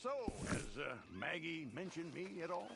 So, has Maggie mentioned me at all?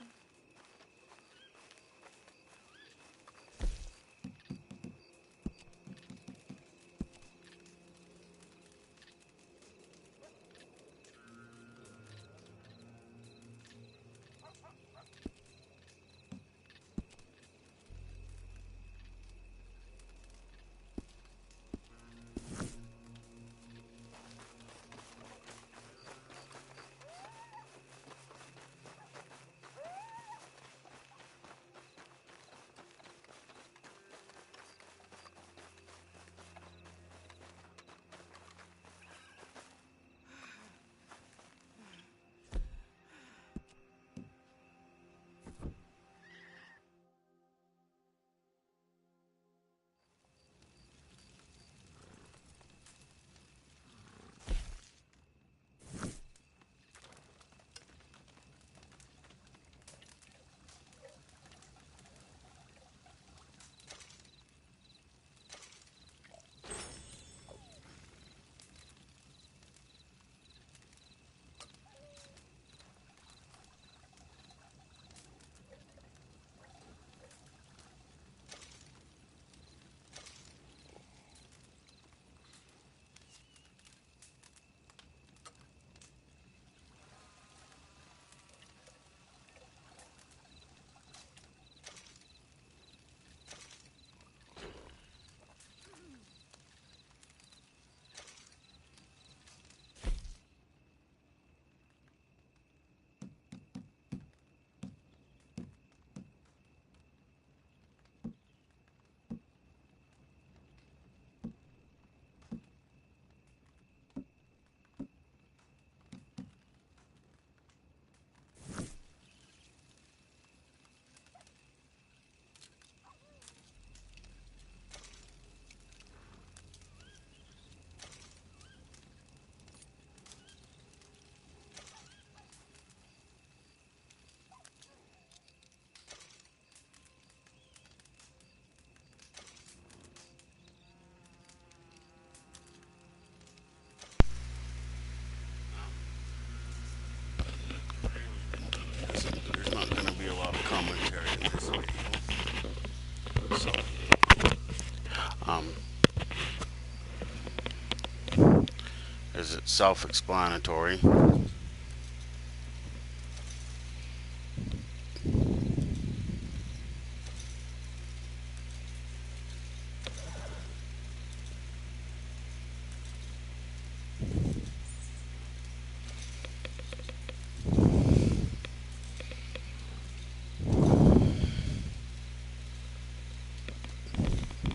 There's not going to be a lot of commentary in this video. So, is it self-explanatory?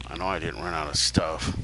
I know I didn't run out of stuff.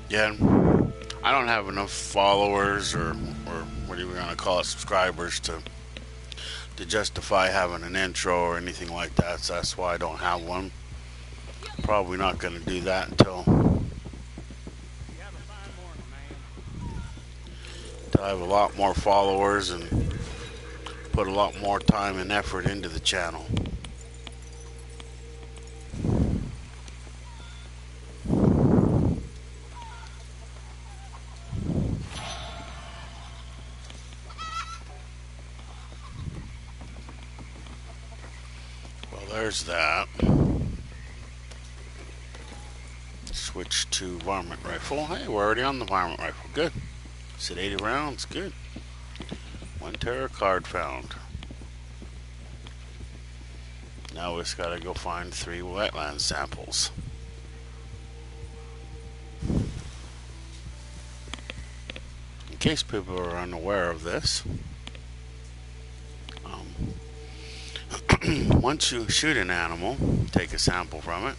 Yeah, I don't have enough followers or what do you want to call it, subscribers to justify having an intro or anything like that. So that's why I don't have one. Probably not going to do that until I have a lot more followers and put a lot more time and effort into the channel. Well, there's that. switch to varmint rifle. Hey, we're already on the varmint rifle. Good. Sedated rounds. Good. 1 terror card found. Now we just gotta go find 3 wetland samples. In case people are unaware of this, once you shoot an animal, take a sample from it.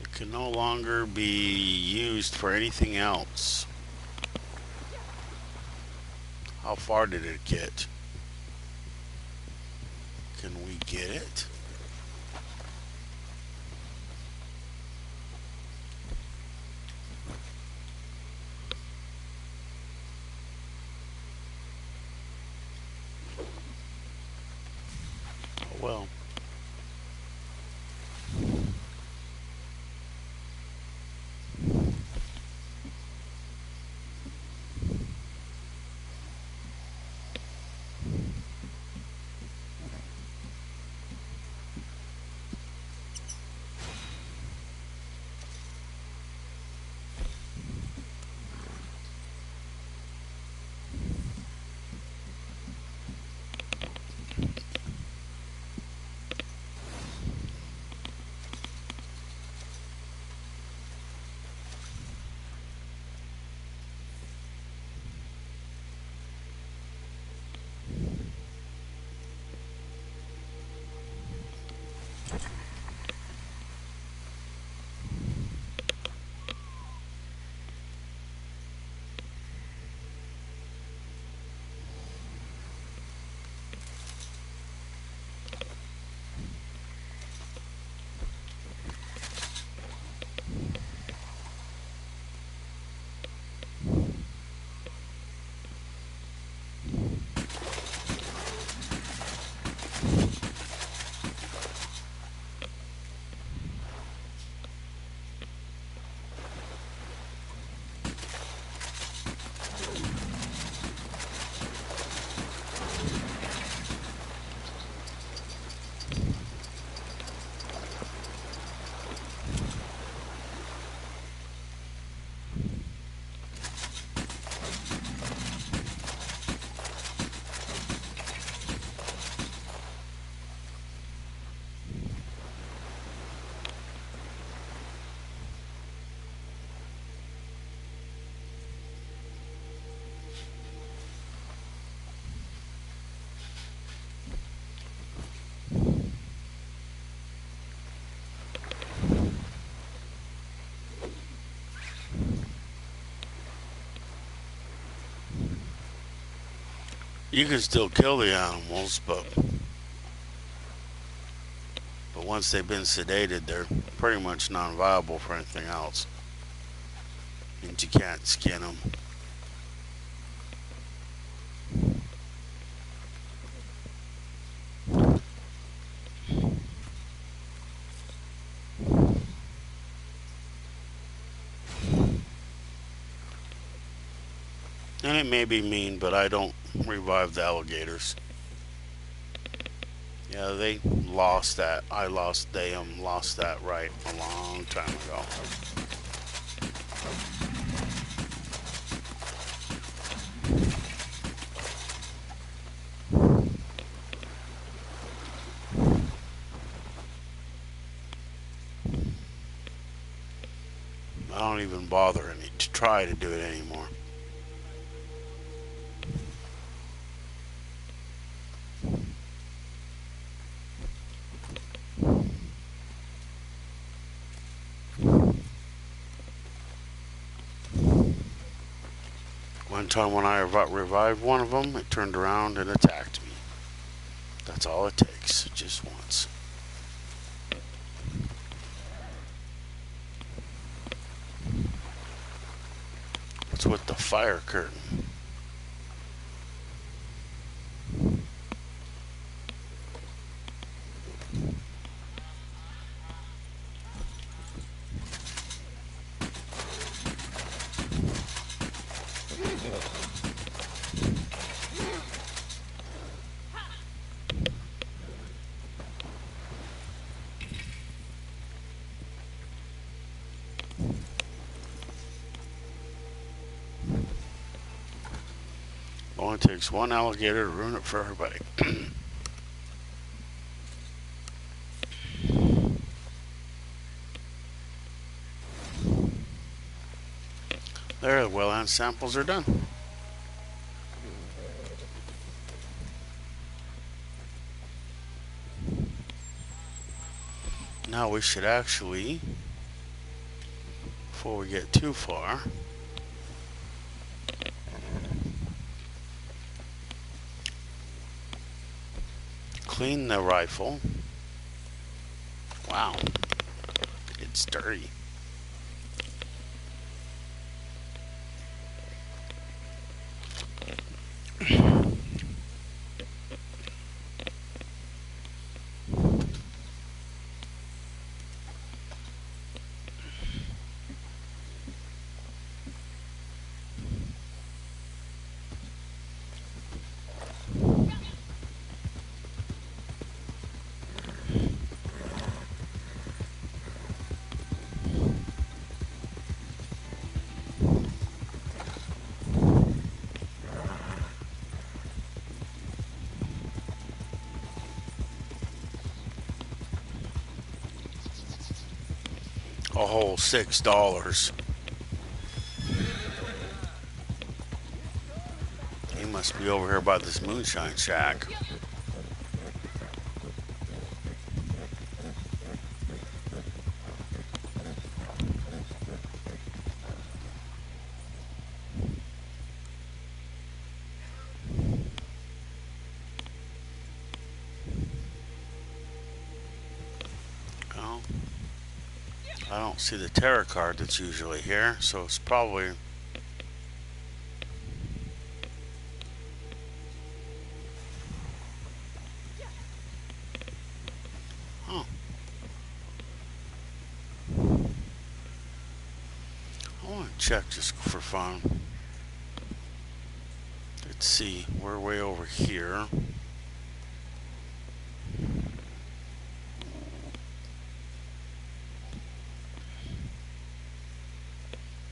It can no longer be used for anything else. How far did it get? Can we get it? Oh well. You can still kill the animals, but once they've been sedated, they're pretty much non-viable for anything else. And you can't skin them. And it may be mean, but I don't revive the alligators. Yeah, they lost that. They lost that right a long time ago. I don't even bother to try to do it anymore. One time when I revived one of them, it turned around and attacked me. That's all it takes, just once. What's with the fire curtain? only takes one alligator to ruin it for everybody. There, the wetland samples are done. Now we should actually, before we get too far, clean the rifle. Wow, it's dirty. A whole $6. He must be over here by this moonshine shack. Oh. I don't see the tarot card that's usually here, so it's probably... Oh. I want to check just for fun. Let's see, we're way over here.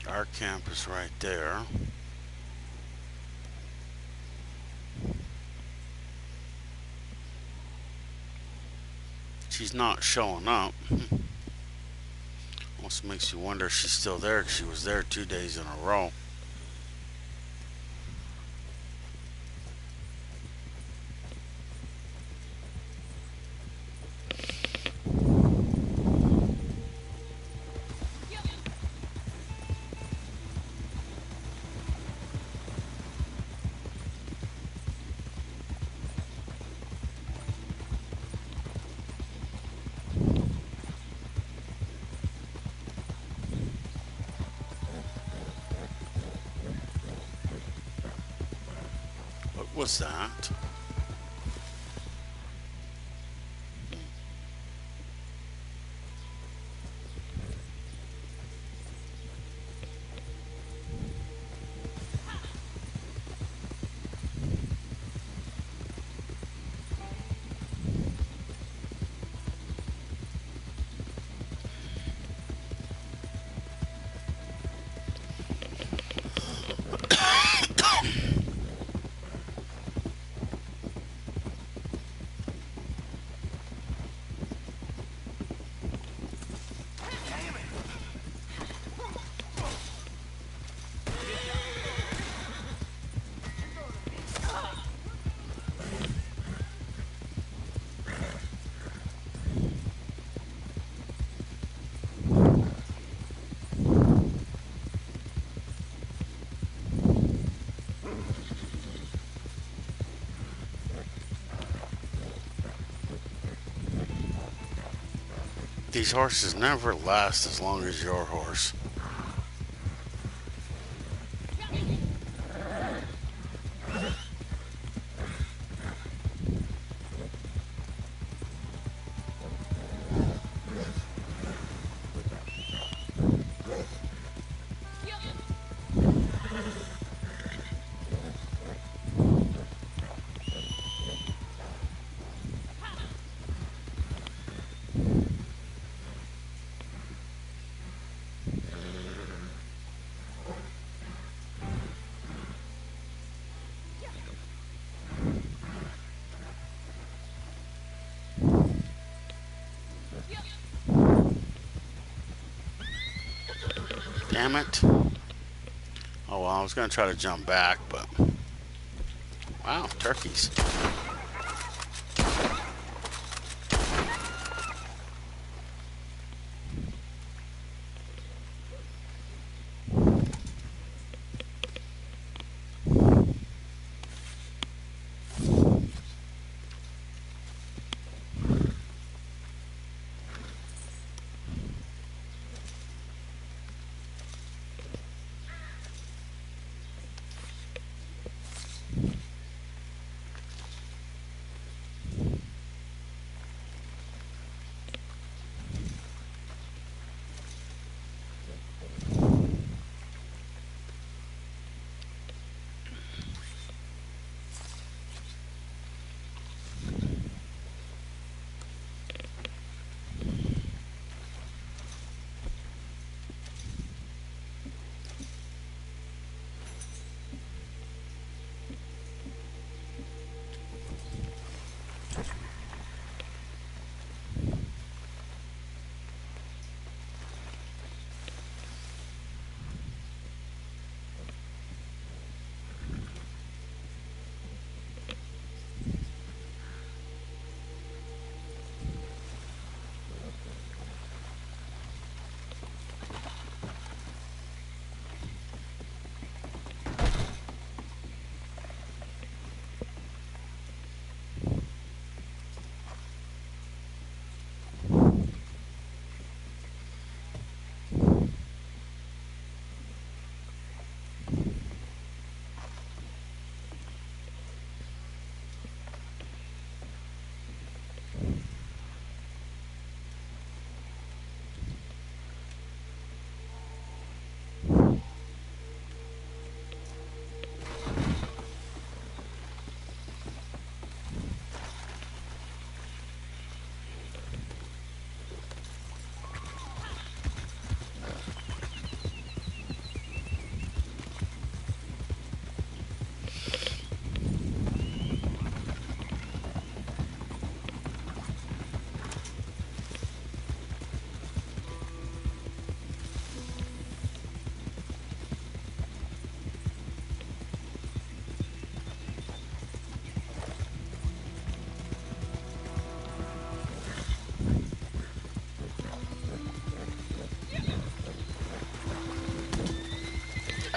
Our camp is right there. She's not showing up. Almost makes you wonder if she's still there, because she was there 2 days in a row. What was that? These horses never last as long as your horse. Damn it. Oh well, I was gonna try to jump back, but wow, turkeys.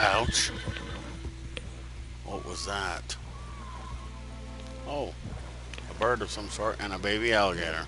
Ouch. What was that? Oh, a bird of some sort and a baby alligator.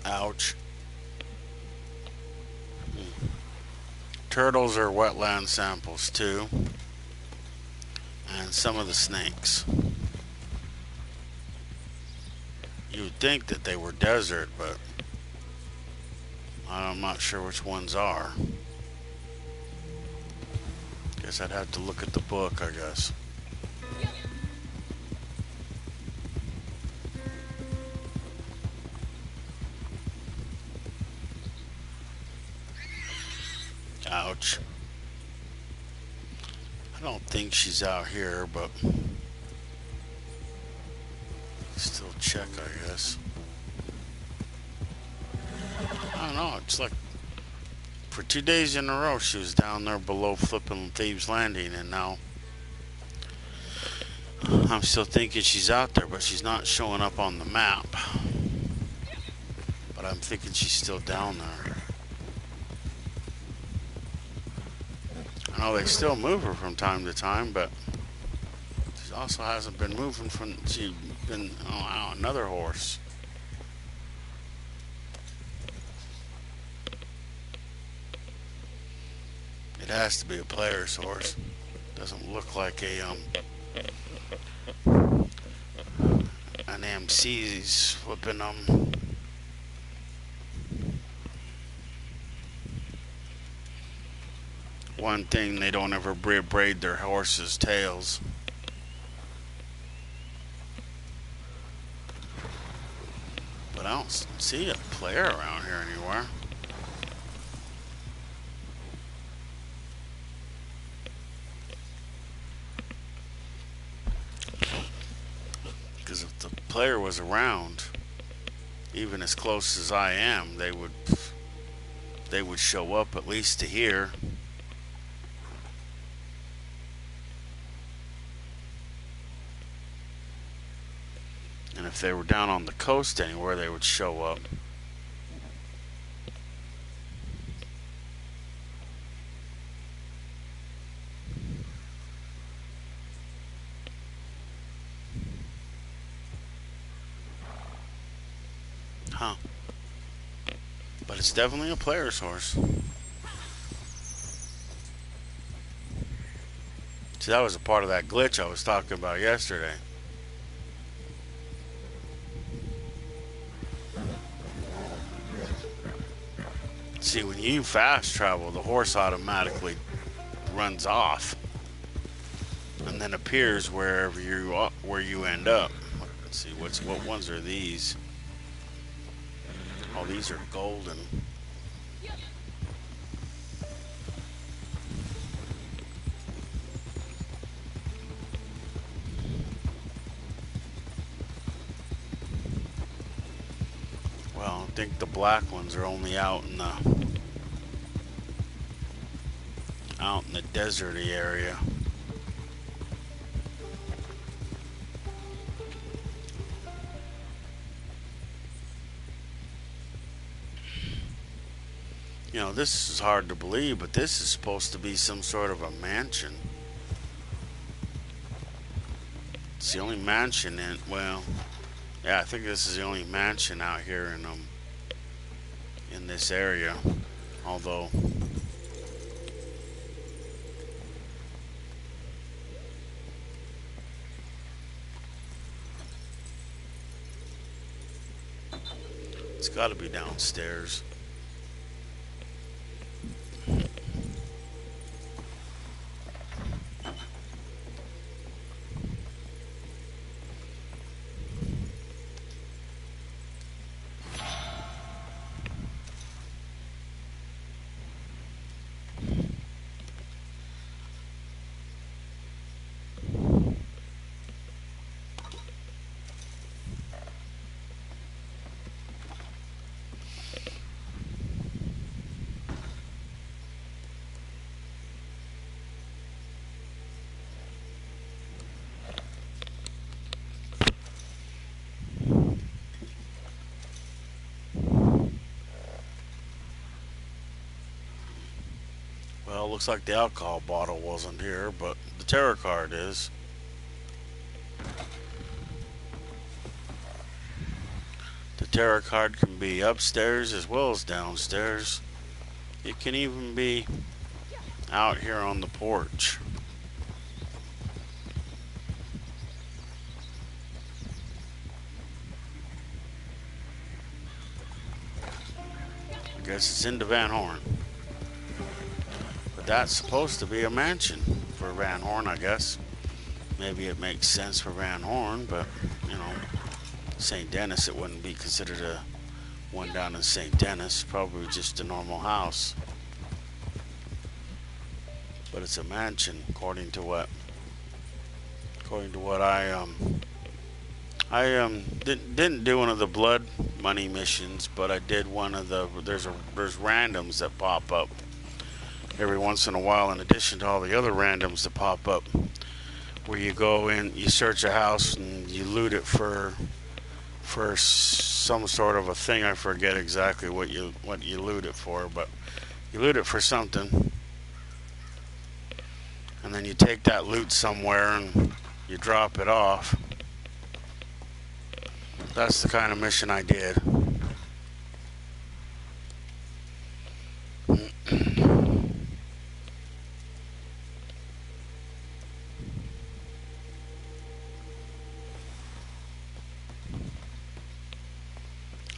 Ouch. Turtles are wetland samples too. And some of the snakes. You would think that they were desert, but I'm not sure which ones are. Guess I'd have to look at the book, I guess. Ouch. I don't think she's out here, but still check, I guess. I don't know, it's like for 2 days in a row she was down there below flipping Thieves Landing, and now I'm still thinking she's out there, but she's not showing up on the map. But I'm thinking she's still down there. I know they still move her from time to time, but she also hasn't been moving from, she's been, oh wow, another horse. has to be a player's horse. Doesn't look like an MC's flipping them. One thing, they don't ever braid their horses' tails. But I don't see a player around here anywhere. Because if the player was around, even as close as I am, they would show up at least to here. And if they were down on the coast anywhere, they would show up. Huh. But it's definitely a player's horse. See, that was a part of that glitch I was talking about yesterday. See, when you fast travel, the horse automatically runs off and then appears wherever you end up. Let's see, what ones are these? Oh, these are golden. Well, I think the black ones are only out in the deserty area. You know, this is hard to believe, but this is supposed to be some sort of a mansion. It's the only mansion well, yeah, I think this is the only mansion out here in this area. Although it's got to be downstairs. Well, looks like the alcohol bottle wasn't here, but the tarot card is. The tarot card can be upstairs as well as downstairs. It can even be out here on the porch. I guess it's into Van Horn. But that's supposed to be a mansion for Van Horn, I guess. Maybe it makes sense for Van Horn, but, you know, St. Denis, it wouldn't be considered a one down in St. Denis. Probably just a normal house. But it's a mansion, according to what I didn't do one of the blood money missions, but I did one of the there's randoms that pop up every once in a while, in addition to all the other randoms that pop up, where you go in, you search a house and you loot it for some sort of a thing. I forget exactly what you loot it for, but you loot it for something, and then you take that loot somewhere and you drop it off. That's the kind of mission I did.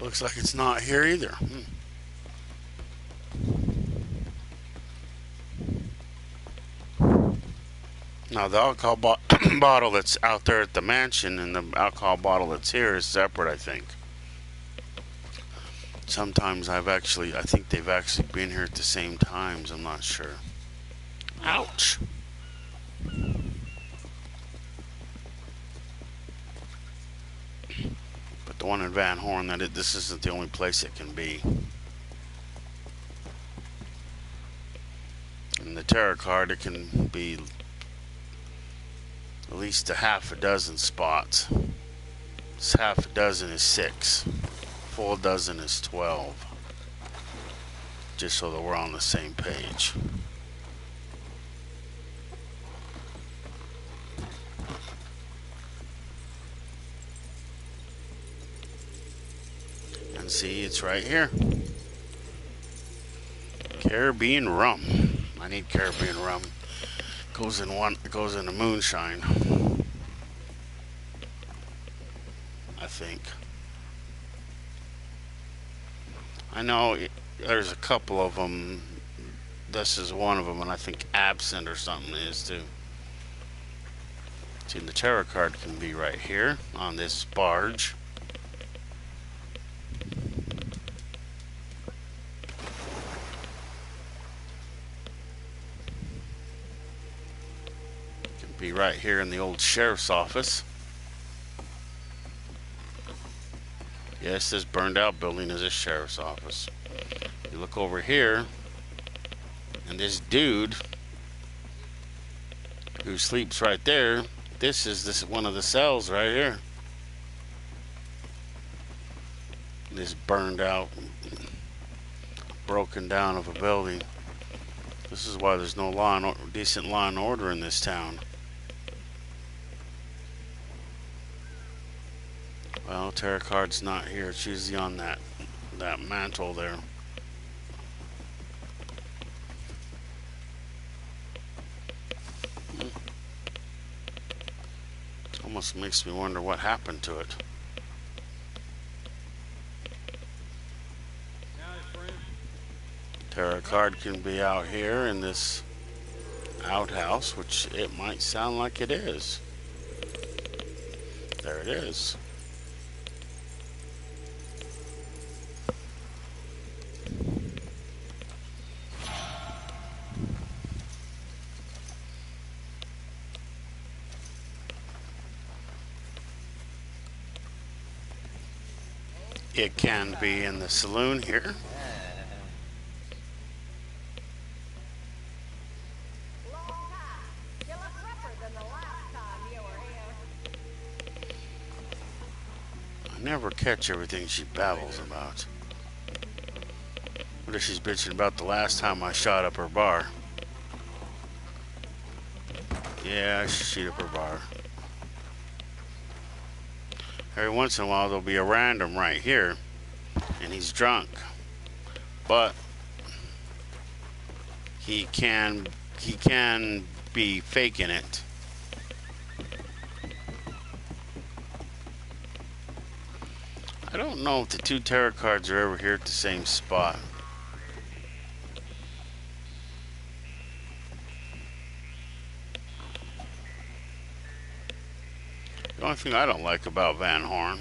Looks like it's not here either. Now the alcohol bottle that's out there at the mansion and the alcohol bottle that's here is separate, I think. Sometimes I think they've actually been here at the same times. I'm not sure. Ouch. But the one in Van Horn, this isn't the only place it can be. In the tarot card, it can be at least a half a dozen spots. This half a dozen is 6. Full dozen is 12. Just so that we're on the same page. And see, it's right here. Caribbean rum. I need Caribbean rum. Goes in the moonshine. I think. I know there's a couple of them. This is one of them, and I think absinthe or something is too. See, the tarot card can be right here on this barge. It can be right here in the old sheriff's office. Yes, this burned out building is a sheriff's office. You look over here, and this dude who sleeps right there, this is one of the cells right here. This burned out, broken down of a building. This is why there's no decent law and order in this town. Well, tarot card's not here. It's usually on that mantle there. Almost makes me wonder what happened to it. Tarot card can be out here in this outhouse, which it might sound like it is. There it is. It can be in the saloon here. I never catch everything she babbles about. What if she's bitching about the last time I shot up her bar? Yeah, I shoot up her bar. Every once in a while there'll be a random right here, and he's drunk, but he can be faking it. I don't know if the two tarot cards are ever here at the same spot. The only thing I don't like about Van Horn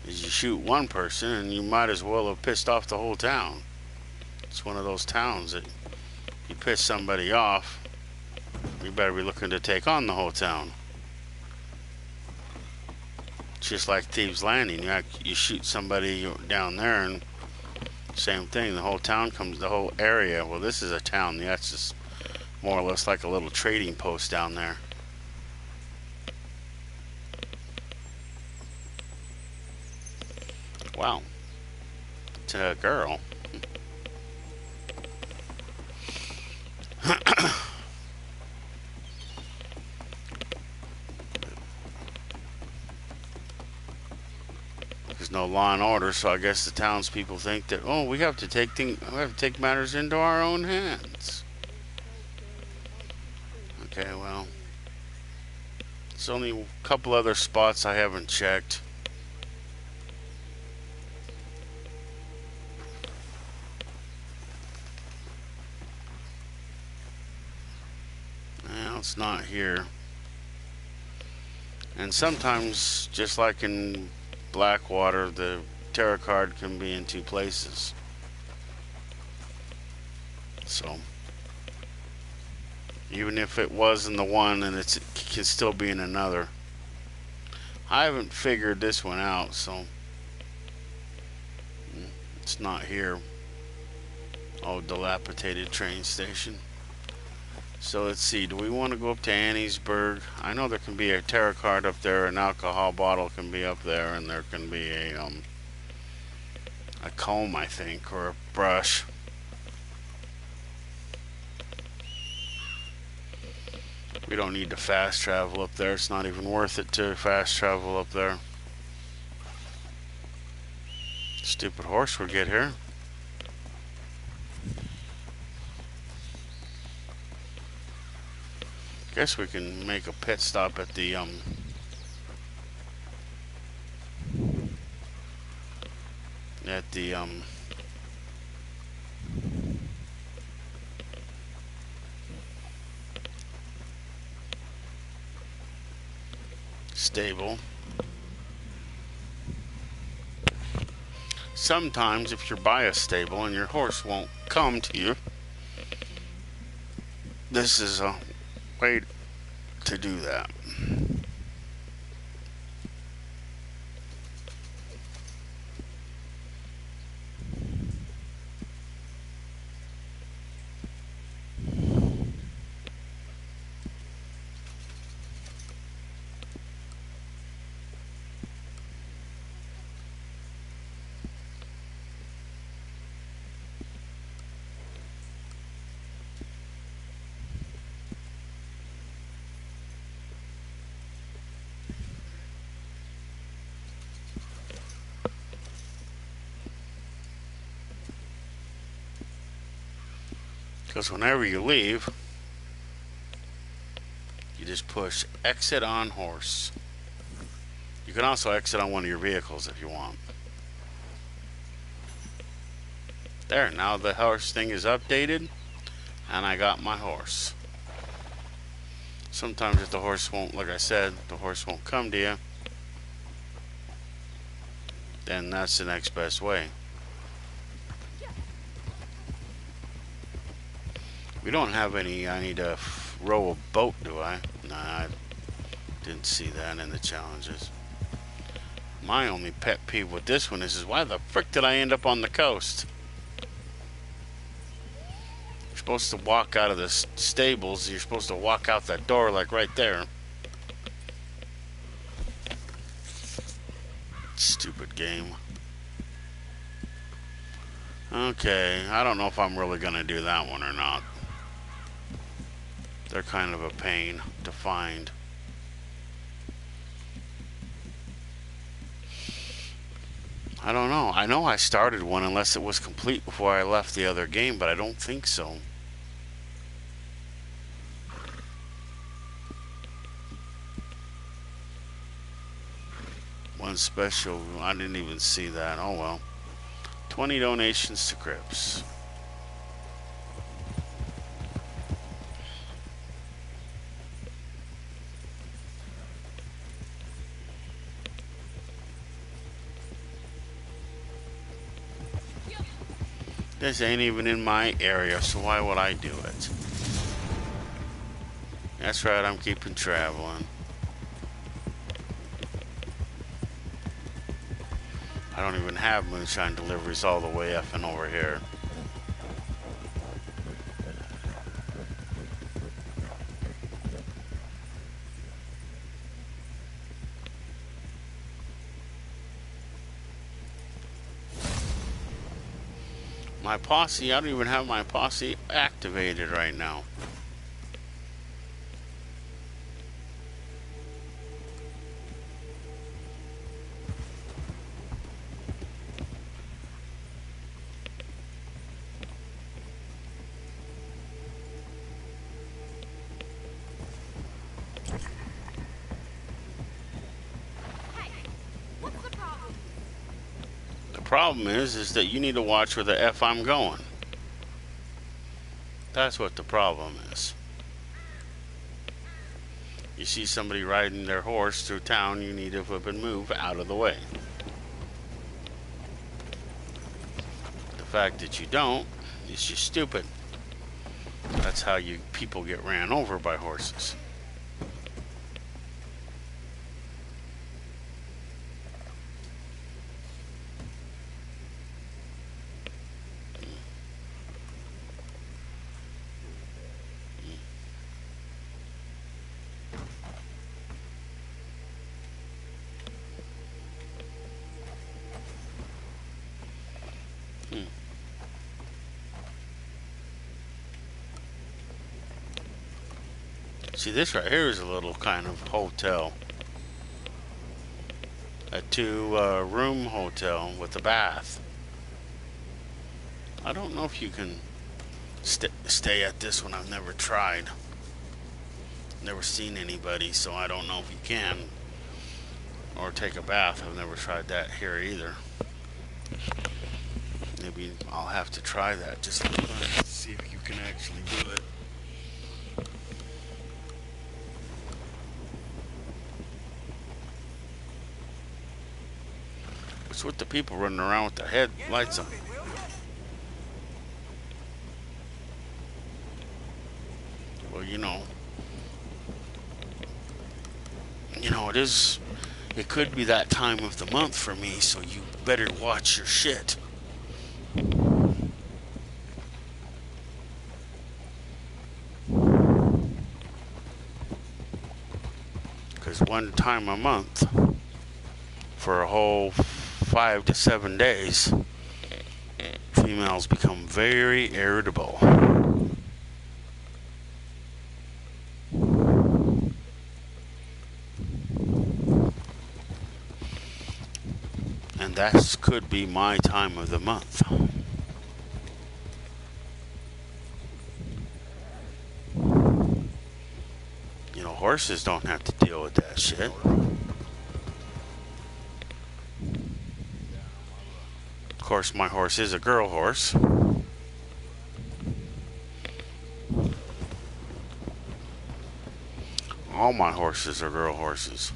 is you shoot one person and you might as well have pissed off the whole town. It's one of those towns that you piss somebody off, you better be looking to take on the whole town. It's just like Thieves Landing. You shoot somebody down there and same thing, the whole town comes, the whole area. Well, this is a town. That's just more or less like a little trading post down there. Wow. It's a girl. There's no law and order, so I guess the townspeople think that, oh, we have to take matters into our own hands. Okay, well, there's only a couple other spots I haven't checked. Well, it's not here. And sometimes, just like in Blackwater, the tarot card can be in two places. So, even if it was in the one, and it can still be in another. I haven't figured this one out, so it's not here. Oh, dilapidated train station. So let's see, do we want to go up to Anniesburg? I know there can be a tarot card up there, an alcohol bottle can be up there, and there can be a comb, I think, or a brush. We don't need to fast travel up there. It's not even worth it to fast travel up there. Stupid horse will get here. Guess we can make a pit stop at the stable. Sometimes if you're by a stable and your horse won't come to you, this is a way to do that. Because whenever you leave, you just push exit on horse. You can also exit on one of your vehicles if you want. There, now the horse thing is updated, and I got my horse. Sometimes if the horse won't, like I said, the horse won't come to you, then that's the next best way. We don't have any. I need to row a boat, do I? Nah, I didn't see that in the challenges. My only pet peeve with this one is why the frick did I end up on the coast? You're supposed to walk out of the stables. You're supposed to walk out that door, like right there. Stupid game. Okay, I don't know if I'm really gonna do that one or not. They're kind of a pain to find. I don't know. I know I started one unless it was complete before I left the other game, but I don't think so. One special, I didn't even see that. Oh well. 20 donations to Crips. This ain't even in my area, so why would I do it? That's right, I'm keeping traveling. I don't even have moonshine deliveries all the way effing over here. My posse, I don't even have my posse activated right now. problem is that you need to watch where the F I'm going. That's what the problem is. You see somebody riding their horse through town, you need to flip and move out of the way. The fact that you don't is just stupid. That's how people get ran over by horses. See, this right here is a little kind of hotel. A two-room hotel with a bath. I don't know if you can stay at this one. I've never tried. Never seen anybody, so I don't know if you can. Or take a bath. I've never tried that here either. Maybe I'll have to try that just to see if you can actually do it. What's with the people running around with their headlights on? Well, you know, it could be that time of the month for me, so you better watch your shit. Because one time a month, for a whole 5 to 7 days, females become very irritable. And that could be my time of the month. You know, horses don't have to deal with that shit. Of course, my horse is a girl horse. All my horses are girl horses.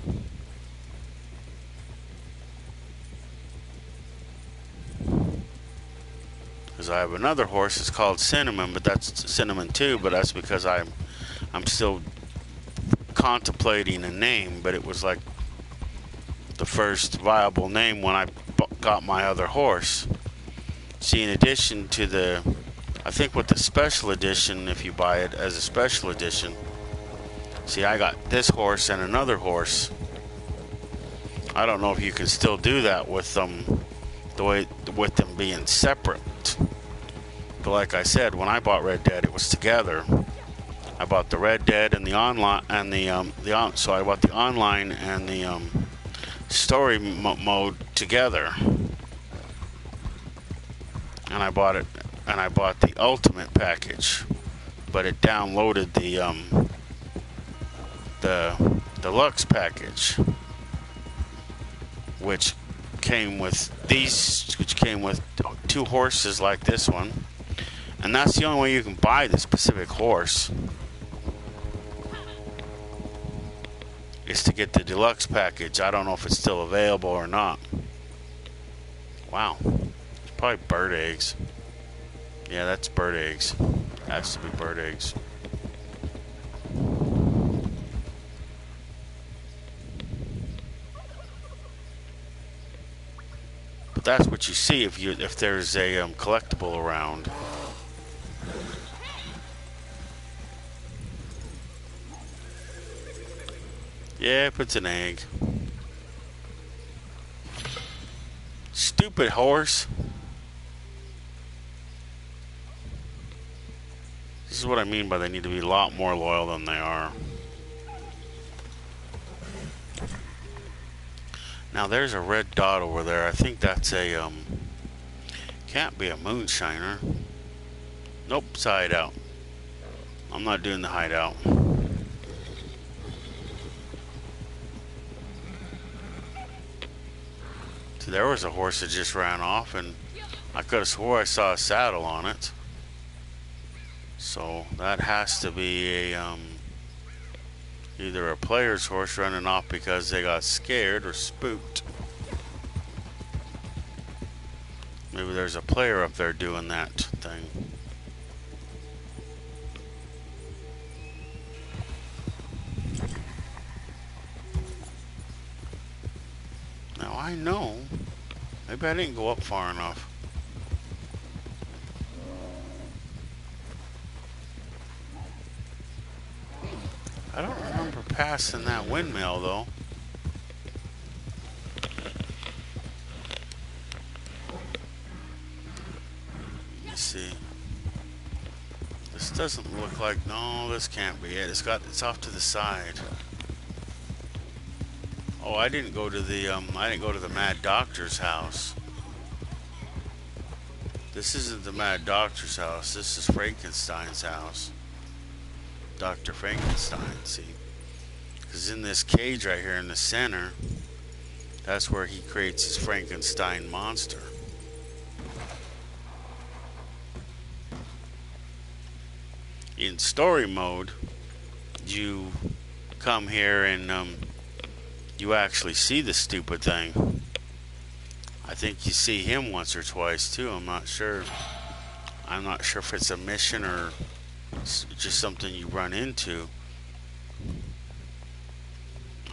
Because I have another horse, it's called Cinnamon, but that's Cinnamon too, but that's because I'm still contemplating a name, but it was like the first viable name when I got my other horse. See, in addition to I think with the special edition, if you buy it as a special edition, see, I got this horse and another horse. I don't know if you can still do that with them, with them being separate. But like I said, when I bought Red Dead, it was together. I bought the Red Dead and the online and so I bought the online and the story mode together. And I bought the ultimate package, but it downloaded the deluxe package, which came with two horses like this one, and that's the only way you can buy the specific horse, is to get the deluxe package. I don't know if it's still available or not. Wow, it's probably bird eggs. Yeah, that's bird eggs. Has to be bird eggs. But that's what you see if there's a collectible around. Yeah, it puts an egg. Stupid horse. This is what I mean by they need to be a lot more loyal than they are. Now there's a red dot over there. I think that's a can't be a moonshiner. Nope, it's a hideout. I'm not doing the hideout. So there was a horse that just ran off, and I could have swore I saw a saddle on it. So that has to be a either a player's horse running off because they got scared or spooked. Maybe there's a player up there doing that thing. Now I know. Maybe I didn't go up far enough. I don't remember passing that windmill though. Let me see. This doesn't look like, no, this can't be it. It's off to the side. Oh, I didn't go to the Mad Doctor's house. This isn't the Mad Doctor's house. This is Frankenstein's house. Dr. Frankenstein, see? Because in this cage right here in the center, that's where he creates his Frankenstein monster. In story mode, you come here and you actually see the stupid thing. I think you see him once or twice too. I'm not sure. I'm not sure if it's a mission or just something you run into.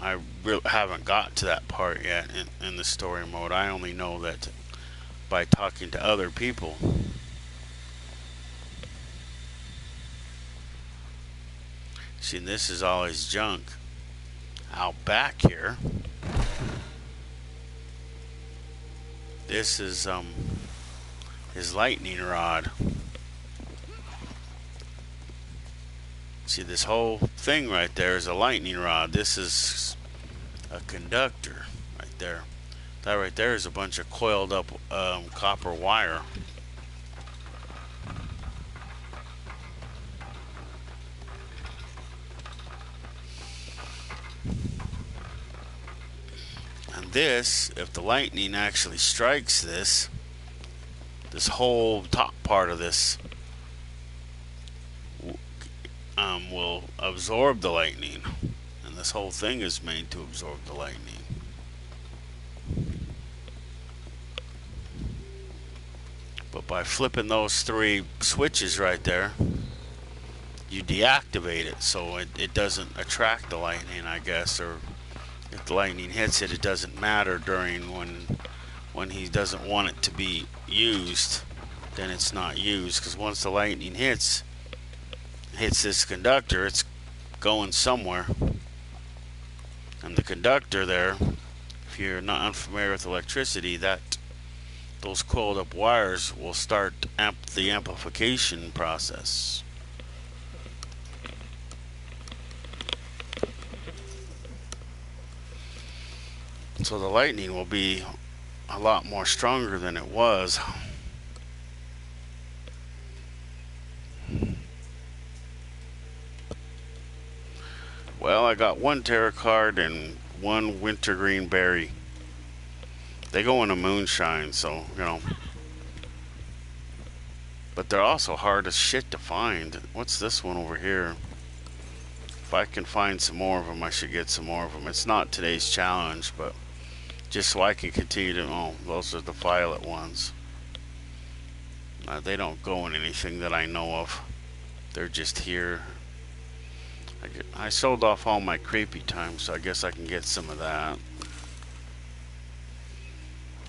I really haven't got to that part yet in the story mode. I only know that by talking to other people. See, this is all his junk. Out back here, this is his lightning rod. See, this whole thing right there is a lightning rod. This is a conductor right there. That right there is a bunch of coiled up copper wire. And this, if the lightning actually strikes this whole top part of this will absorb the lightning, and this whole thing is made to absorb the lightning. But by flipping those three switches right there, you deactivate it so it doesn't attract the lightning, I guess, or if the lightning hits it, it doesn't matter during when he doesn't want it to be used, then it's not used, because once the lightning hits this conductor, it's going somewhere. And the conductor there, if you're not unfamiliar with electricity, those coiled up wires will start the amplification process. So the lightning will be a lot more stronger than it was. Well, I got one tarot card and one wintergreen berry. They go into moonshine, so, you know. But they're also hard as shit to find. What's this one over here? If I can find some more of them, I should get some more of them. It's not today's challenge, but just so I can continue to... Oh, those are the violet ones. They don't go in anything that I know of. They're just here. I sold off all my creepy time, so I guess I can get some of that.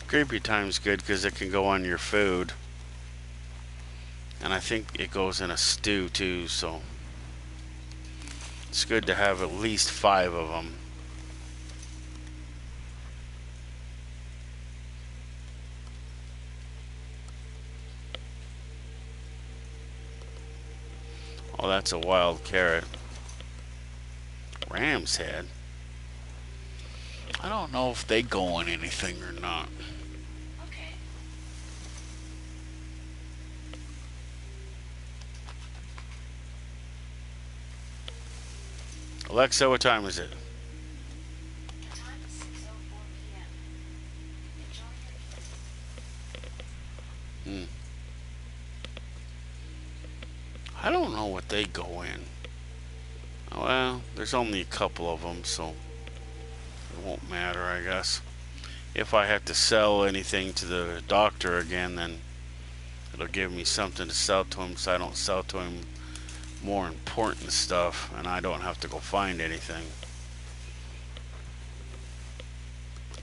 Creepy time's good because it can go on your food. And I think it goes in a stew too, so it's good to have at least 5 of them. Oh, that's a wild carrot. Ram's head. I don't know if they go on anything or not. Okay. Alexa, what time is it? The time is 6:04 p.m. Enjoy I don't know what they go in. Well, there's only a couple of them, so it won't matter, I guess. If I have to sell anything to the doctor again, then it'll give me something to sell to him, so I don't sell to him more important stuff, and I don't have to go find anything.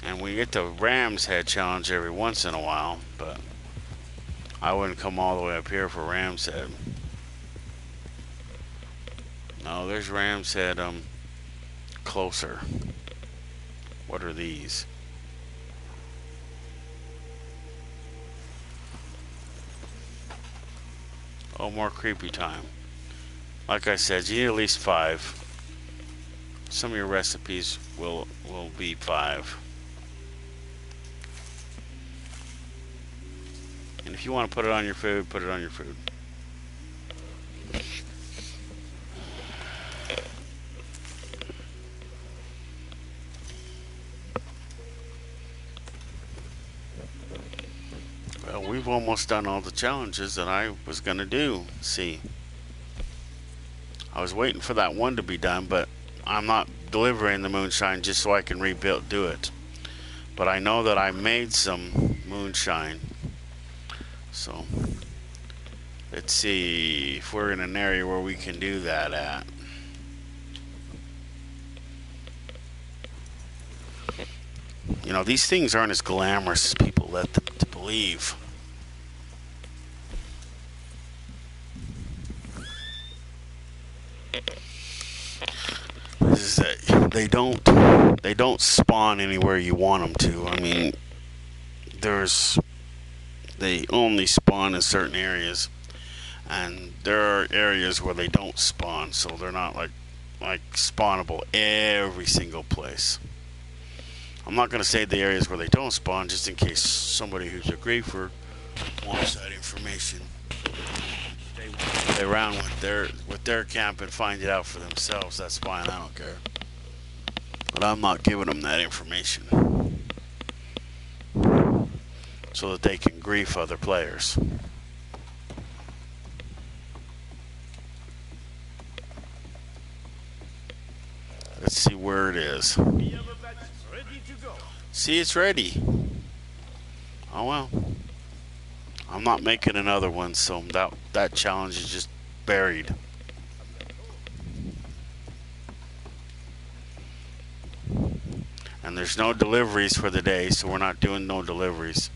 And we get the Ram's Head challenge every once in a while, but I wouldn't come all the way up here for Ram's Head. No, there's Ram's Head closer. What are these? Oh, more creepy time. Like I said, you need at least 5. Some of your recipes will be 5. And if you want to put it on your food, put it on your food. Well, we've almost done all the challenges that I was going to do. See, I was waiting for that one to be done, but I'm not delivering the moonshine just so I can do it. But I know that I made some moonshine. So, let's see if we're in an area where we can do that at. You know, these things aren't as glamorous as people let them to believe. This is that they don't spawn anywhere you want them to. I mean, they only spawn in certain areas, and there are areas where they don't spawn, so they're not like spawnable every single place. I'm not going to say the areas where they don't spawn, just in case somebody who's a griefer wants that information. They play around with their camp and find it out for themselves. That's fine, I don't care. But I'm not giving them that information, so that they can grief other players. Let's see where it is. See, it's ready. Oh well. I'm not making another one, so that challenge is just buried. And there's no deliveries for the day, so we're not doing no deliveries.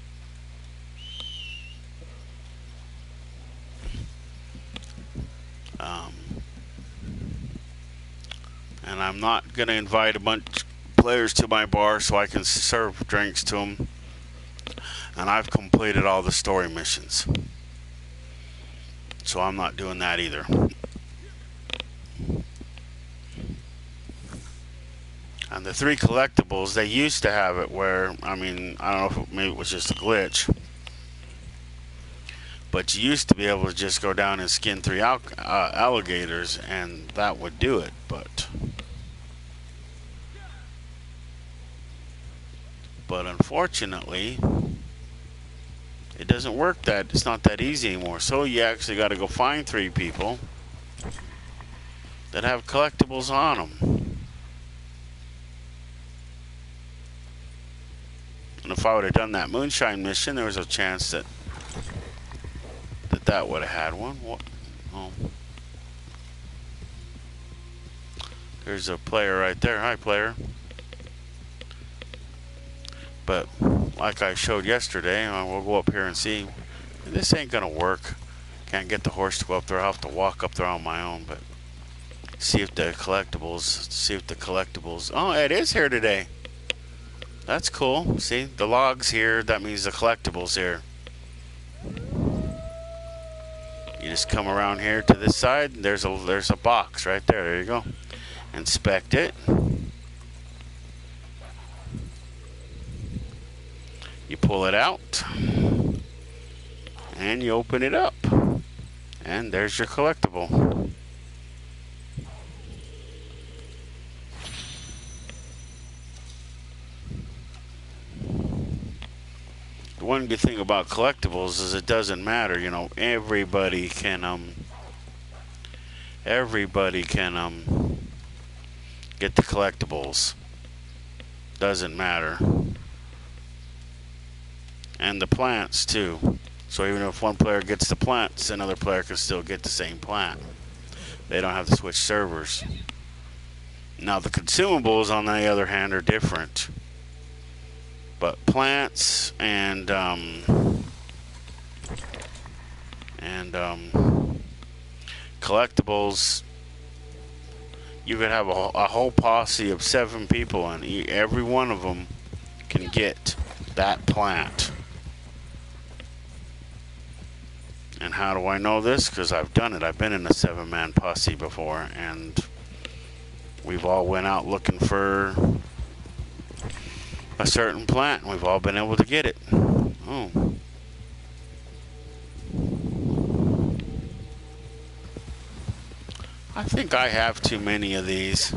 And I'm not going to invite a bunch of players to my bar so I can serve drinks to them. And I've completed all the story missions, so I'm not doing that either. And the 3 collectibles, they used to have it where, I mean, I don't know if maybe it was just a glitch, but you used to be able to just go down and skin 3 alligators, and that would do it. But unfortunately, it doesn't work it's not that easy anymore. So you actually got to go find 3 people that have collectibles on them. And if I would have done that moonshine mission, there was a chance that would have had one. What? Oh. There's a player right there. Hi, player. But like I showed yesterday, we'll go up here and see. This ain't gonna work. Can't get the horse to go up there. I'll have to walk up there on my own. But see if the collectibles. Oh, it is here today. That's cool. See, the log's here. That means the collectibles here. You just come around here to this side. There's a box right there. There you go. Inspect it. You pull it out, and you open it up, and there's your collectible. The one good thing about collectibles is it doesn't matter, you know, everybody can everybody can get the collectibles. Doesn't matter. And the plants too. So even if one player gets the plants, another player can still get the same plant. They don't have to switch servers. Now the consumables, on the other hand, are different. But plants and collectibles, you could have a whole posse of 7 people, and every one of them can get that plant. And how do I know this? Because I've done it. I've been in a 7-man posse before, and we've all went out looking for a certain plant, and we've all been able to get it. Oh. I think I have too many of these.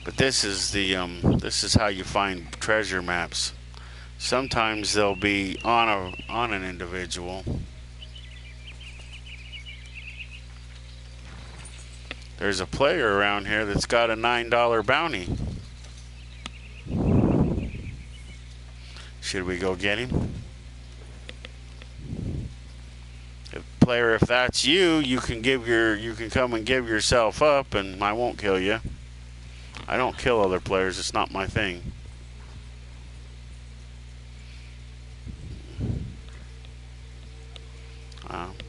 But this is the this is how you find treasure maps. Sometimes they'll be on an individual. There's a player around here that's got a $9 bounty. Should we go get him? Player, if that's you, you can come and give yourself up, and I won't kill you. I don't kill other players. It's not my thing.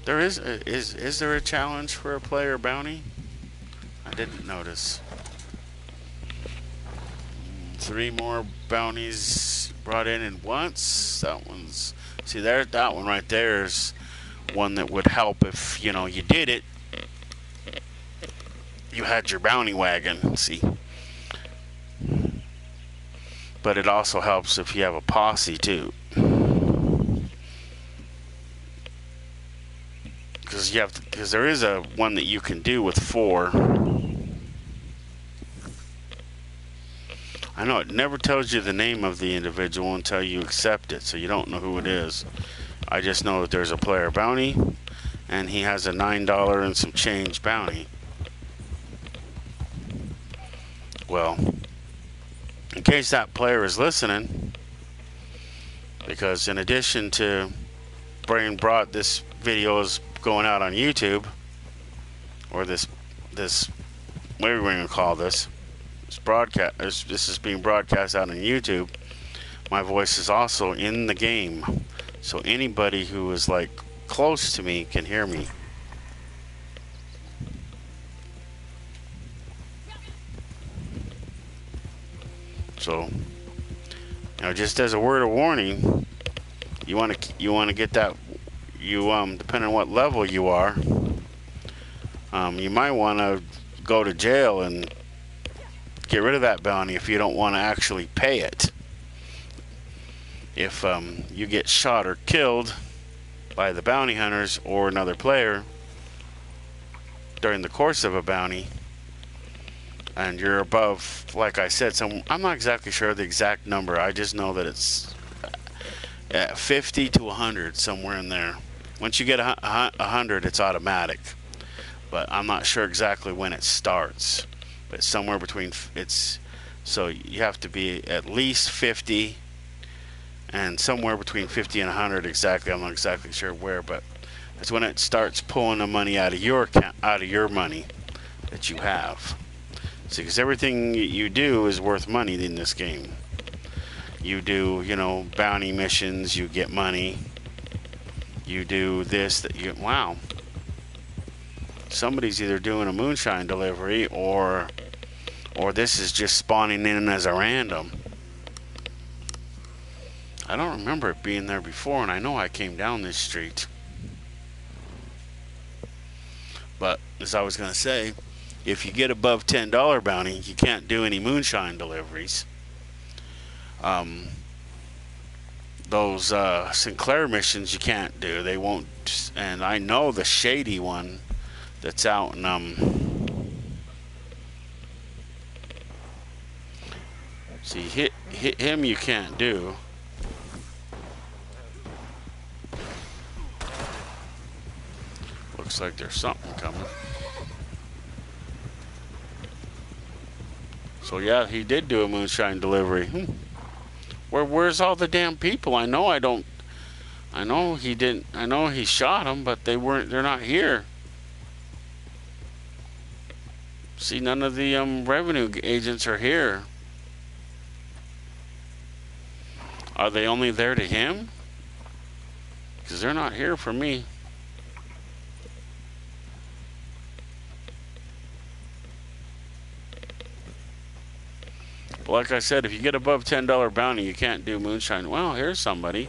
There is there a challenge for a player bounty? I didn't notice. 3 more bounties brought in once. That one's, see there, that one right there is one that would help if, you know, you did it. You had your bounty wagon, see. But it also helps if you have a posse too. Because there is a one that you can do with 4. I know it never tells you the name of the individual until you accept it, so you don't know who it is. I just know that there's a player bounty, and he has a $9 and some change bounty. Well, in case that player is listening, because in addition to being brought, this video is going out on YouTube, or this what are we going to call this? This is being broadcast out on YouTube. My voice is also in the game, so anybody who is like close to me can hear me. So, you know, just as a word of warning, you want to get that. Depending on what level you are, you might want to go to jail and get rid of that bounty if you don't want to actually pay it. If you get shot or killed by the bounty hunters or another player during the course of a bounty, and you're above, like I said, I'm not exactly sure the exact number. I just know that it's 50 to 100, somewhere in there. Once you get 100, it's automatic, but I'm not sure exactly when it starts. But somewhere between, so you have to be at least 50, and somewhere between 50 and 100 exactly. I'm not exactly sure where, but that's when it starts pulling the money out of your account, out of your money that you have. See, because everything you do is worth money in this game. You do, you know, bounty missions, you get money. You do this, wow. Somebody's either doing a moonshine delivery or this is just spawning in as a random. I don't remember it being there before, and I know I came down this street. But as I was going to say, if you get above $10 bounty, you can't do any moonshine deliveries. Those Sinclair missions you can't do. They won't. And I know the shady one that's out in see, hit him you can't do. Looks like there's something coming. So yeah, he did do a moonshine delivery. Where's all the damn people? I know he didn't. I know he shot them, but they're not here. See, none of the revenue agents are here. Are they only there to him? Because they're not here for me. But like I said, if you get above $10 bounty, you can't do moonshine. Well, here's somebody.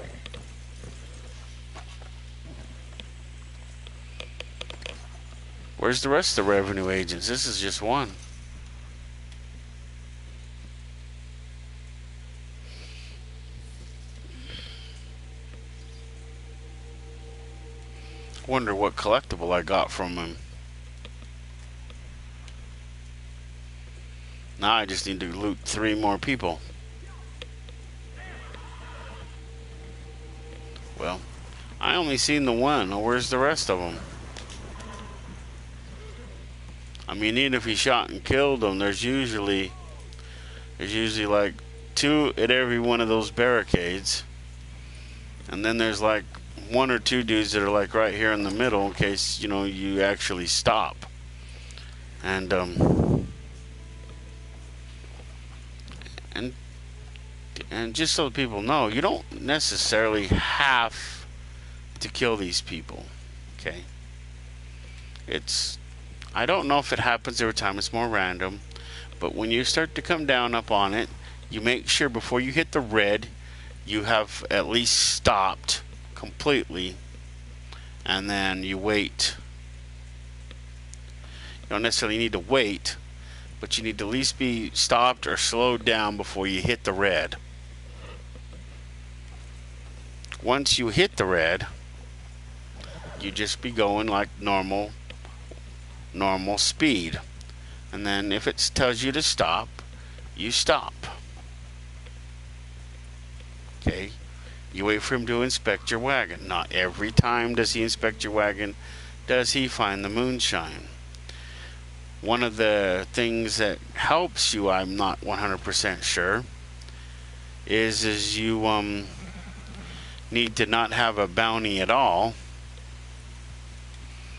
Where's the rest of the revenue agents? This is just one. Wonder what collectible I got from him. Now I just need to loot 3 more people. Well, I only seen the one. Where's the rest of them? I mean, even if he shot and killed them, there's usually like 2 at every one of those barricades, and then there's like 1 or 2 dudes that are like right here in the middle in case you actually stop. And just so people know, you don't necessarily have to kill these people. Okay, I don't know if it happens every time. It's more random. But when you start to come down up on it, you make sure before you hit the red, you have at least stopped completely. And then you wait. You don't necessarily need to wait, but you need to at least be stopped or slowed down before you hit the red. Once you hit the red, you just be going like normal speed, and then if it tells you to stop, you stop. Okay, you wait for him to inspect your wagon. Not every time does he inspect your wagon does he find the moonshine. One of the things that helps you, I'm not 100% sure, is you need to not have a bounty at all.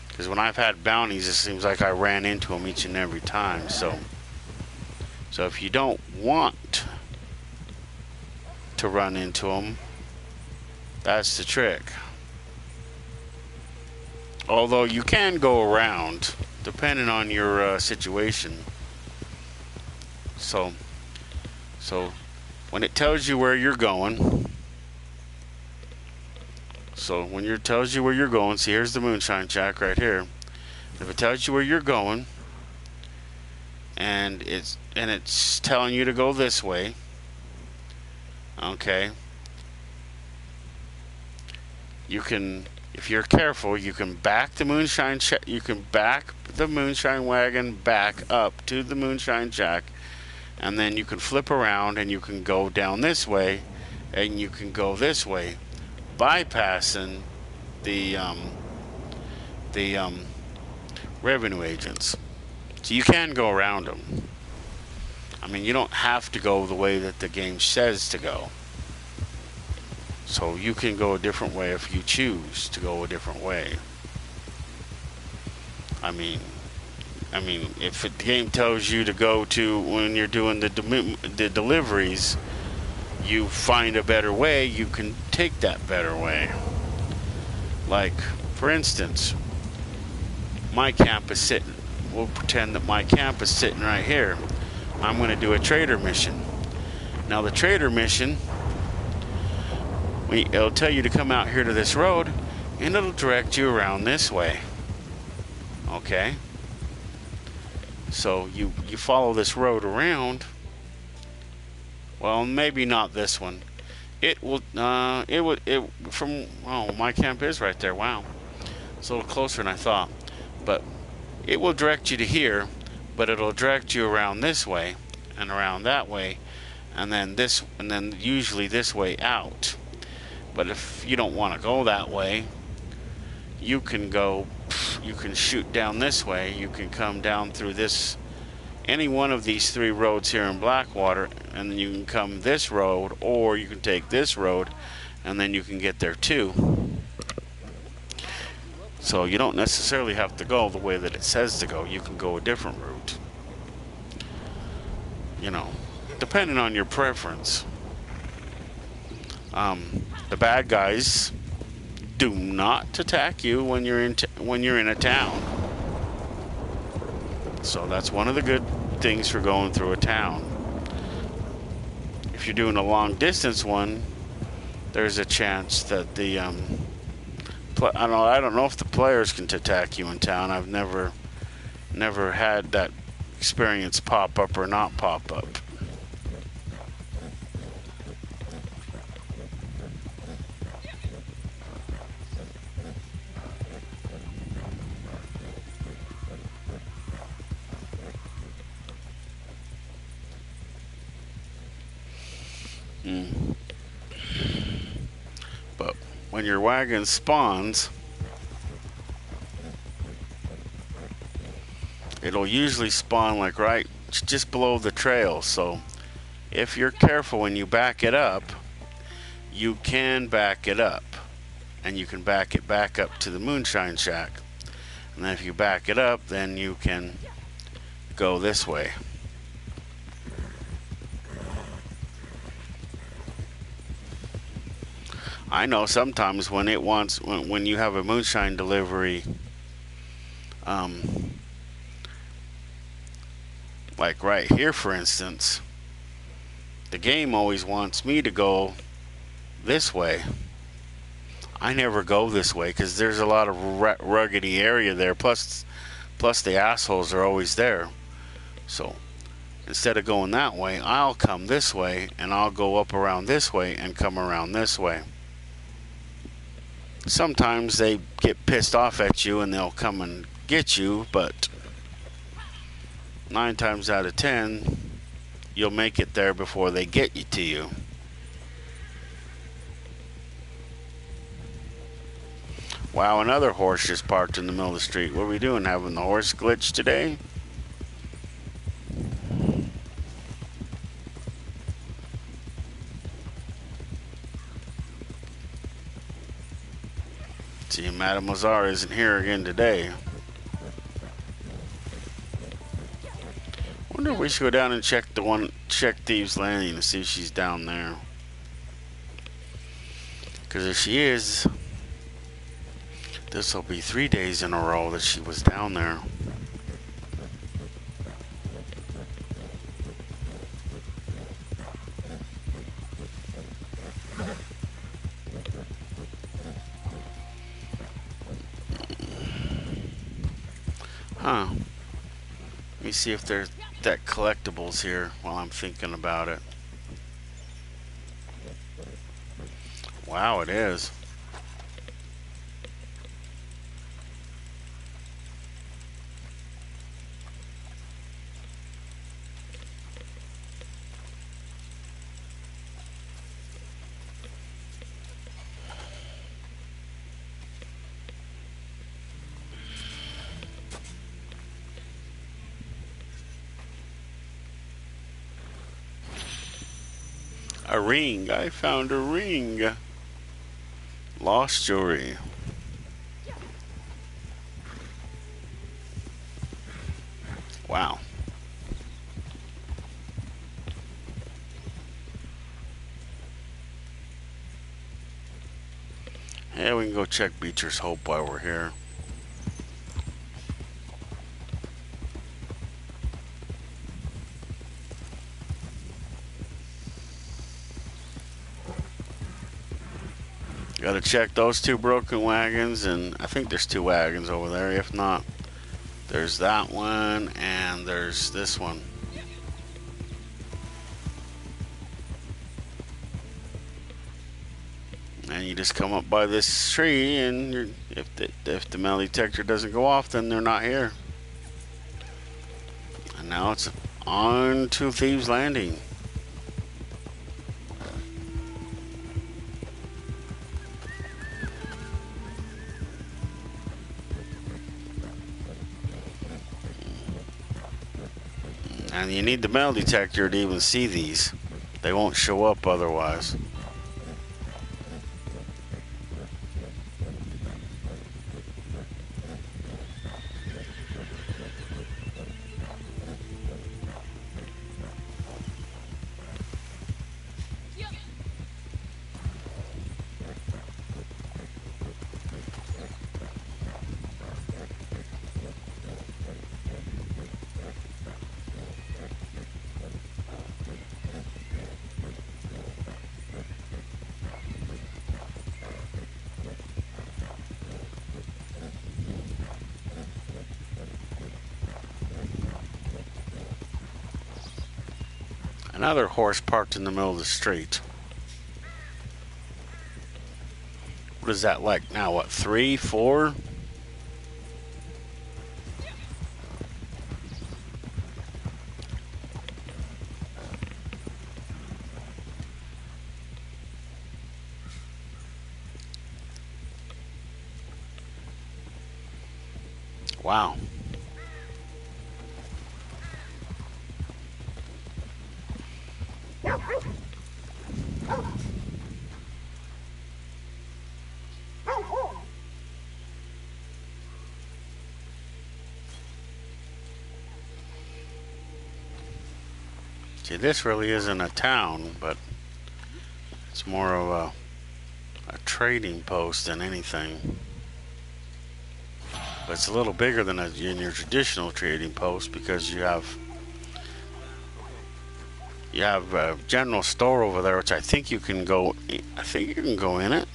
Because when I've had bounties, it seems like I ran into them each and every time. So if you don't want to run into them, that's the trick. Although you can go around, depending on your situation. So when it tells you where you're going, when it tells you where you're going, see, here's the moonshine shack right here. If it tells you where you're going, and it's telling you to go this way, okay, you can, if you're careful, you can back the moonshine wagon back up to the moonshine shack, and then you can flip around and you can go down this way, and you can go this way, bypassing the revenue agents. So you can go around them. I mean, you don't have to go the way that the game says to go. So you can go a different way if you choose to go a different way. I mean, if the game tells you to go to, when you're doing the deliveries, you find a better way, you can take that better way. Like, for instance, my camp is sitting, we'll pretend that my camp is sitting right here. I'm going to do a trader mission. Now the trader mission, it'll tell you to come out here to this road, and it'll direct you around this way. Okay? So you follow this road around. Well, maybe not this one. It will, my camp is right there. Wow. It's a little closer than I thought. But it will direct you to here, but it'll direct you around this way and around that way, and then usually this way out. But if you don't want to go that way, you can go you can shoot down this way. You can come down through this, any one of these 3 roads here in Blackwater, and then you can come this road, or you can take this road, and then you can get there too. So you don't necessarily have to go the way that it says to go. You can go a different route. You know, depending on your preference. The bad guys do not attack you when you're in a town. So that's one of the good things for going through a town. If you're doing a long distance one, there's a chance that the I don't know if the players can attack you in town. I've never had that experience pop up or not pop up. But when your wagon spawns, it'll usually spawn like right just below the trail. So if you're careful when you back it up, you can back it up, and you can back it back up to the moonshine shack. And then if you back it up, then you can go this way. I know sometimes when it wants, when you have a moonshine delivery, like right here for instance, the game always wants me to go this way. I never go this way because there's a lot of ruggedy area there, plus the assholes are always there. So instead of going that way, I'll come this way, and I'll go up around this way and come around this way. Sometimes they get pissed off at you and they'll come and get you, but 9 times out of 10 you'll make it there before they get you to you. Wow, another horse just parked in the middle of the street. What are we doing, having the horse glitch today? See, Mademoiselle isn't here again today. Wonder if we should go down and check Thieves Landing to see if she's down there. Because if she is, this will be 3 days in a row that she was down there. Huh. Let me see if there's that collectibles here while I'm thinking about it. Wow, it is. A ring. I found a ring. Lost jewelry. Wow. Yeah, we can go check Beecher's Hope while we're here. Gotta check those 2 broken wagons, and I think there's 2 wagons over there. If not, there's that one and there's this one. And you just come up by this tree, and if the metal detector doesn't go off, then they're not here. And now it's on to Thieves Landing. And you need the metal detector to even see these. They won't show up otherwise. Another horse parked in the middle of the street. What is that like now? What, 3, 4? Wow. See, this really isn't a town, but it's more of a trading post than anything. But it's a little bigger than in your traditional trading post because you have a general store over there, which I think you can go. I think you can go in it.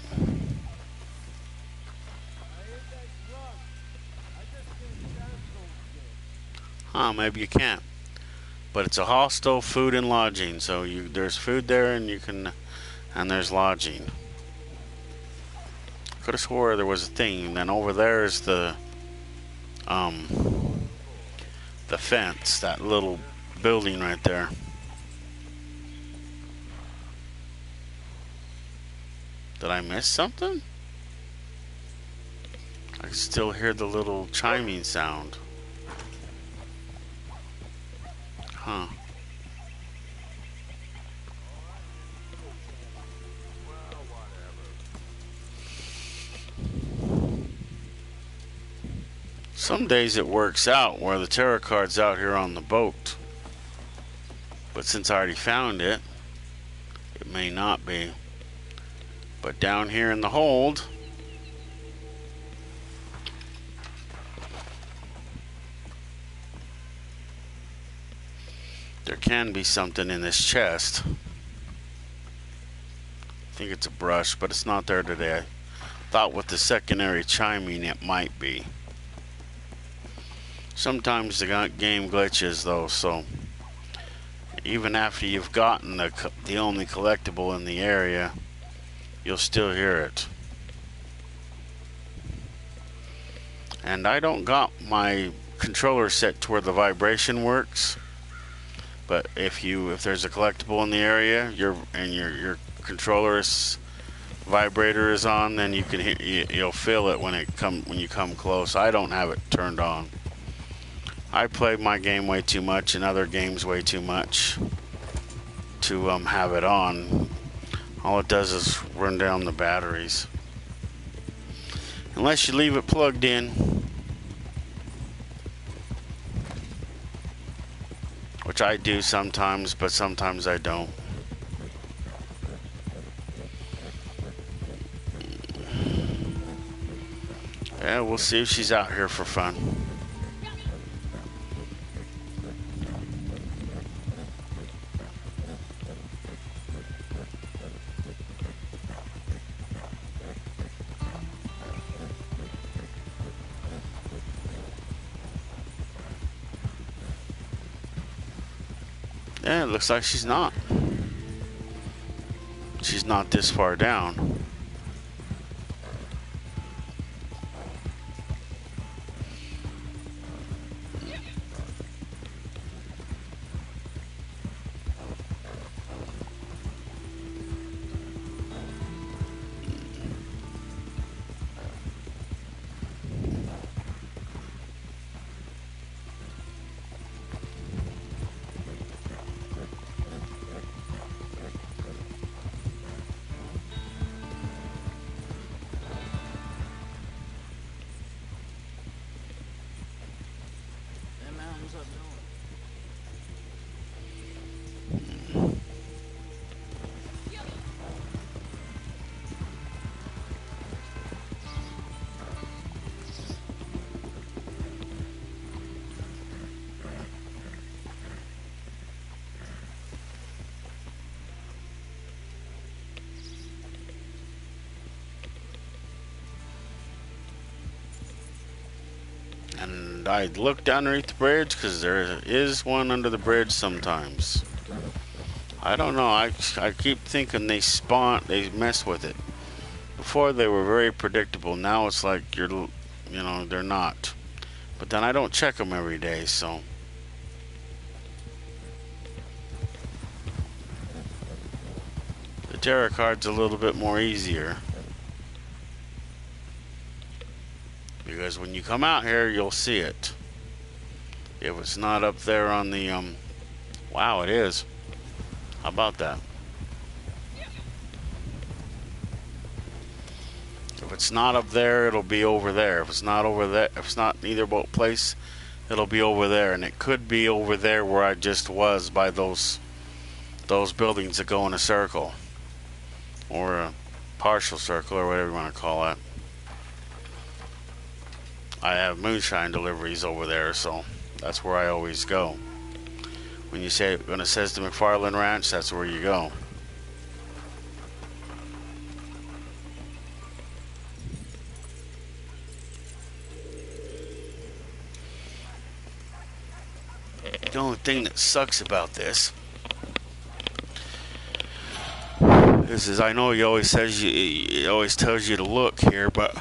Huh? Maybe you can't. But it's a hostel, food and lodging. So there's food there, and there's lodging. Could have swore there was a thing. And then over there is the fence, that little building right there. Did I miss something? I can still hear the little chiming sound. Huh. Some days it works out where the tarot card's out here on the boat. But since I already found it, it may not be. But down here in the hold, there can be something in this chest. I think it's a brush, but it's not there today. I thought with the secondary chiming it might be. Sometimes the game glitches though, so even after you've gotten the only collectible in the area, you'll still hear it. And I don't got my controller set to where the vibration works. But if there's a collectible in the area, your controller's vibrator is on, then you can you'll feel it when you come close. I don't have it turned on. I play my game way too much and other games way too much to have it on. All it does is run down the batteries. Unless you leave it plugged in. Which I do sometimes, but sometimes I don't. Yeah, we'll see if she's out here for fun. Yeah, it looks like she's not. She's not this far down. And I looked underneath the bridge because there is one under the bridge sometimes. I don't know. I keep thinking they spawn, they mess with it. Before they were very predictable. Now it's like they're not. But then I don't check them every day, so. The tarot card's a little bit more easier. Because when you come out here, you'll see it. If it's not up there on the, wow, it is. How about that? If it's not up there, it'll be over there. If it's not over there, if it's not in either boat place, it'll be over there. And it could be over there where I just was by those buildings that go in a circle. Or a partial circle, or whatever you want to call it. I have moonshine deliveries over there, so that's where I always go. When it says the McFarland Ranch, that's where you go. The only thing that sucks about this is I know he always tells you to look here, but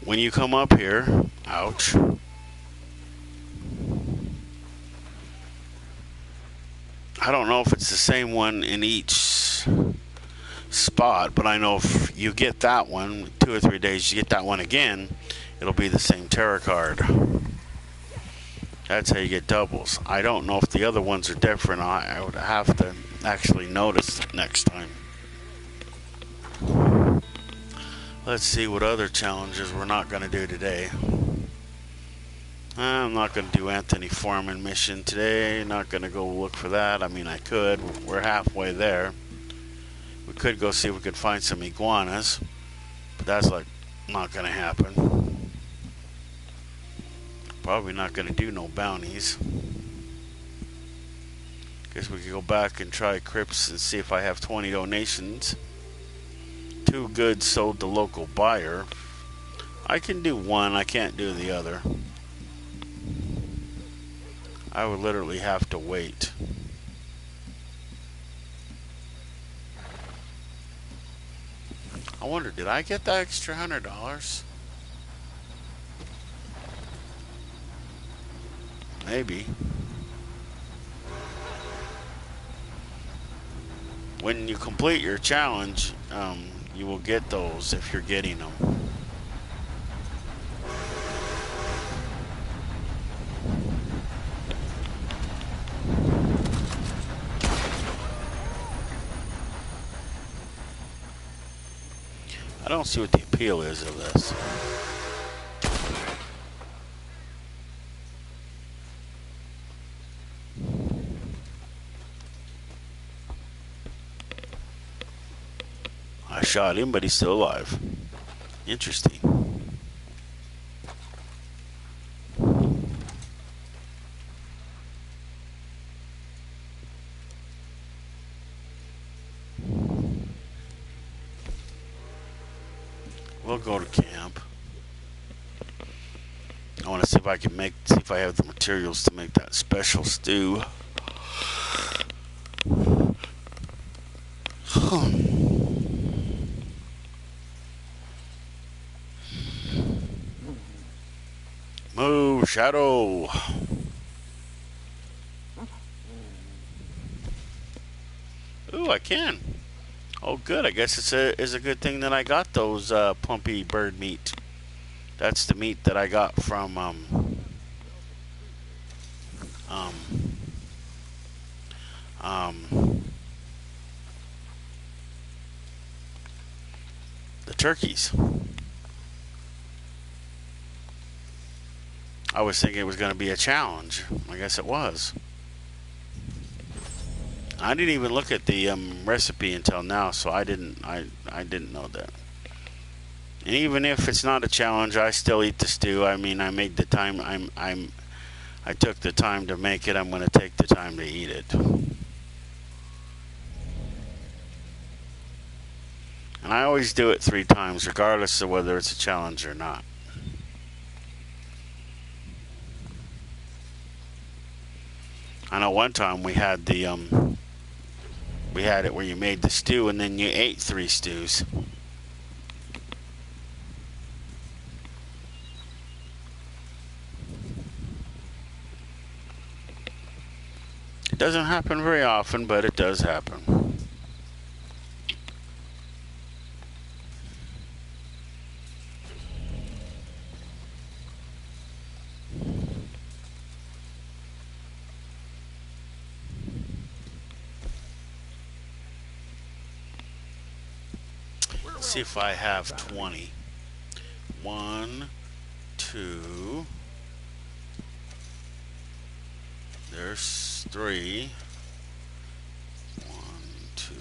when you come up here, ouch. I don't know if it's the same one in each spot, but I know if you get that one, 2 or 3 days, you get that one again, it'll be the same tarot card. That's how you get doubles. I don't know if the other ones are different. I would have to actually notice it next time. Let's see what other challenges we're not going to do today. I'm not going to do Anthony Foreman mission today. Not going to go look for that. I mean, I could. We're halfway there. We could go see if we could find some iguanas. But that's like not going to happen. Probably not going to do no bounties. Guess we could go back and try crypts and see if I have 20 donations. 2 goods sold to local buyer. I can do one, I can't do the other. I would literally have to wait. I wonder, did I get that extra $100? Maybe. When you complete your challenge, you will get those if you're getting them. I don't see what the appeal is of this. I shot him, but he's still alive. Interesting. We'll go to camp. I want to see if I can see if I have the materials to make that special stew. Move, Shadow. Ooh, I can. Oh, good. I guess it's a good thing that I got those plumpy bird meat. That's the meat that I got from the turkeys. I was thinking it was going to be a challenge. I guess it was. I didn't even look at the recipe until now, so I didn't know that. And even if it's not a challenge, I still eat the stew. I mean, I made the time. I took the time to make it. I'm going to take the time to eat it. And I always do it 3 times, regardless of whether it's a challenge or not. I know one time we had the we had it where you made the stew and then you ate 3 stews. It doesn't happen very often, but it does happen. Let's see if I have 20. 1, 2. There's 3. 1, 2.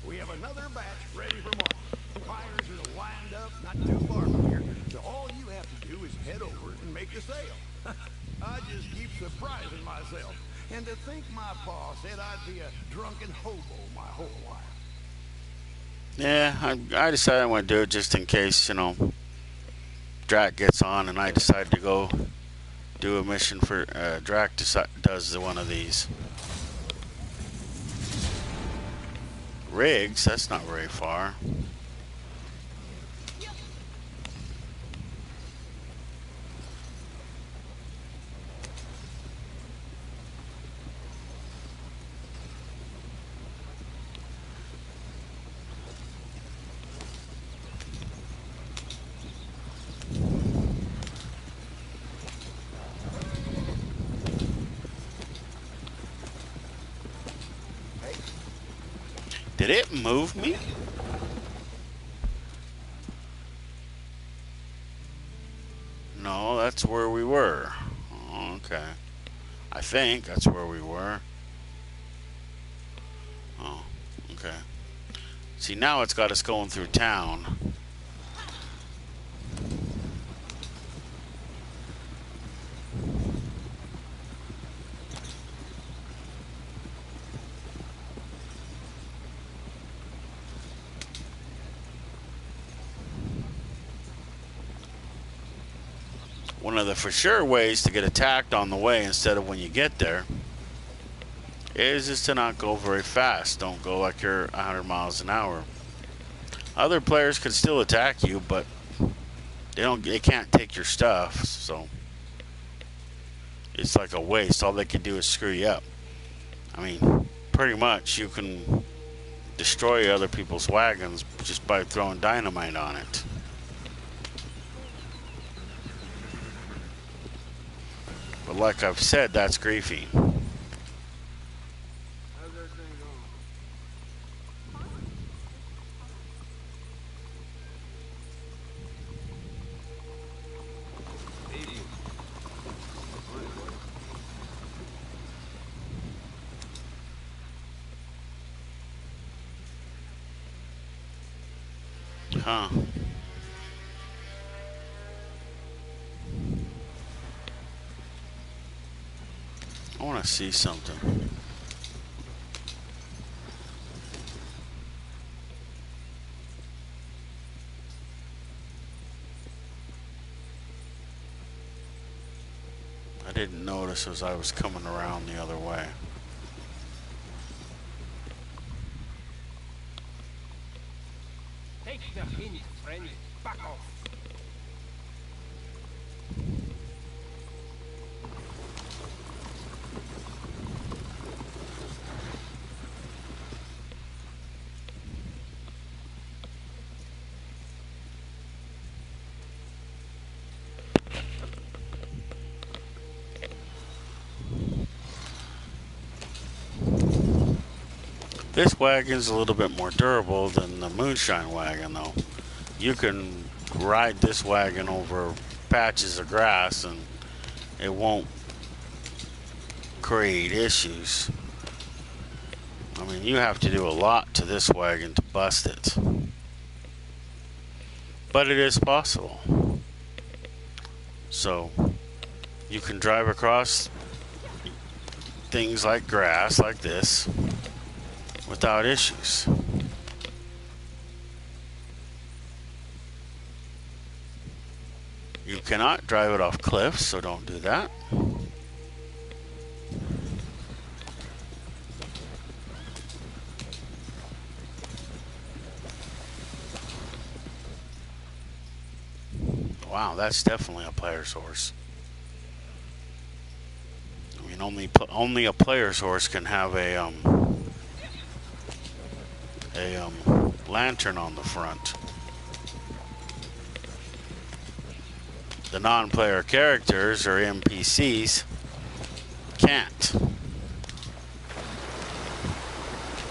We have another batch ready for market. Fires are lined up not too far from here, so all you have to do is head over and make the sale. I just keep surprising myself. And to think my pa said I'd be a drunken hobo my whole life. Yeah, I decided I want to do it just in case, you know, Drac gets on and I decide to go do a mission for Drac does one of these. Riggs, that's not very far. Did it move me? No, that's where we were. Oh, okay. I think that's where we were. Oh, okay. See, now it's got us going through town. One of the for sure ways to get attacked on the way instead of when you get there is just to not go very fast. Don't go like you're 100 miles an hour. Other players can still attack you, but they can't take your stuff, so it's like a waste. All they can do is screw you up. I mean, pretty much you can destroy other people's wagons just by throwing dynamite on it. But like I've said, that's griefing. How's everything going? Huh. I want to see something. I didn't notice as I was coming around the other way. Take the hint, friend. Back off. This wagon's a little bit more durable than the moonshine wagon, though. You can ride this wagon over patches of grass and it won't create issues. I mean, you have to do a lot to this wagon to bust it. But it is possible. So, you can drive across things like grass, like this, without issues. You cannot drive it off cliffs, so don't do that. Wow, that's definitely a player's horse. I mean, only a player's horse can have a lantern on the front. The non-player characters, or NPCs, can't.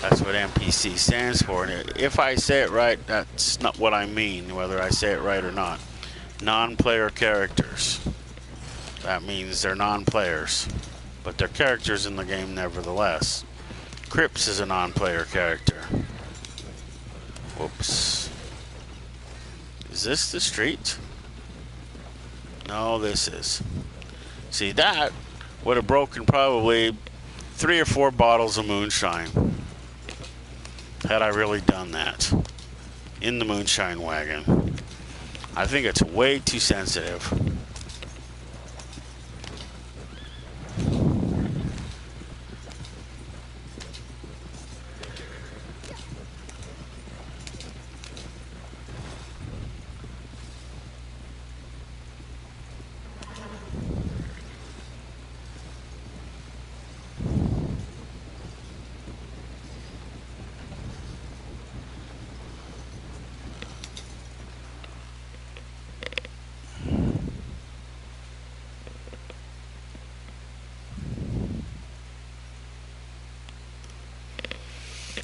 That's what NPC stands for. And if I say it right, that's not what I mean, whether I say it right or not. Non-player characters. That means they're non-players, but they're characters in the game nevertheless. Crips is a non-player character. Whoops. Is this the street? No, this is. See, that would have broken probably 3 or 4 bottles of moonshine had I really done that in the moonshine wagon. I think it's way too sensitive.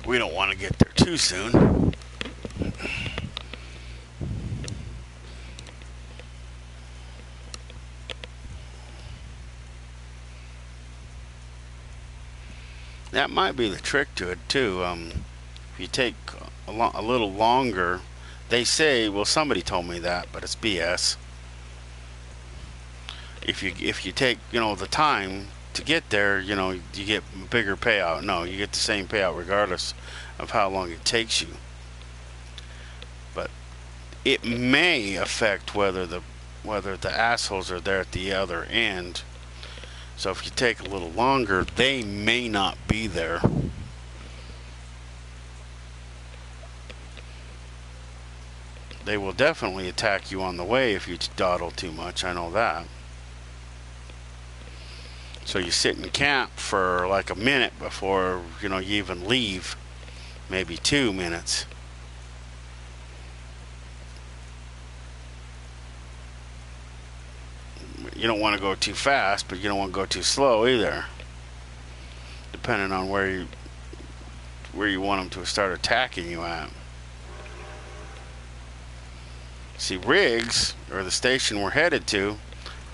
We don't want to get there too soon. That might be the trick to it too. If you take a little longer, they say, well, somebody told me that, but it's BS. If you take, the time to get there, you get a bigger payout. No, you get the same payout regardless of how long it takes you. But it may affect whether the assholes are there at the other end. So if you take a little longer, they may not be there. They will definitely attack you on the way if you dawdle too much. I know that. So you sit in camp for like a minute before you even leave, maybe 2 minutes. You don't want to go too fast, but you don't want to go too slow either, depending on where you want them to start attacking you at. See, Riggs, or the station we're headed to,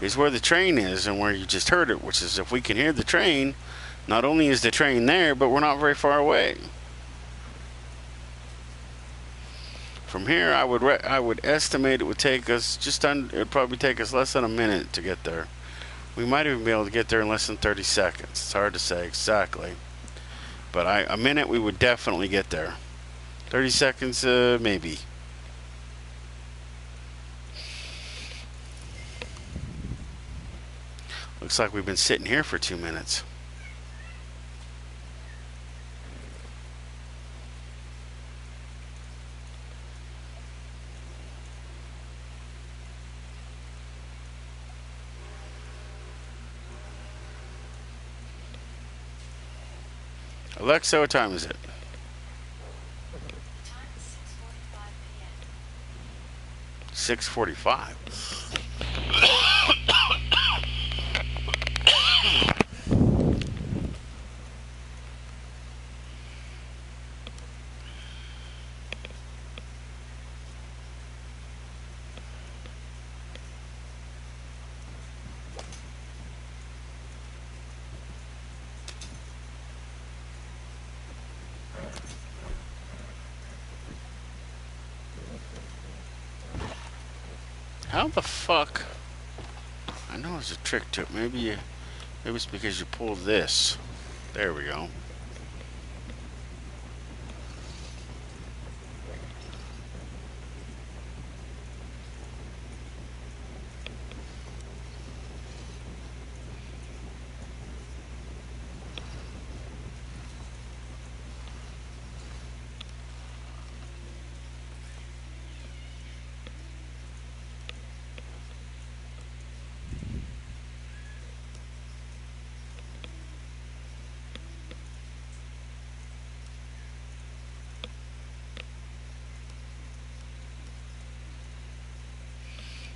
is where the train is and where you just heard it, which is, if we can hear the train, not only is the train there, but we're not very far away. From here, I would estimate it would take us it would probably take us less than a minute to get there. We might even be able to get there in less than 30 seconds. It's hard to say exactly, but a minute we would definitely get there. 30 seconds, maybe. Looks like we've been sitting here for 2 minutes. Alexa, what time is it? Time is 6:45 p.m. 6:45. How the fuck? I know there's a trick to it. Maybe it's because you pull this. There we go.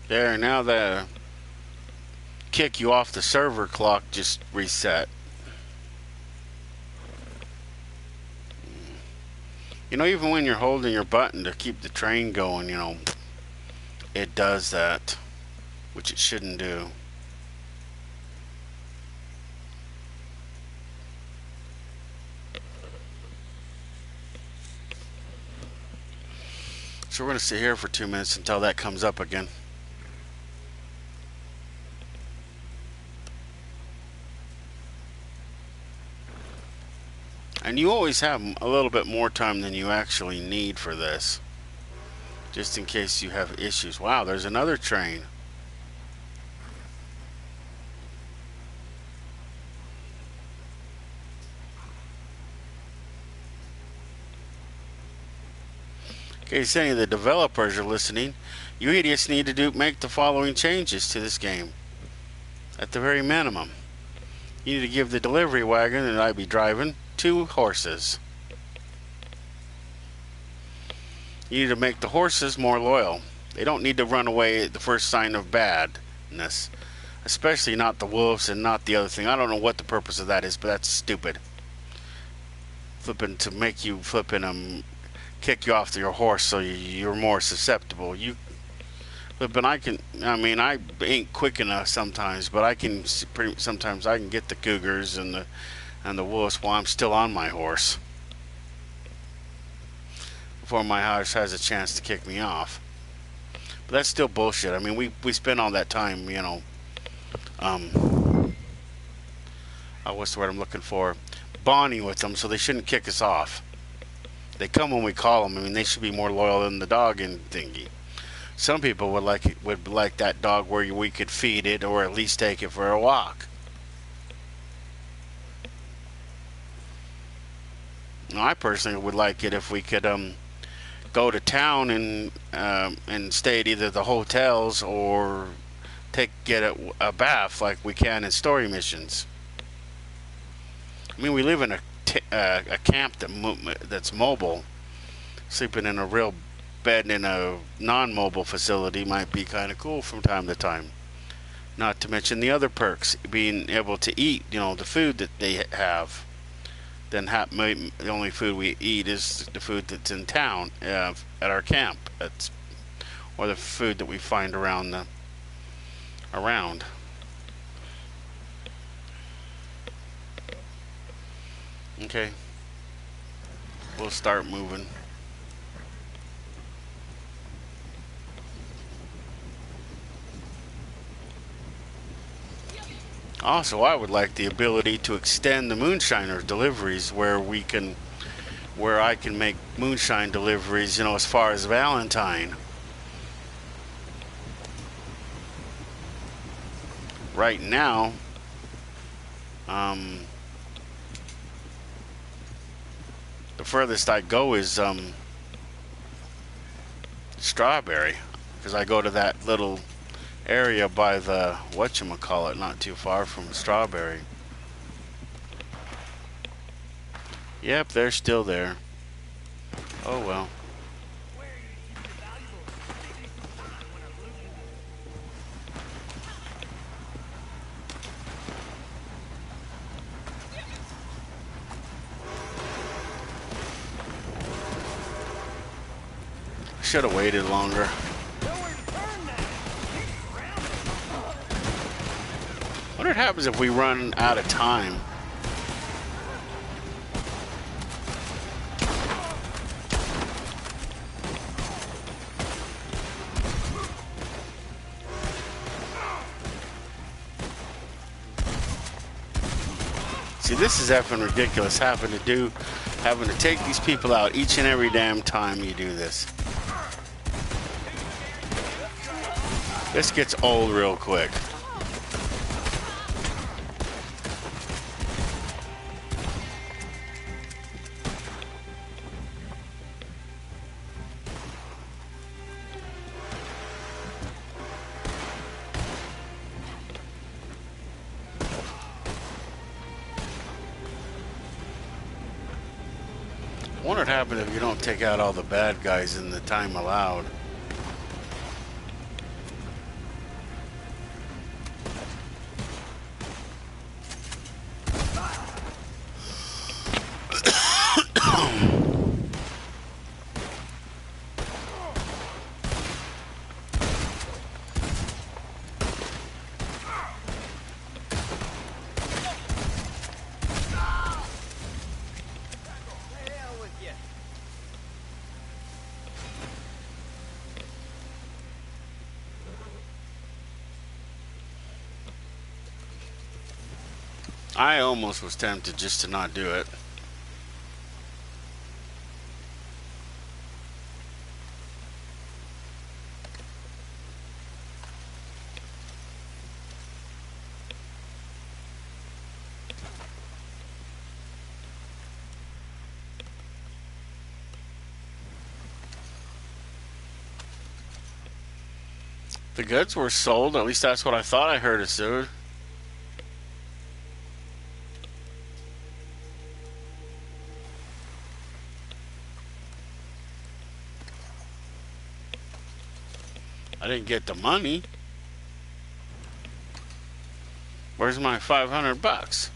There, now the kick you off the server clock just reset. You know, even when you're holding your button to keep the train going, you know, it does that, which it shouldn't do. So we're going to sit here for 2 minutes until that comes up again. And you always have a little bit more time than you actually need for this, just in case you have issues. Wow, there's another train. In case any of the developers are listening, you idiots need to make the following changes to this game. At the very minimum, you need to give the delivery wagon that I'd be driving 2 horses. You need to make the horses more loyal. They don't need to run away at the first sign of badness. Especially not the wolves and not the other thing. I don't know what the purpose of that is, but that's stupid. Flipping to make you kick you off your horse so you're more susceptible. I ain't quick enough sometimes, but sometimes I can get the cougars and the wolves while I'm still on my horse, before my horse has a chance to kick me off. But that's still bullshit. I mean, we spend all that time, you know, what's the word I'm looking for? Bonding with them, so they shouldn't kick us off. They come when we call them. I mean, they should be more loyal than the dog and thingy. Some people would like that dog where we could feed it or at least take it for a walk. Now, I personally would like it if we could go to town and stay at either the hotels or get a bath like we can in story missions. I mean, we live in a camp that's mobile. Sleeping in a real bed in a non-mobile facility might be kind of cool from time to time. Not to mention the other perks, being able to eat, you know, the food that they have. Then the only food we eat is the food that's in town at our camp. Or the food that we find around. Okay, we'll start moving. Also, I would like the ability to extend the moonshiner deliveries where I can make moonshine deliveries, you know, as far as Valentine. Right now, the furthest I go is Strawberry, because I go to that little area by the whatchamacallit, not too far from Strawberry. Yep, they're still there. Oh well. Should have waited longer. What happens if we run out of time? See, this is effing ridiculous, having to take these people out each and every damn time you do this. This gets old real quick. I wonder what happens if you don't take out all the bad guys in the time allowed. I almost was tempted just to not do it. The goods were sold, at least that's what I thought I heard it said. I didn't get the money. Where's my 500 bucks?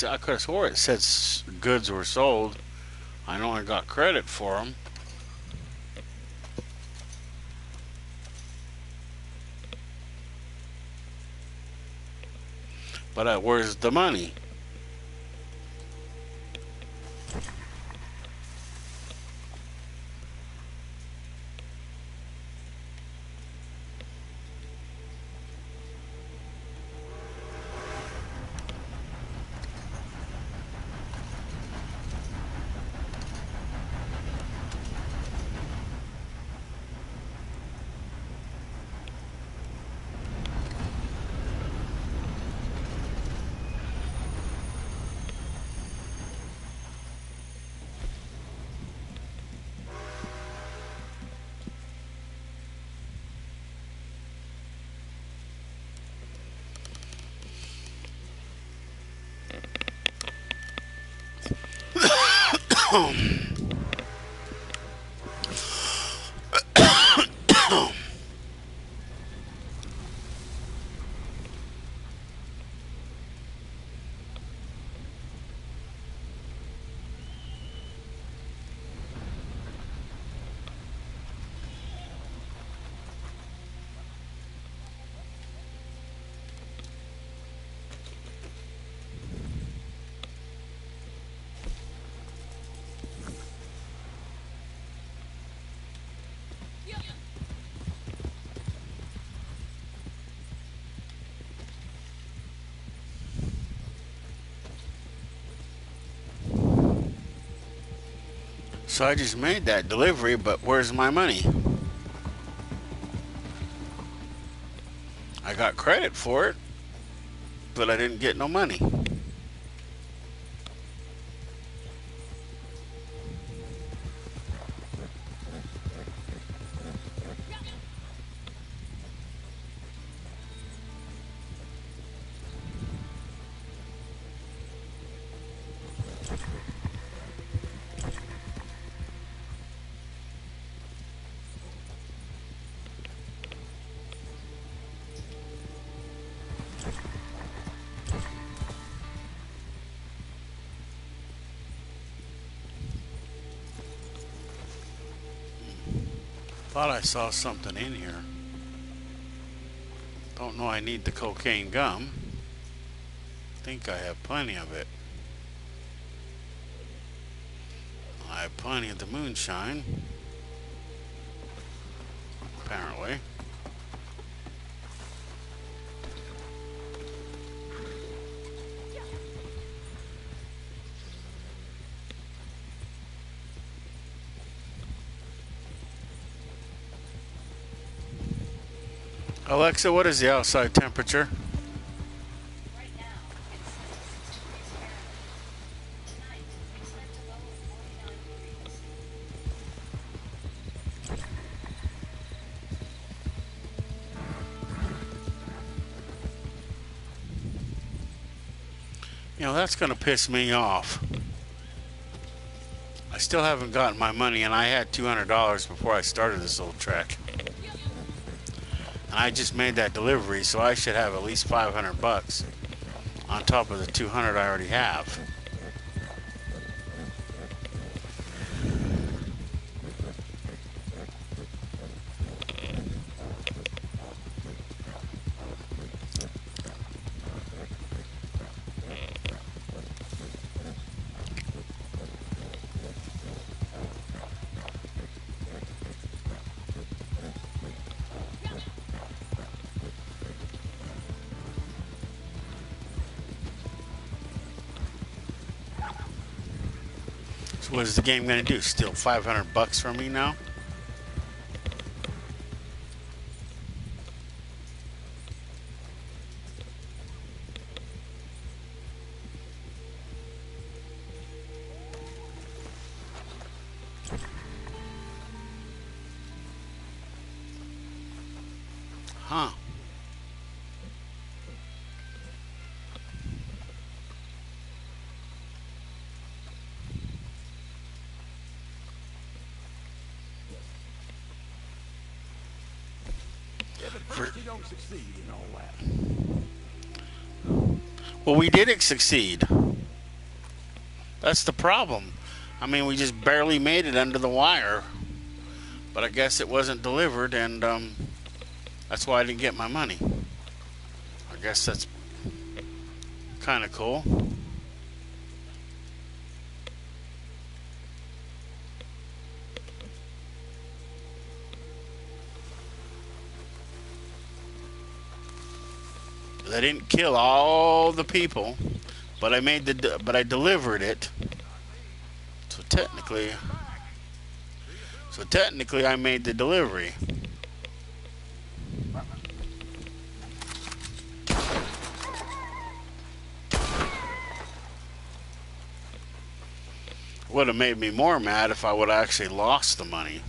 I could have swore it said goods were sold. I know I got credit for them. But where's the money? So I just made that delivery, but where's my money? I got credit for it, but I didn't get no money. Thought I saw something in here. Don't know I need the cocaine gum. Think I have plenty of it. I have plenty of the moonshine. Apparently. Alexa, what is the outside temperature? Right now, it's 62 degrees Fahrenheit. Tonight, we expect a low of 49 degrees. You know, that's going to piss me off. I still haven't gotten my money, and I had $200 before I started this little trek. And I just made that delivery, so I should have at least 500 bucks on top of the 200 I already have. So what is the game going to do? Steal 500 bucks from me now? Huh. If at first you don't succeed in all that. Well, we didn't succeed. That's the problem. I mean, we just barely made it under the wire. But I guess it wasn't delivered, and that's why I didn't get my money. I guess that's kind of cool. I didn't kill all the people, but I delivered it. So technically I made the delivery. Would have made me more mad if I would have actually lost the money.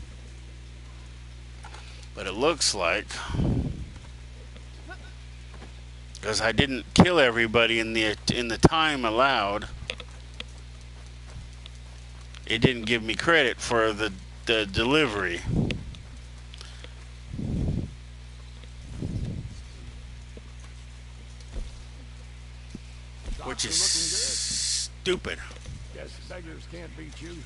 But it looks like, because I didn't kill everybody in the time allowed, it didn't give me credit for the delivery. Which is stupid. Guess beggars can't be choosers.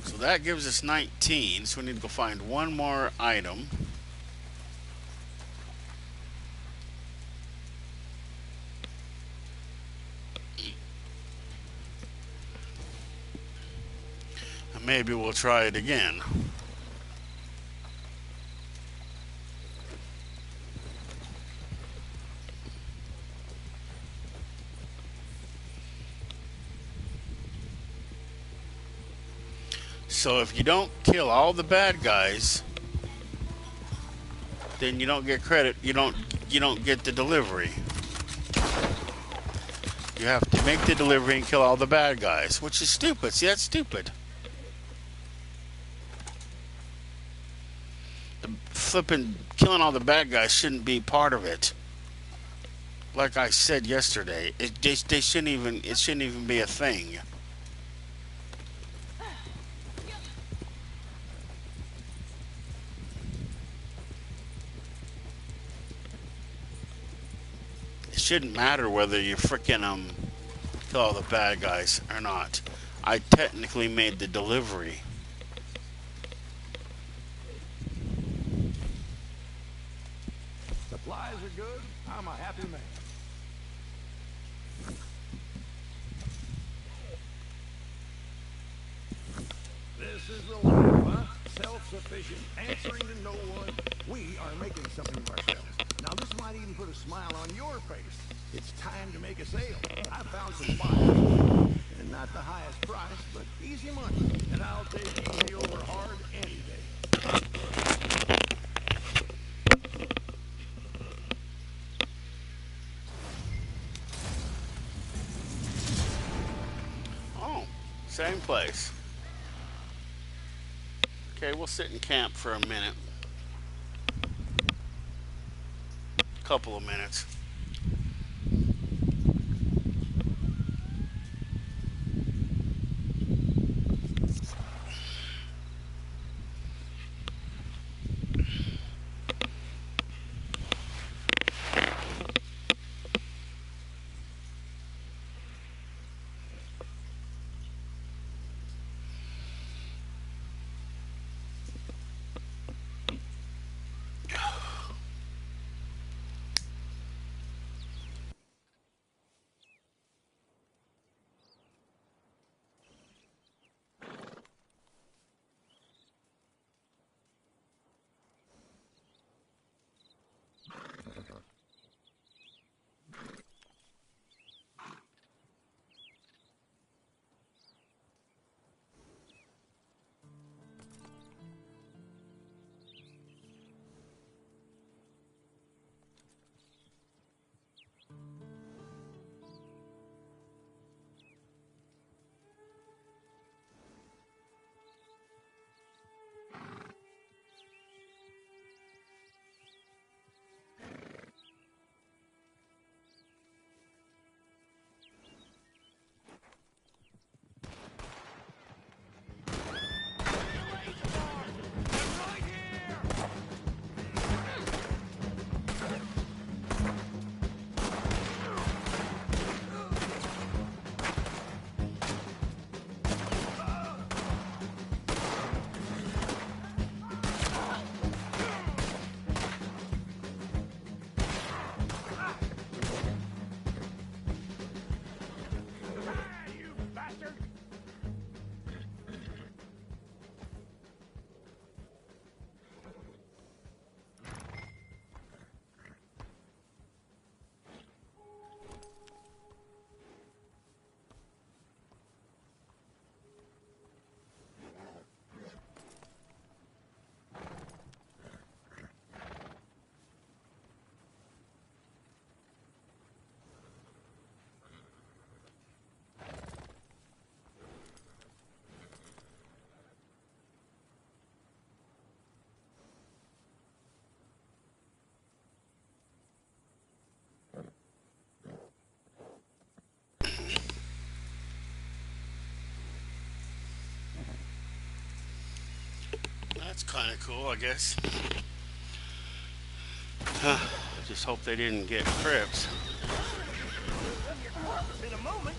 So that gives us 19, so we need to go find one more item. And maybe we'll try it again. So if you don't kill all the bad guys, then you don't get credit. You don't get the delivery. You have to make the delivery and kill all the bad guys, which is stupid. See, that's stupid. The flipping killing all the bad guys shouldn't be part of it. Like I said yesterday, they shouldn't even. It shouldn't even be a thing. It shouldn't matter whether you frickin' kill all the bad guys or not. I technically made the delivery. Lies are good. I'm a happy man. This is the life, huh? Self-sufficient, answering to no one. We are making something of ourselves. Now, this might even put a smile on your face. It's time to make a sale. I found some buyers. And not the highest price, but easy money. And I'll take easy over hard any day. Oh, same place. Okay, we'll sit in camp for a minute. Couple of minutes. That's kind of cool, I guess. Just hope they didn't get Crips. In a moment.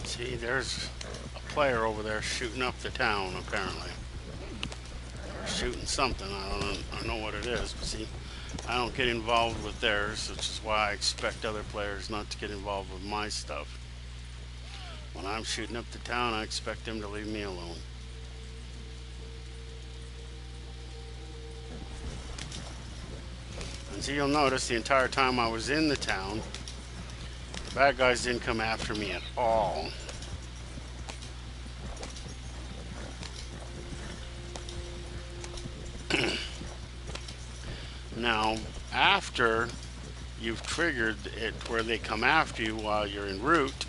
See, there's a player over there shooting up the town, apparently. shooting something. I don't know what it is, but see, I don't get involved with theirs, which is why I expect other players not to get involved with my stuff. When I'm shooting up the town, I expect them to leave me alone. And so you'll notice the entire time I was in the town, the bad guys didn't come after me at all. Now, after you've triggered it where they come after you while you're en route,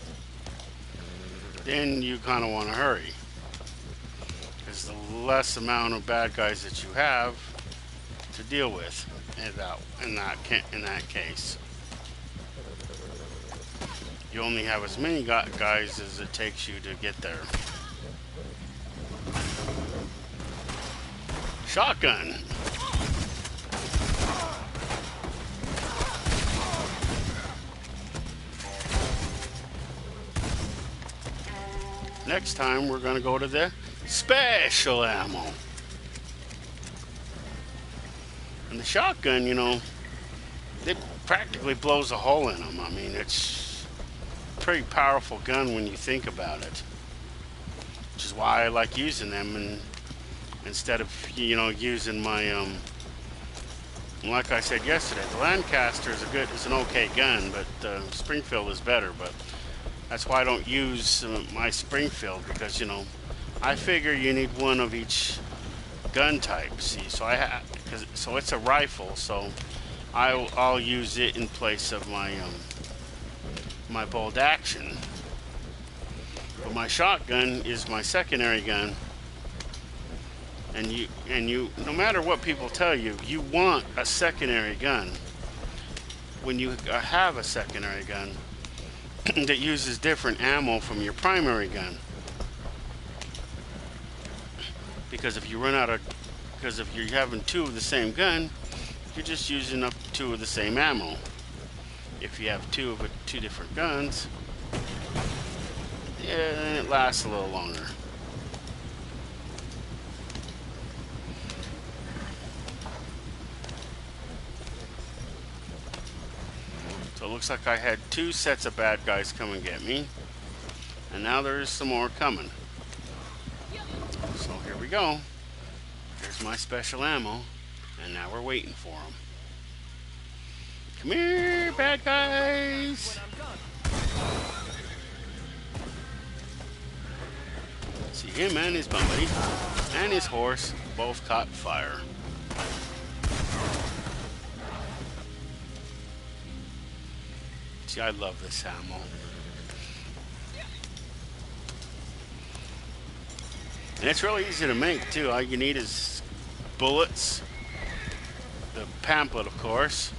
then you kind of want to hurry, because the less amount of bad guys that you have to deal with in that case, you only have as many guys as it takes you to get there. Shotgun. Next time we're going to go to the special ammo. And the shotgun, you know, it practically blows a hole in them. I mean, it's a pretty powerful gun when you think about it. Which is why I like using them, and instead of, you know, using my like I said yesterday, the Lancaster is an okay gun, but Springfield is better. But that's why I don't use my Springfield, because, you know, I figure you need one of each gun type. See, so it's a rifle, so I'll use it in place of my my bolt action. But my shotgun is my secondary gun, and you no matter what people tell you, you want a secondary gun when you have a secondary gun that uses different ammo from your primary gun. Because if you're having two of the same gun, you're just using up two of the same ammo. If you have two different guns, yeah, then it lasts a little longer. So it looks like I had two sets of bad guys come and get me, and now there's some more coming. So here we go. Here's my special ammo, and now we're waiting for them. Come here, bad guys! See, him and his buddy and his horse both caught fire. See, I love this ammo. And it's really easy to make, too. All you need is bullets, the pamphlet, of course,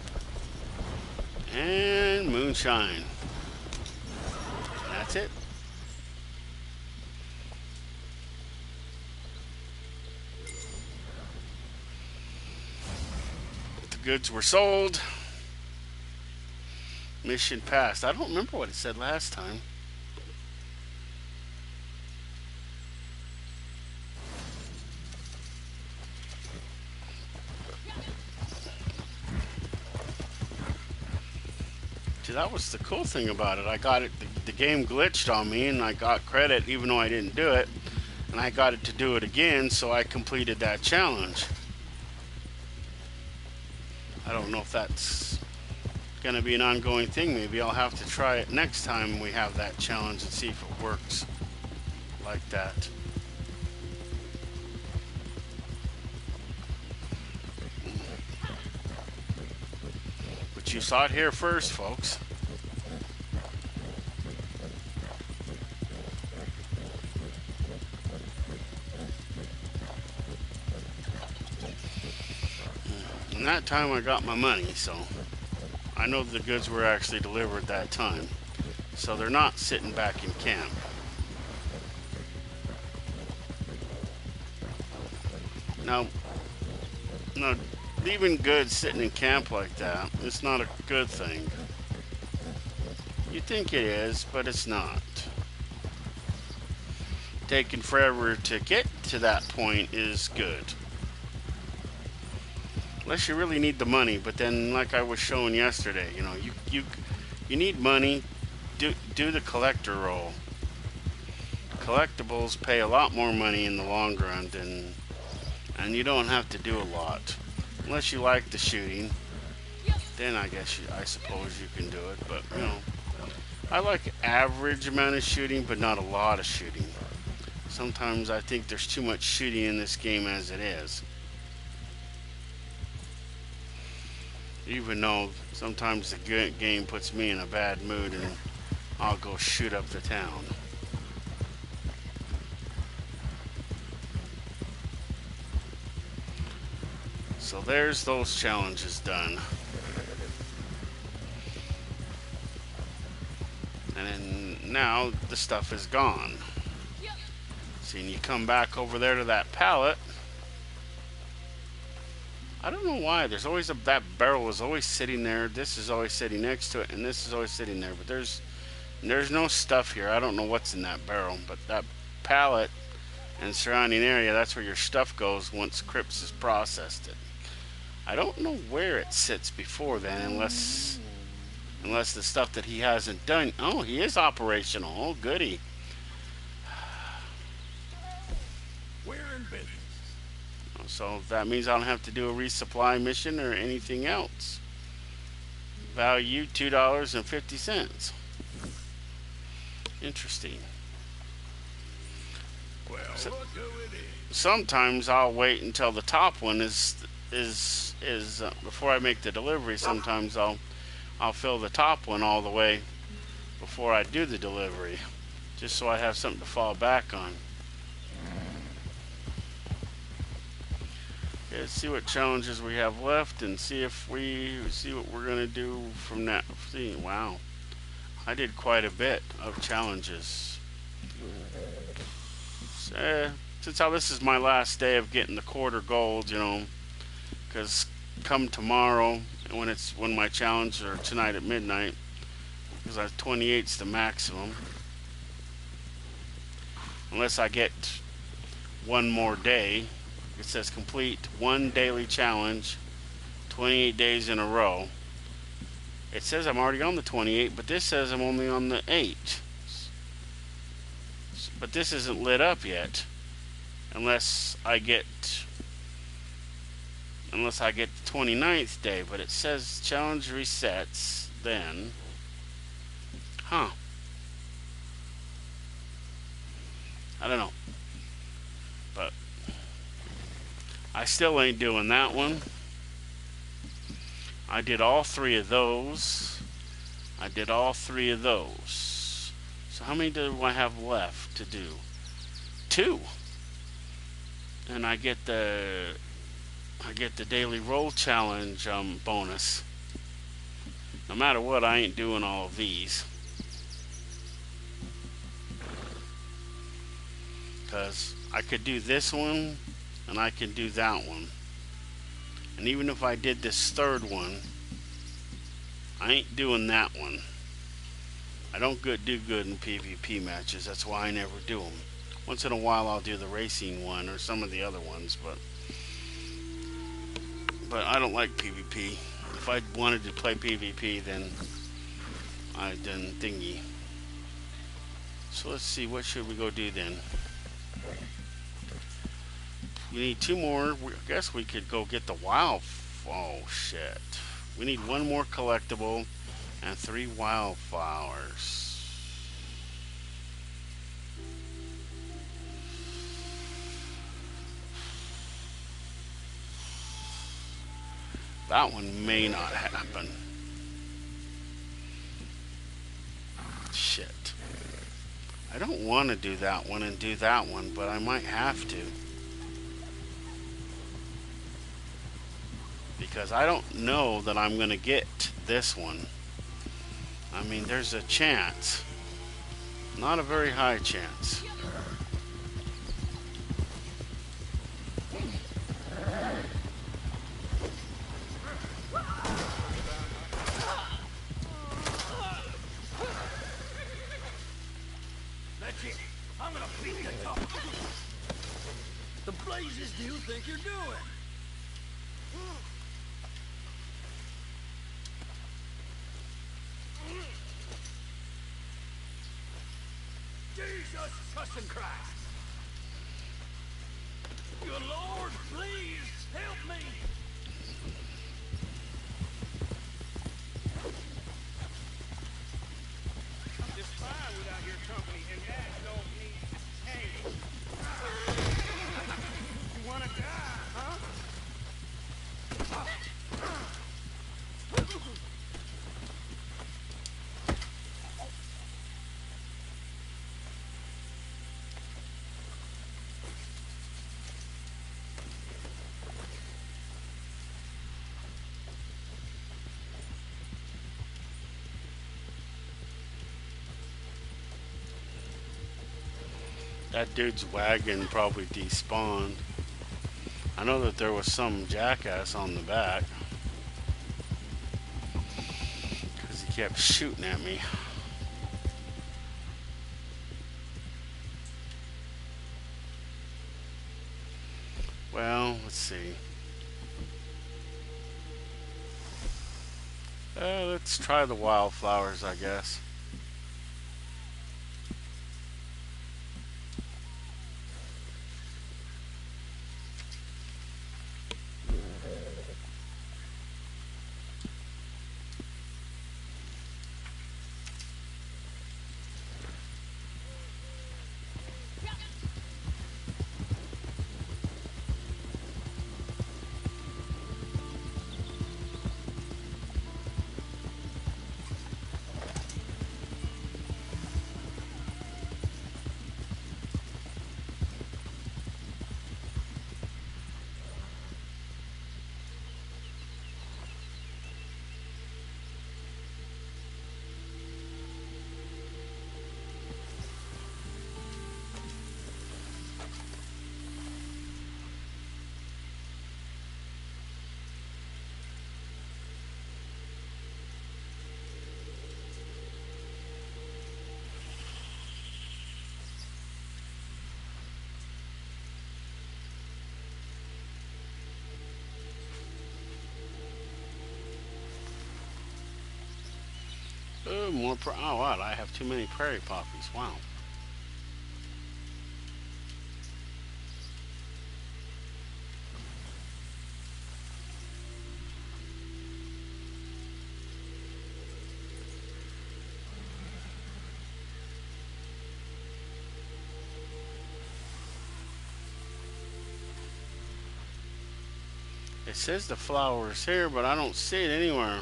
and moonshine. That's it. The goods were sold. Mission passed. I don't remember what it said last time. See, that was the cool thing about it. I got it, the game glitched on me, and I got credit even though I didn't do it. And I got it to do it again, so I completed that challenge. I don't know if that's going to be an ongoing thing. Maybe I'll have to try it next time we have that challenge and see if it works like that. But you saw it here first, folks. And that time I got my money, so I know the goods were actually delivered that time. So they're not sitting back in camp. Now, leaving goods sitting in camp like that, it's not a good thing. You think it is, but it's not. Taking forever to get to that point is good. unless you really need the money. But then, like I was showing yesterday, you know, you need money. Do the collector role. Collectibles pay a lot more money in the long run than, and you don't have to do a lot, unless you like the shooting. Then I suppose you can do it. But you know, I like average amount of shooting, but not a lot of shooting. Sometimes I think there's too much shooting in this game as it is. Even though sometimes the game puts me in a bad mood and I'll go shoot up the town. So there's those challenges done. And then now the stuff is gone. See, and you come back over there to that pallet. I don't know why. There's always that barrel is always sitting there. This is always sitting next to it, and this is always sitting there. But there's no stuff here. I don't know what's in that barrel, but that pallet and surrounding area, that's where your stuff goes once Crips has processed it. I don't know where it sits before then, unless the stuff that he hasn't done. Oh, he is operational. Oh, goody. We're in business. So that means I don't have to do a resupply mission or anything else. Value $2.50. Interesting. Well, look who it is. Sometimes I'll wait until the top one is before I make the delivery. Sometimes I'll fill the top one all the way before I do the delivery, just so I have something to fall back on. Okay, let's see what challenges we have left and see what we're gonna do from that. See, wow, I did quite a bit of challenges. Since how this is my last day of getting the quarter gold, you know, because come tomorrow, when my challenge, or tonight at midnight, because 28's the maximum, unless I get one more day. It says complete one daily challenge 28 days in a row. It says I'm already on the 28, but this says I'm only on the 8. But this isn't lit up yet, unless I get the 29th day. But it says challenge resets then. Huh. I don't know. But I still ain't doing that one. I did all 3 of those. So how many do I have left to do? 2. And I get the daily roll challenge bonus. No matter what, I ain't doing all of these, because I could do this one and I can do that one. And even if I did this third one, I ain't doing that one. I don't do good in PvP matches. That's why I never do them. Once in a while I'll do the racing one or some of the other ones, but I don't like PvP. If I wanted to play PvP, then I'd done thingy. So let's see, what should we go do then? We need 2 more. I guess we could go get the wild. Oh shit! We need 1 more collectible and 3 wildflowers. That one may not happen. Shit. I don't want to do that one and do that one, but I might have to. Because I don't know that I'm going to get this one. I mean, there's a chance. Not a very high chance. That's it. I'm gonna beat the top. The blazes do you think you're doing? Jesus fucking Christ! Good Lord, please help me! I'm just fine without your company, and that don't mean change. You wanna die, huh? That dude's wagon probably despawned. I know that there was some jackass on the back because he kept shooting at me. Well, let's see. Let's try the wildflowers, I guess. Oh, more. Oh, wow! I have too many prairie poppies. Wow. It says the flower is here, but I don't see it anywhere.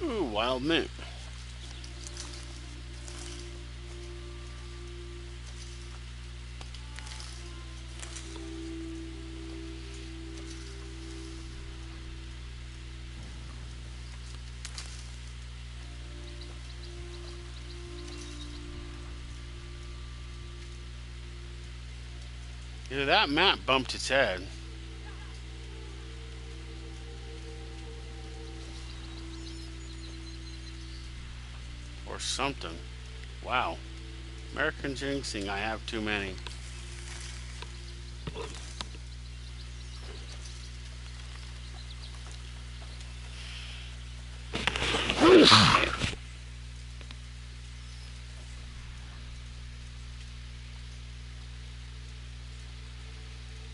Ooh, wild mint. Either that map bumped its head. Or something. Wow. American jinxing, I have too many.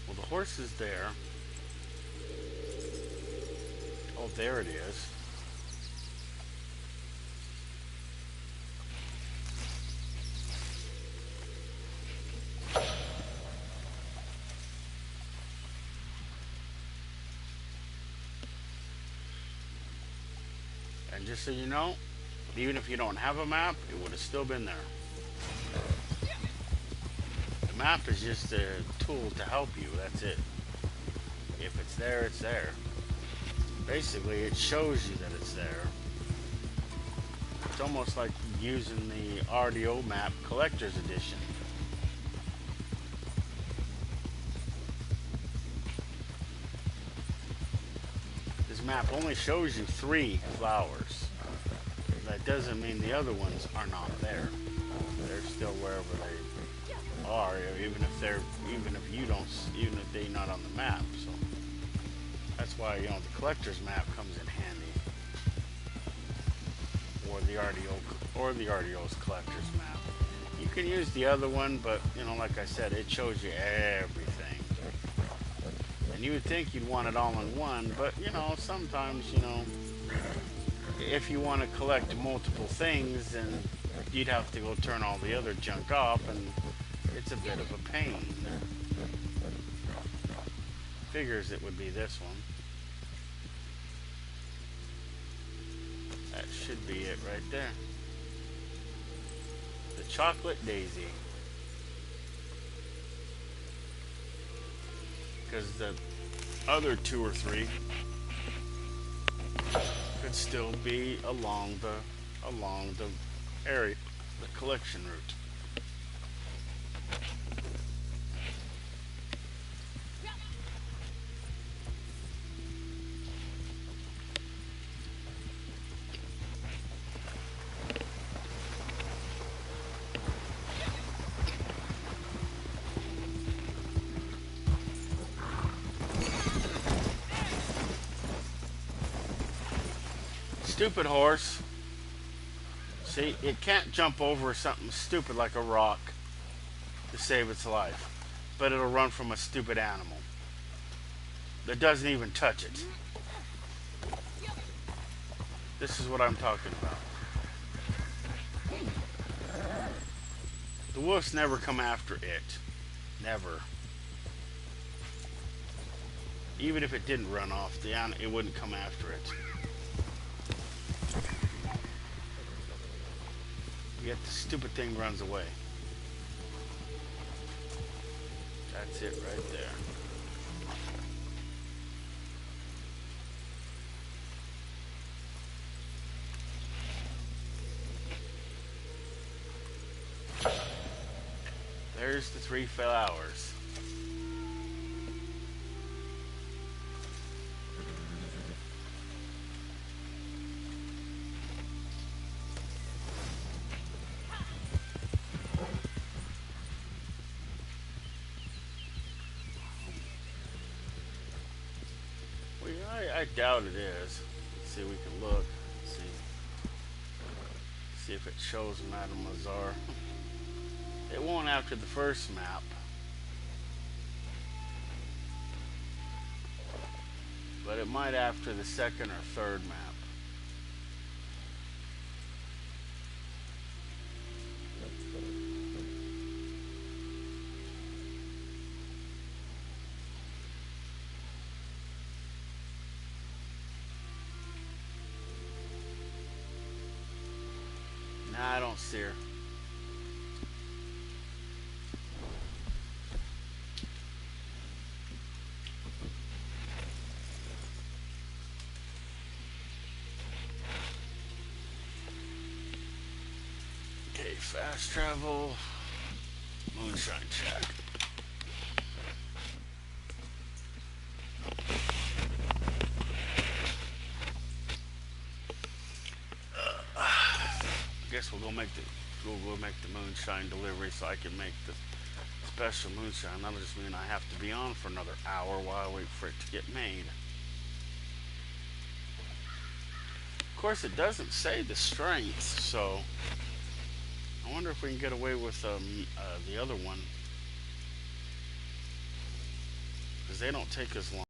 Well, the horse is there. Oh, there it is. And just so you know, Even if you don't have a map, it would have still been there. The map is just a tool to help you, that's it. If it's there, it's there. Basically, it shows you that it's there. It's almost like using the RDO map collector's edition. This map only shows you 3 flowers. That doesn't mean the other ones are not there. They're still wherever they are, even if they're, even if they're not on the map. So that's why, you know, the collector's map comes in handy, or the RDO's collector's map. You can use the other one, but you know, like I said, it shows you everything. And you would think you'd want it all in one, but you know, sometimes, you know, if you want to collect multiple things, then you'd have to go turn all the other junk off, and it's a bit of a pain. Figures it would be this one. That should be it right there. The chocolate daisy. Because the other 2 or 3 could still be along the area, the collection route. Stupid horse. See, it can't jump over something stupid like a rock to save its life, but it'll run from a stupid animal that doesn't even touch it. This is what I'm talking about. The wolves never come after it. Never. Even if it didn't run off, it wouldn't come after it. Yet the stupid thing runs away. That's it right there. There's the 3 flowers. I doubt it is. Let's see, we can look. Let's see if it shows Madame Lazar. It won't after the first map. But it might after the second or third map. Nah, I don't see her. Okay, fast travel. Moonshine check. I guess we'll go make the moonshine delivery so I can make the special moonshine. That'll just mean I have to be on for another hour while I wait for it to get made. Of course, it doesn't say the strength, so I wonder if we can get away with the other one, because they don't take as long.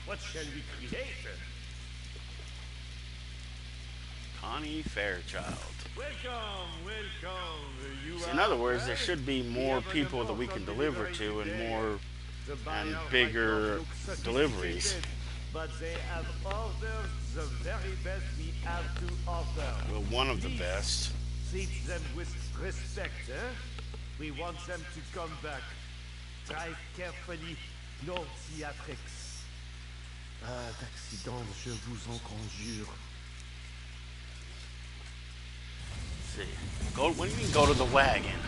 What shall we create? Connie Fairchild. Welcome, welcome. You So in are other words, there well. should be We more have an people that we can important deliver delivery to and today. more The and buyer might bigger not look deliveries. sophisticated, but they have ordered the very best we have to offer. Well, one of the Please best. treat them with respect, eh? We want them to come back. Drive carefully, no theatrics. Pas d'accident, je vous en conjure. Let's see. Go. What do you mean go to the wagon?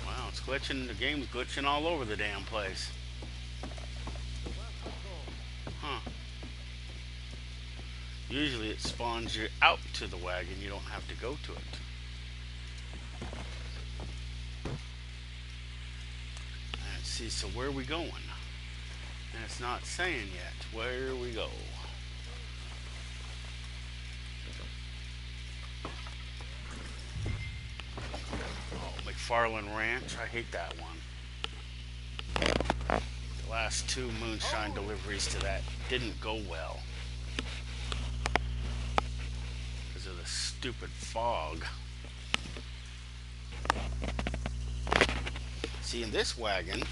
Wow, it's glitching. The game's glitching all over the damn place. Huh. Usually it spawns you out to the wagon. You don't have to go to it. Let's see. So where are we going? And it's not saying yet where we go. Oh, McFarland Ranch. I hate that one. The last two moonshine deliveries to that didn't go well because of the stupid fog. See, and this wagon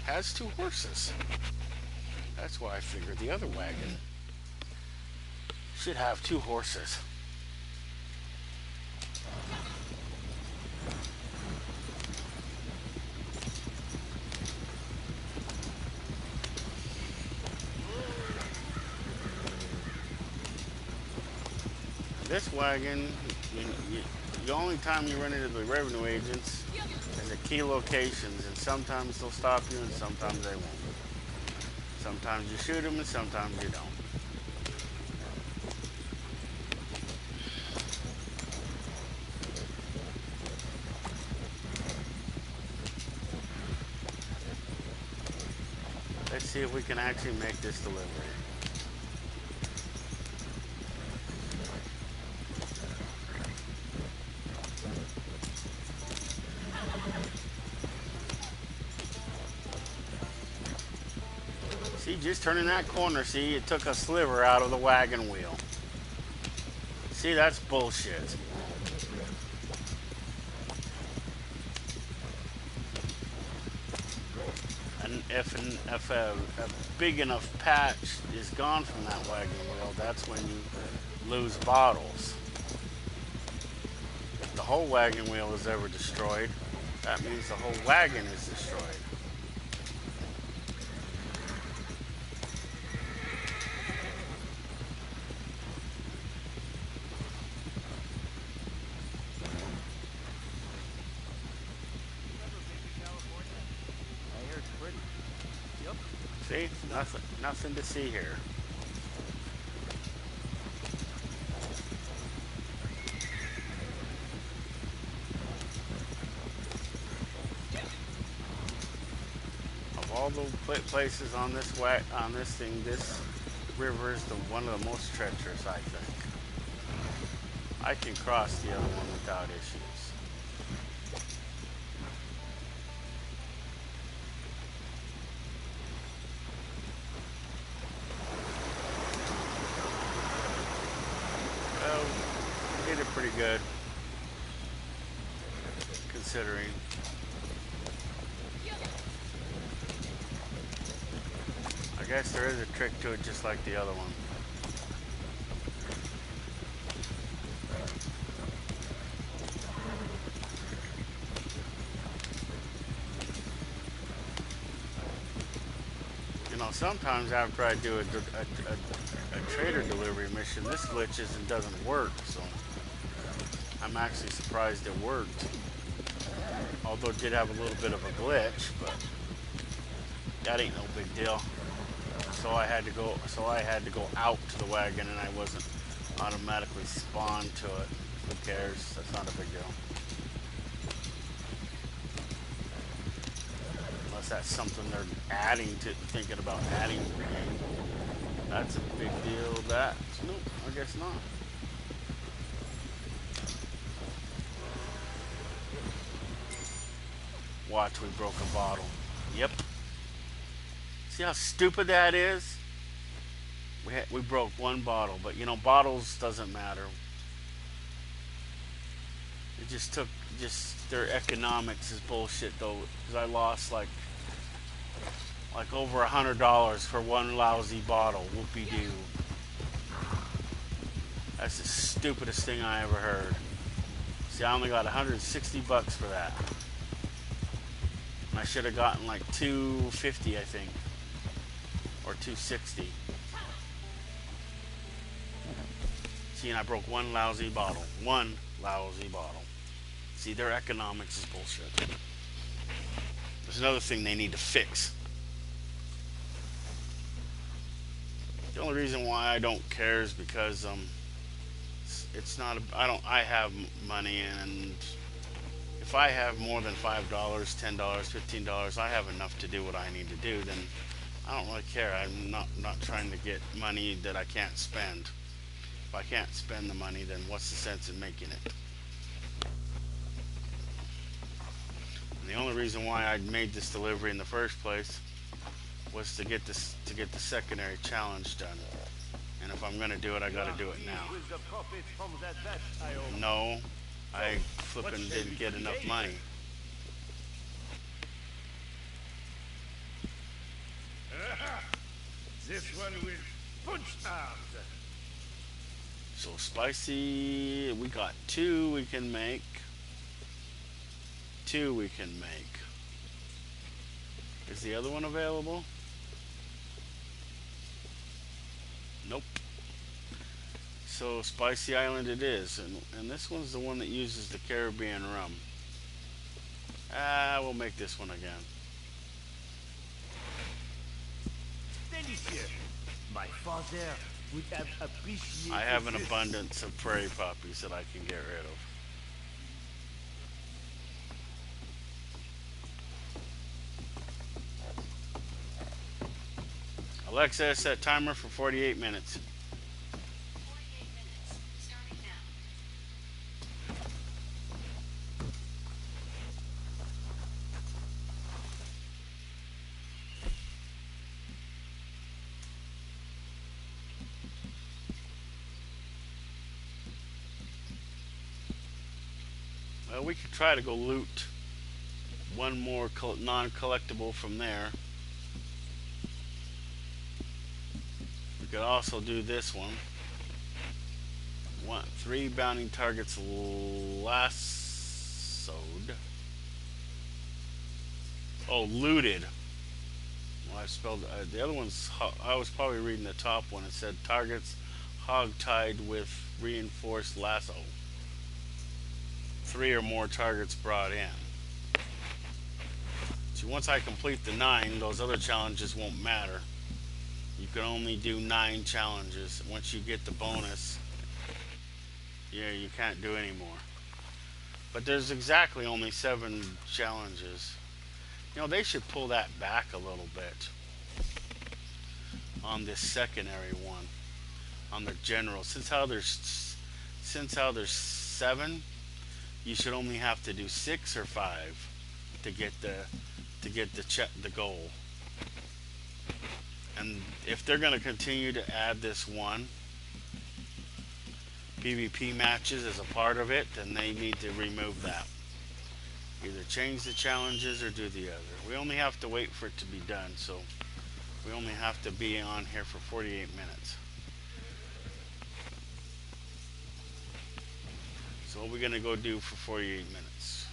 has 2 horses. That's why I figured the other wagon should have 2 horses. This wagon, the only time you run into the revenue agents is at key locations, and sometimes they'll stop you and sometimes they won't. Sometimes you shoot them and sometimes you don't. Let's see if we can actually make this delivery. See, just turning that corner, see, it took a sliver out of the wagon wheel. See, that's bullshit. And if a big enough patch is gone from that wagon wheel, that's when you lose bottles. If the whole wagon wheel is ever destroyed, that means the whole wagon is destroyed. See, nothing to see here. Of all the places on this thing, this river is one of the most treacherous, I think. I can cross the other one without issues. Pretty good, considering. I guess there is a trick to it, just like the other one. You know, sometimes after I do a trader delivery mission, this glitches and doesn't work, so I'm actually surprised it worked. Although it did have a little bit of a glitch, but that ain't no big deal. So I had to go out to the wagon, and I wasn't automatically spawned to it. Who cares? That's not a big deal. Unless that's something they're thinking about adding to the game. That's a big deal. Nope, I guess not. Watch, we broke a bottle. Yep. See how stupid that is? We broke one bottle, but you know, bottles doesn't matter. It just took, just their economics is bullshit though, because I lost like over $100 for one lousy bottle. Whoopie doo. That's the stupidest thing I ever heard. See, I only got 160 bucks for that. And I should have gotten like 250, I think, or 260. See, and I broke one lousy bottle. One lousy bottle. See, their economics is bullshit. There's another thing they need to fix. The only reason why I don't care is because it's not. I have money, and if I have more than $5, $10, $15, I have enough to do what I need to do. Then I don't really care. I'm not trying to get money that I can't spend. If I can't spend the money, then what's the sense in making it? And the only reason why I made this delivery in the first place was to get the secondary challenge done. And if I'm gonna do it, I gotta do it now. No, I flipping didn't get enough money. This one will punch out. So spicy, we got two we can make. Two we can make. Is the other one available? Nope. So Spicy Island it is, and this one's the one that uses the Caribbean rum. We'll make this one again. Delicious. My father would have appreciated. I have an abundance of prairie poppies that I can get rid of. Alexa, set timer for 48 minutes. 48 minutes, starting now. Well, we could try to go loot one more non-collectible from there. We could also do this one. 3 bounding targets lassoed. Oh, looted. Well, I spelled the other one's. I was probably reading the top one. It said targets hog-tied with reinforced lasso. 3 or more targets brought in. See, once I complete the 9, those other challenges won't matter. You can only do 9 challenges. Once you get the bonus, yeah, you can't do any more. But there's exactly only 7 challenges. You know, they should pull that back a little bit on this secondary one, on the general. Since how there's 7, you should only have to do 6 or 5 to get the goal. And if they're going to continue to add this one PvP matches as a part of it, then they need to remove that. Either change the challenges or do the other. We only have to wait for it to be done, so we only have to be on here for 48 minutes. So what we're going to go do for 48 minutes?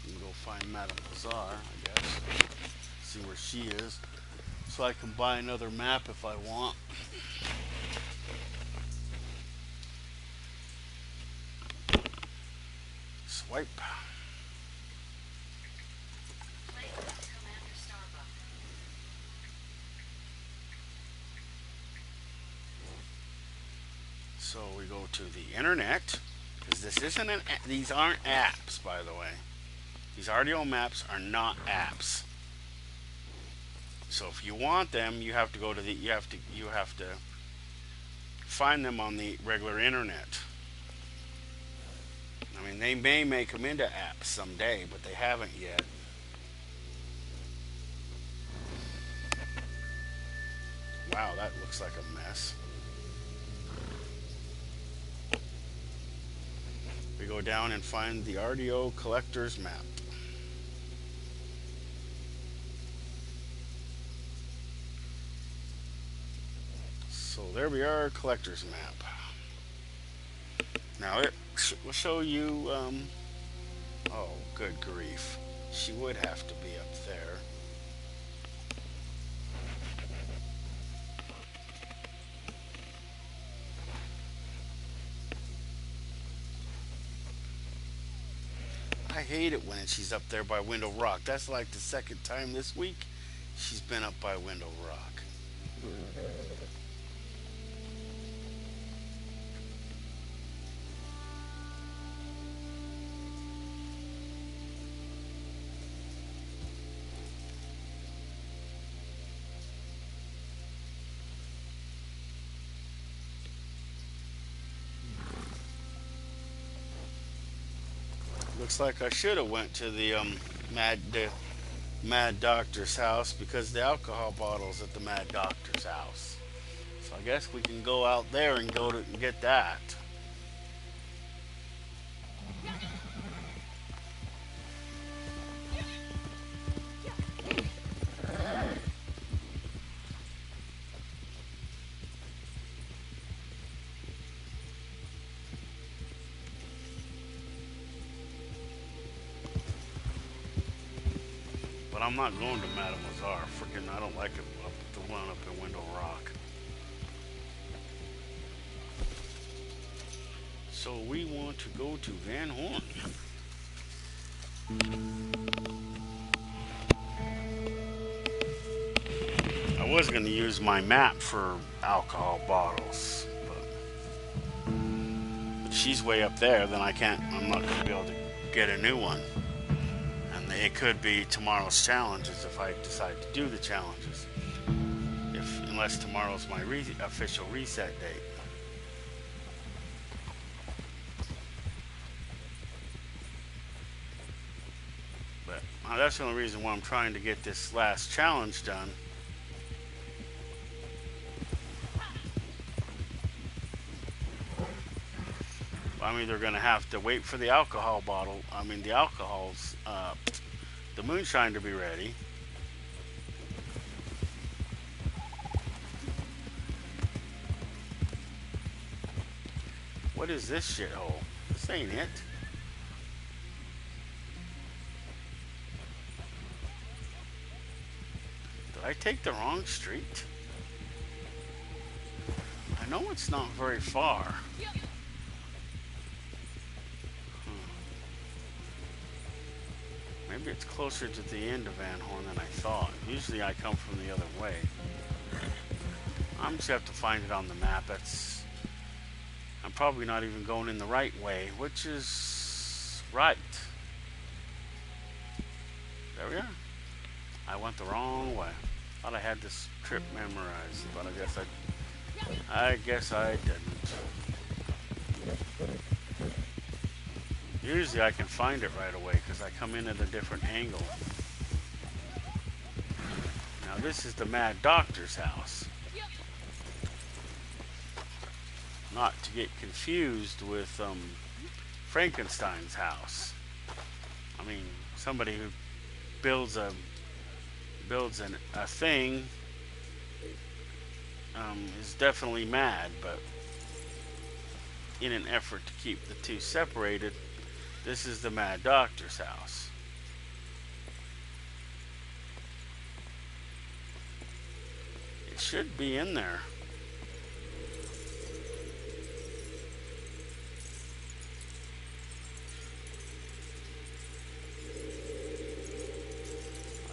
We can go find Madame Bazaar, I guess. See where she is. So I can buy another map if I want. Swipe. Play with Commander Starbuck. So we go to the internet, because this isn't these aren't apps, by the way. These RDO maps are not apps. So if you want them, you have to go to the you have to find them on the regular internet. I mean, they may make them into apps someday, but they haven't yet. Wow, that looks like a mess. We go down and find the RDO collector's map. So there we are, collector's map. Now it will show you, oh, good grief. She would have to be up there. I hate it when she's up there by Window Rock. That's like the second time this week she's been up by Window Rock. Looks like I should have went to the Mad Doctor's house because the alcohol bottle's at the Mad Doctor's house. So I guess we can go out there and go to get that. But I'm not going to Mademoiselle. Freaking, I don't like it up the one up in Window Rock. So we want to go to Van Horn. I was going to use my map for alcohol bottles, but she's way up there. Then I'm not going to be able to get a new one. It could be tomorrow's challenges if I decide to do the challenges. Unless tomorrow's my official reset date. But that's the only reason why I'm trying to get this last challenge done. I'm either going to have to wait for the alcohol bottle, the moonshine to be ready. What is this shithole? This ain't it. Did I take the wrong street? I know it's not very far. Maybe it's closer to the end of Van Horn than I thought. Usually I come from the other way. I'm just have to find it on the map. I'm probably not even going in the right way, which is right. There we are. I went the wrong way. Thought I had this trip memorized, but I guess I didn't. Usually I can find it right away because I come in at a different angle. Now this is the Mad Doctor's house. Not to get confused with Frankenstein's house. I mean, somebody who builds a thing is definitely mad, but in an effort to keep the two separated, this is the Mad Doctor's house. It should be in there.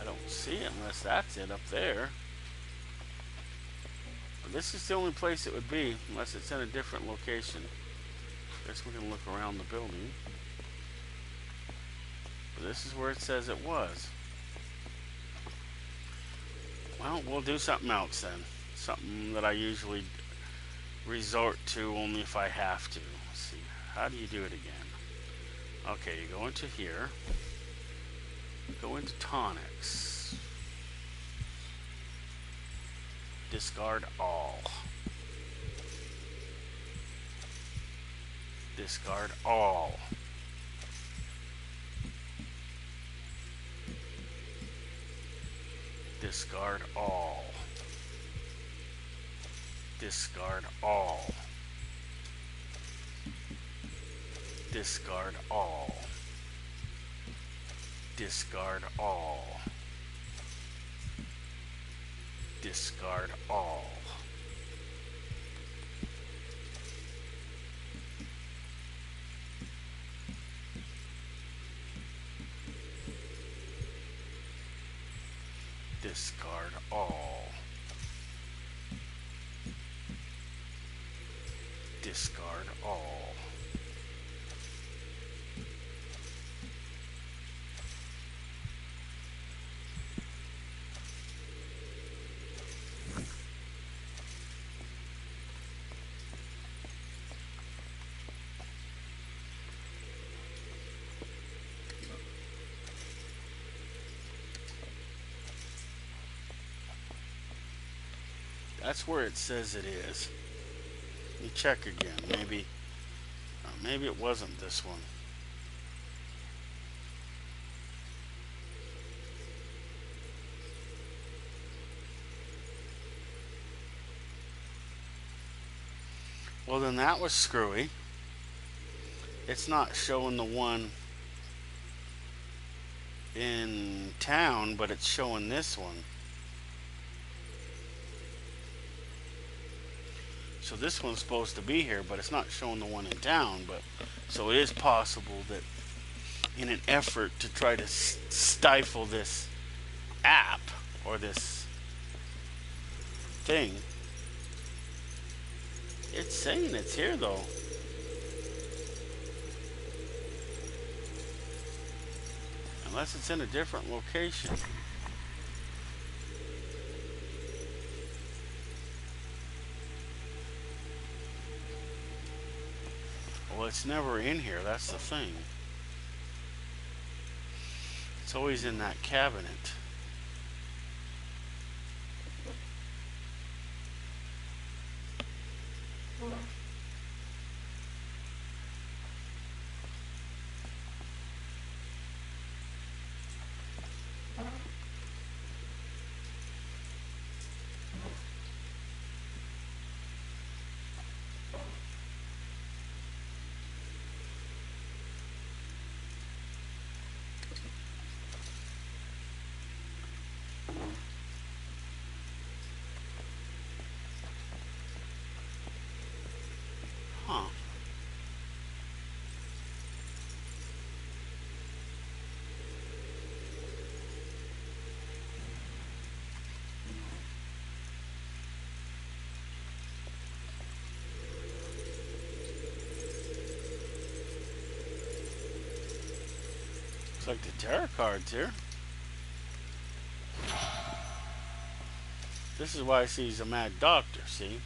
I don't see it unless that's it up there. But this is the only place it would be, unless it's in a different location. Guess we can look around the building. But this is where it says it was. Well, we'll do something else then. Something that I usually resort to only if I have to. Let's see. How do you do it again? Okay, you go into here. Go into tonics. Discard all. Discard all. Discard all. Discard all. Discard all. Discard all. Discard all. Discard all. Discard all. That's where it says it is. Let me check again. Maybe it wasn't this one. Well, then that was screwy. It's not showing the one in town, but it's showing this one. So this one's supposed to be here, but it's not showing the one in town. But so it is possible that in an effort to try to stifle this app or this thing, it's saying it's here though. Unless it's in a different location. Well, it's never in here, that's the thing. It's always in that cabinet. Huh. Looks like the tarot cards here. This is why I see he's a mad doctor, see?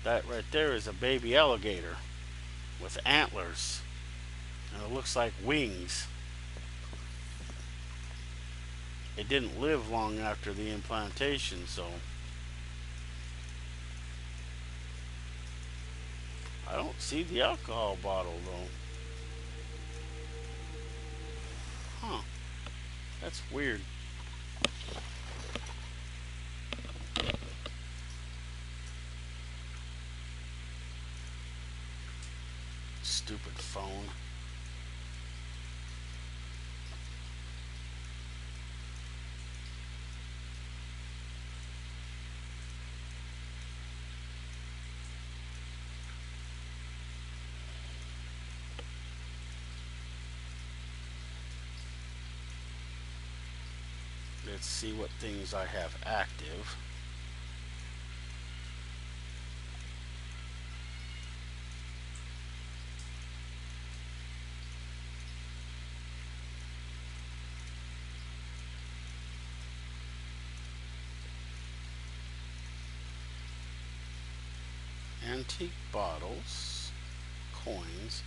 That right there is a baby alligator with antlers. And it looks like wings. It didn't live long after the implantation, so I don't see the alcohol bottle though. Huh. That's weird. Stupid phone. Let's see what things I have active. Antique bottles, coins.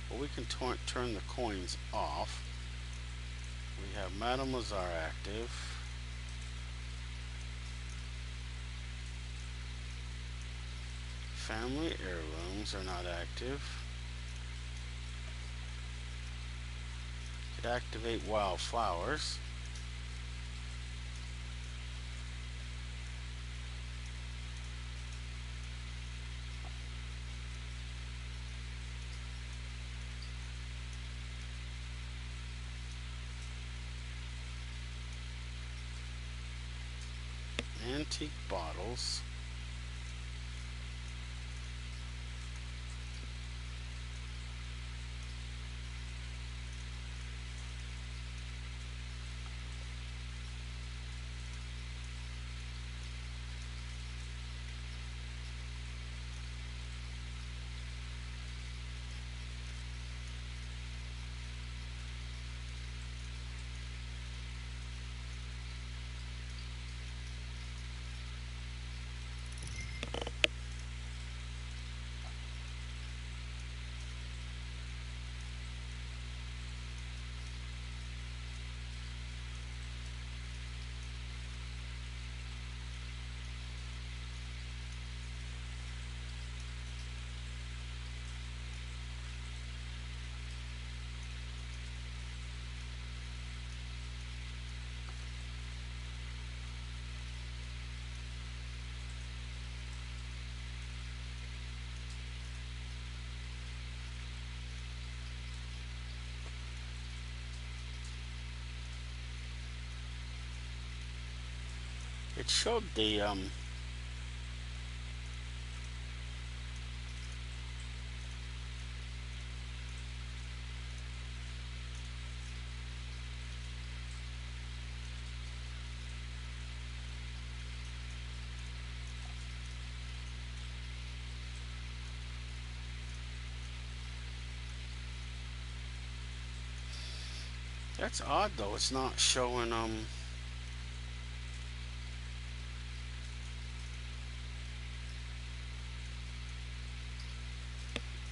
Well, we can turn the coins off. We have Madame Lazar active. Family heirlooms are not active. Could activate wildflowers. Antique bottles. It showed the that's odd though. It's not showing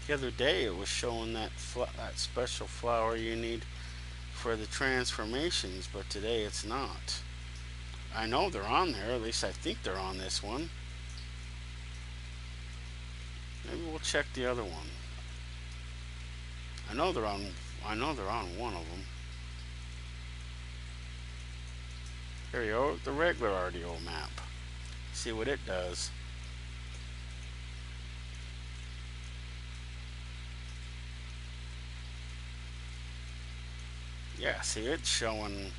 the other day it was showing that that special flower you need for the transformations, but today it's not. I know they're on there, at least I think they're on this one. Maybe we'll check the other one. I know they're on one of them. Here you go, the regular RDO map. See what it does. Yeah, see it's showing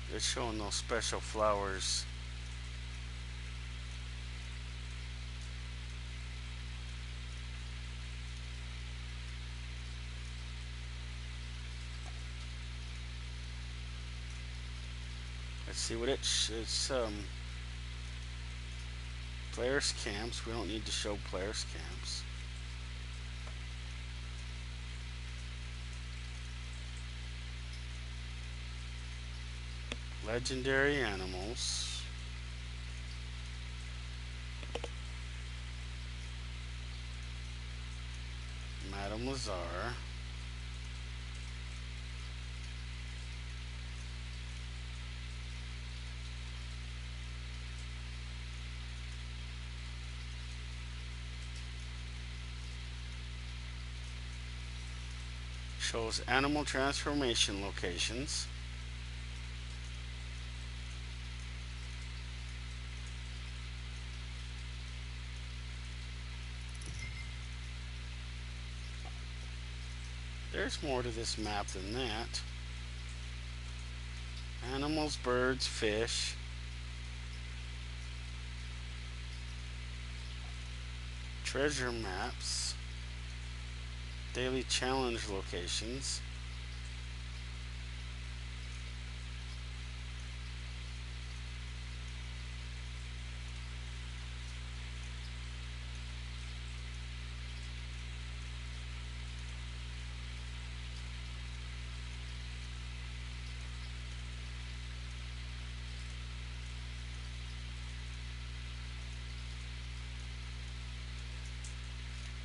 those special flowers. Let's see what it's players camps. We don't need to show players camps. Legendary animals. Madame Lazar. Shows animal transformation locations. There's more to this map than that. Animals, birds, fish. Treasure maps. Daily challenge locations.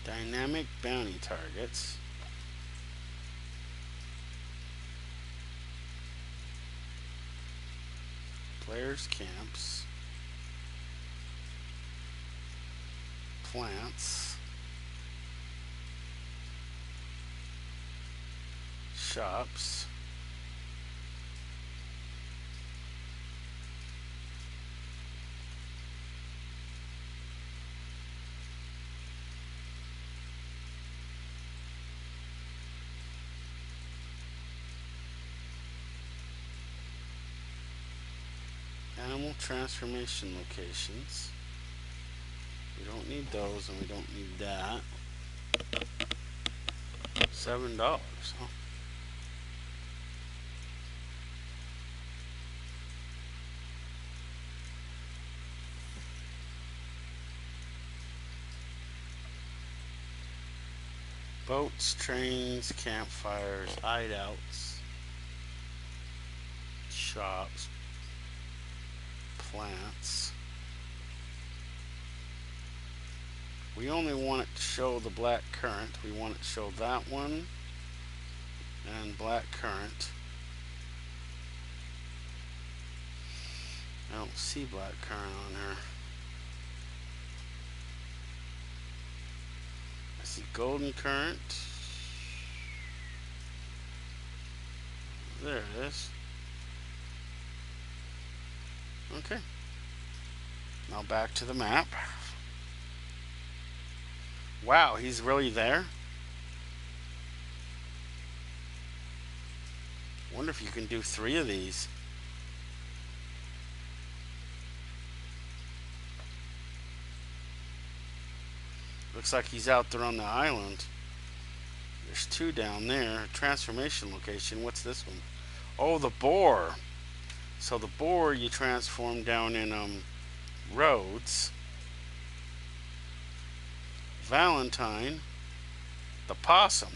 Dynamic bounty targets. Players camps. plants, shops, animal transformation locations. We don't need those, and we don't need that. $7, huh? Boats, trains, campfires, hideouts, shops, plants. We only want it to show the black currant. We want it to show that one and black currant. I don't see black currant on here. I see golden currant. There it is. Okay. Now back to the map. Wow, he's really there? Wonder if you can do 3 of these. Looks like he's out there on the island. There's 2 down there. Transformation location. What's this one? Oh, the boar. So the boar you transform down in Rhodes. Valentine. The possum.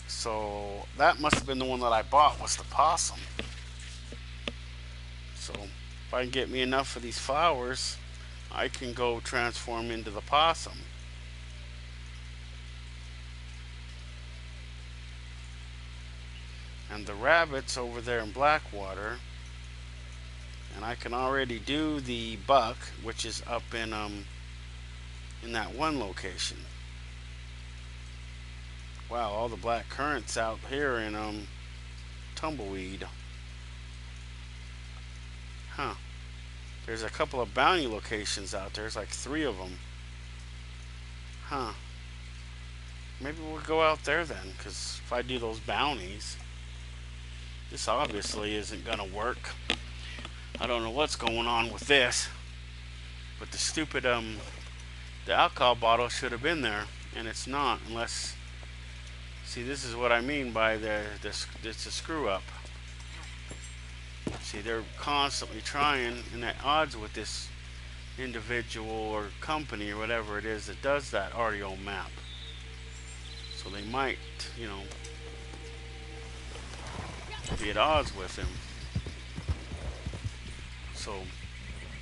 So that must have been the one that I bought, was the possum. So if I can get me enough of these flowers, I can go transform into the possum. And the rabbit's over there in Blackwater. And I can already do the buck, which is up in that one location. Wow, all the black currants out here in Tumbleweed. Huh. There's a couple of bounty locations out there. There's like 3 of them. Huh. Maybe we'll go out there then, because if I do those bounties, this obviously isn't gonna work. I don't know what's going on with this, but the stupid the alcohol bottle should have been there, and it's not, unless, see, this is what I mean by it's a screw up. See, they're constantly trying, and at odds with this individual or company or whatever it is that does that RDO map. So they might, you know, be at odds with him. So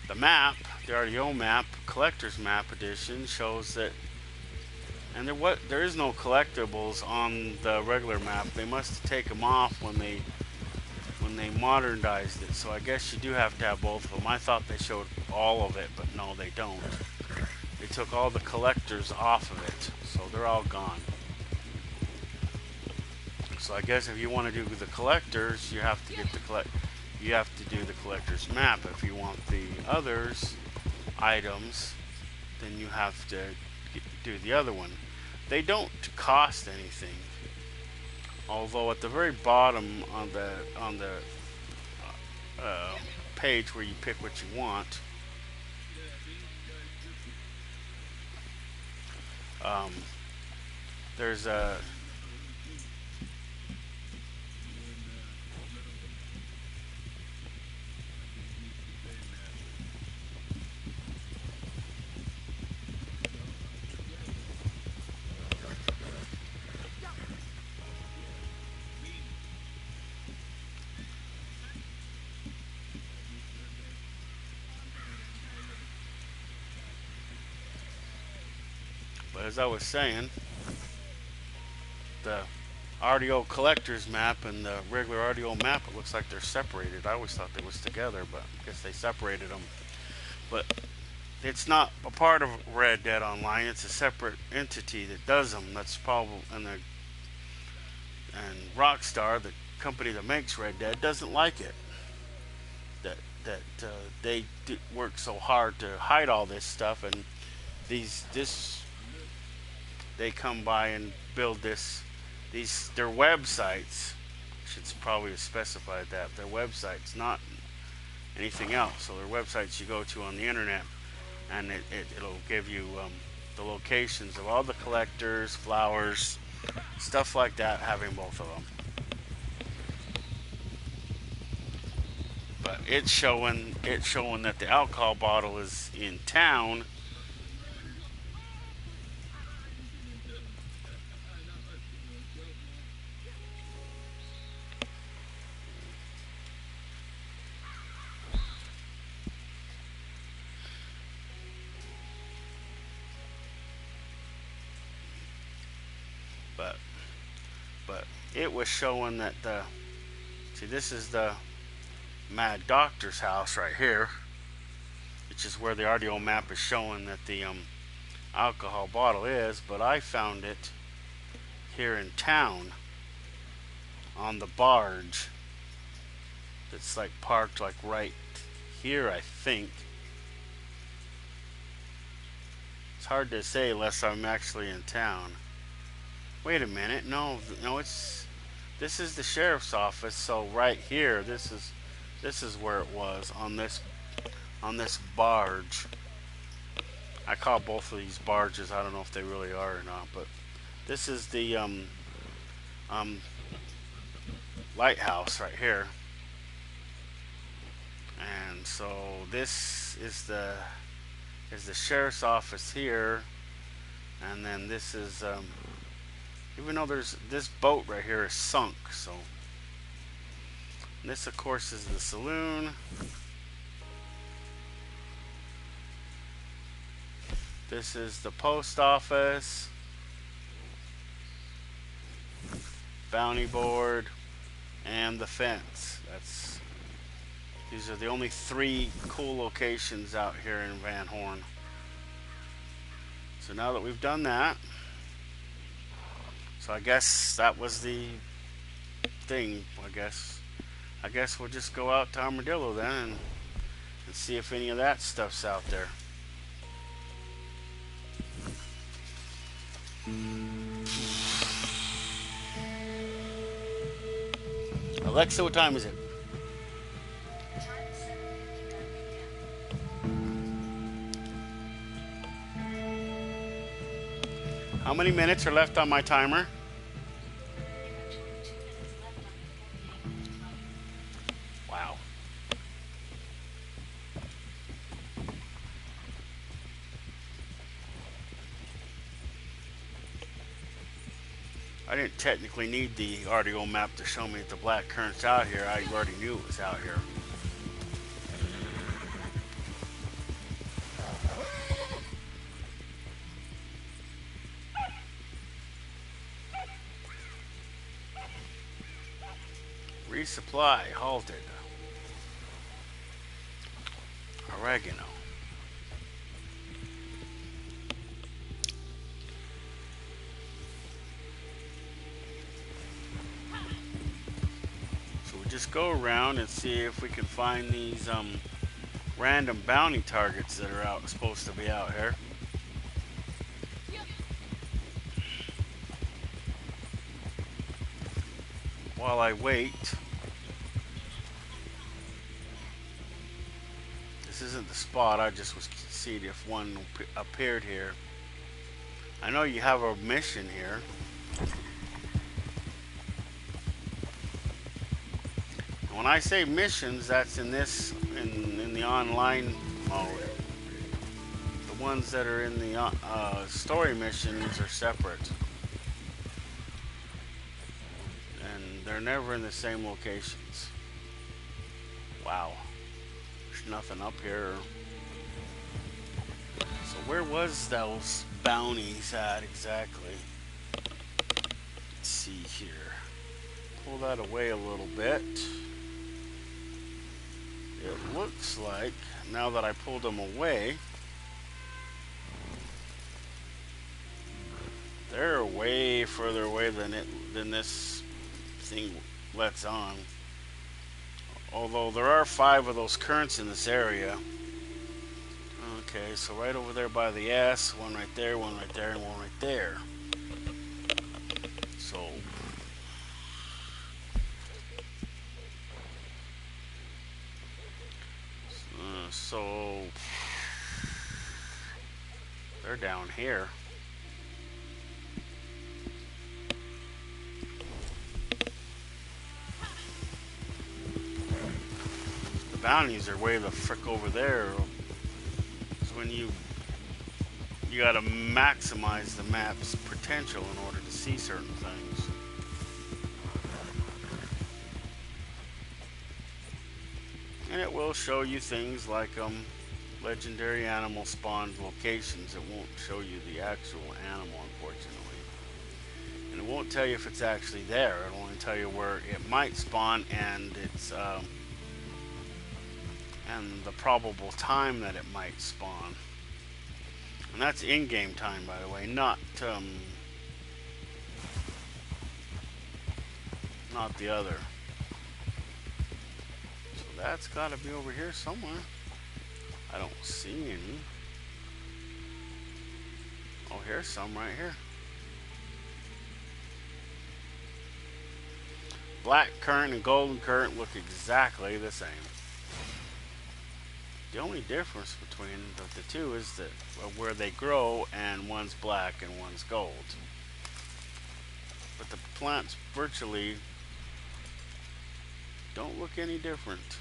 the map, the RDO map, collector's map edition, shows that, and there is no collectibles on the regular map. They must take them off when they modernized it. So I guess you do have to have both of them. I thought they showed all of it, but no, they don't. They took all the collectors off of it, so they're all gone. So I guess if you want to do the collectors, you have to get you have to do the collector's map. If you want the others items, then you have to do the other one. They don't cost anything, although at the very bottom on the page where you pick what you want, there's a as I was saying, the RDO collector's map and the regular RDO map, it looks like they're separated. I always thought they was together, but I guess they separated them. But it's not a part of Red Dead Online. It's a separate entity that does them. That's probably and Rockstar, the company that makes Red Dead, doesn't like it. That they work so hard to hide all this stuff, and this they come by and build these their websites. Should probably have specified that their websites, not anything else. So their websites you go to on the internet, and it'll give you the locations of all the collectors, flowers, stuff like that, having both of them. But it's showing that the alcohol bottle is in town. But it was showing that this is the Mad Doctor's house right here, which is where the audio map is showing that the alcohol bottle is. But I found it here in town on the barge that's like parked like right here, I think. It's hard to say unless I'm actually in town. Wait a minute, no, this is the sheriff's office. So right here, this is where it was on this barge. I call both of these barges. I don't know if they really are or not, but this is the lighthouse right here. And so this is the sheriff's office here, and then this is even though there's this boat right here is sunk, so this of course is the saloon. This is the post office, bounty board, and the fence. These are the only 3 cool locations out here in Van Horn. So now that we've done that, so I guess that was the thing. I guess we'll just go out to Armadillo then and see if any of that stuff's out there. Alexa, what time is it? The time is 7:30 p.m. How many minutes are left on my timer? You have 2 minutes left on your timer. Wow. I didn't technically need the audio map to show me the black current's out here. I already knew it was out here. Resupply halted. Oregano. So we just go around and see if we can find these random bounty targets that are supposed to be out here. While I wait, this isn't the spot. I just was seeing if one appeared here. I know you have a mission here. When I say missions, that's in the online mode. The ones that are in the story missions are separate. They're never in the same locations. Wow. There's nothing up here. So where was those bounties at exactly? Let's see here. Pull that away a little bit. It looks like, now that I pulled them away, They're way further away than this thing lets on. Although there are 5 of those currents in this area. Okay, so right over there by the S, one right there, and one right there. So they're down here. The bounties are way the frick over there. So when you gotta maximize the map's potential in order to see certain things. And it will show you things like legendary animal spawn locations. It won't show you the actual animal, unfortunately. And it won't tell you if it's actually there. It'll only tell you where it might spawn and its and the probable time that it might spawn. And that's in-game time, by the way, not the other. So that's got to be over here somewhere. I don't see any. Oh, here's some right here. Black current and golden current look exactly the same. The only difference between the two is that where they grow, and one's black and one's gold. But the plants virtually don't look any different.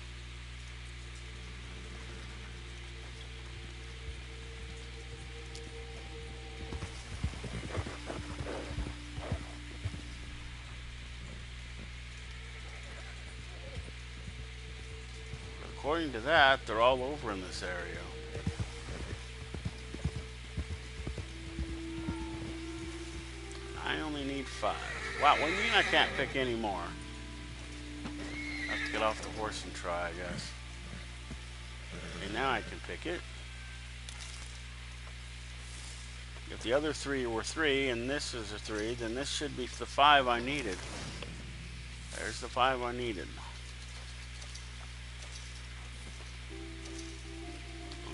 According to that, they're all over in this area. I only need 5. Wow, what do you mean I can't pick any more? I have to get off the horse and try, I guess. Okay, now I can pick it. If the other 3 were 3 and this is a 3, then this should be the 5 I needed. There's the 5 I needed.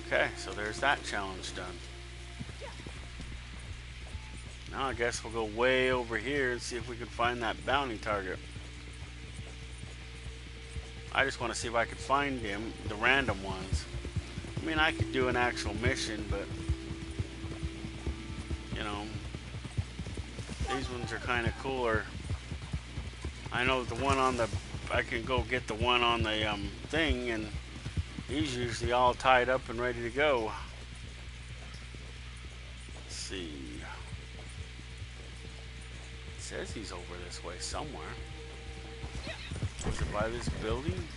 Okay, so there's that challenge done. Now I guess we'll go way over here and see if we can find that bounty target. I just want to see if I could find him, the random ones. I mean, I could do an actual mission, but you know, these ones are kind of cooler. I know the one on the, I can go get the one on the thing, and he's usually all tied up and ready to go. Let's see. It says he's over this way somewhere. Is it by this building?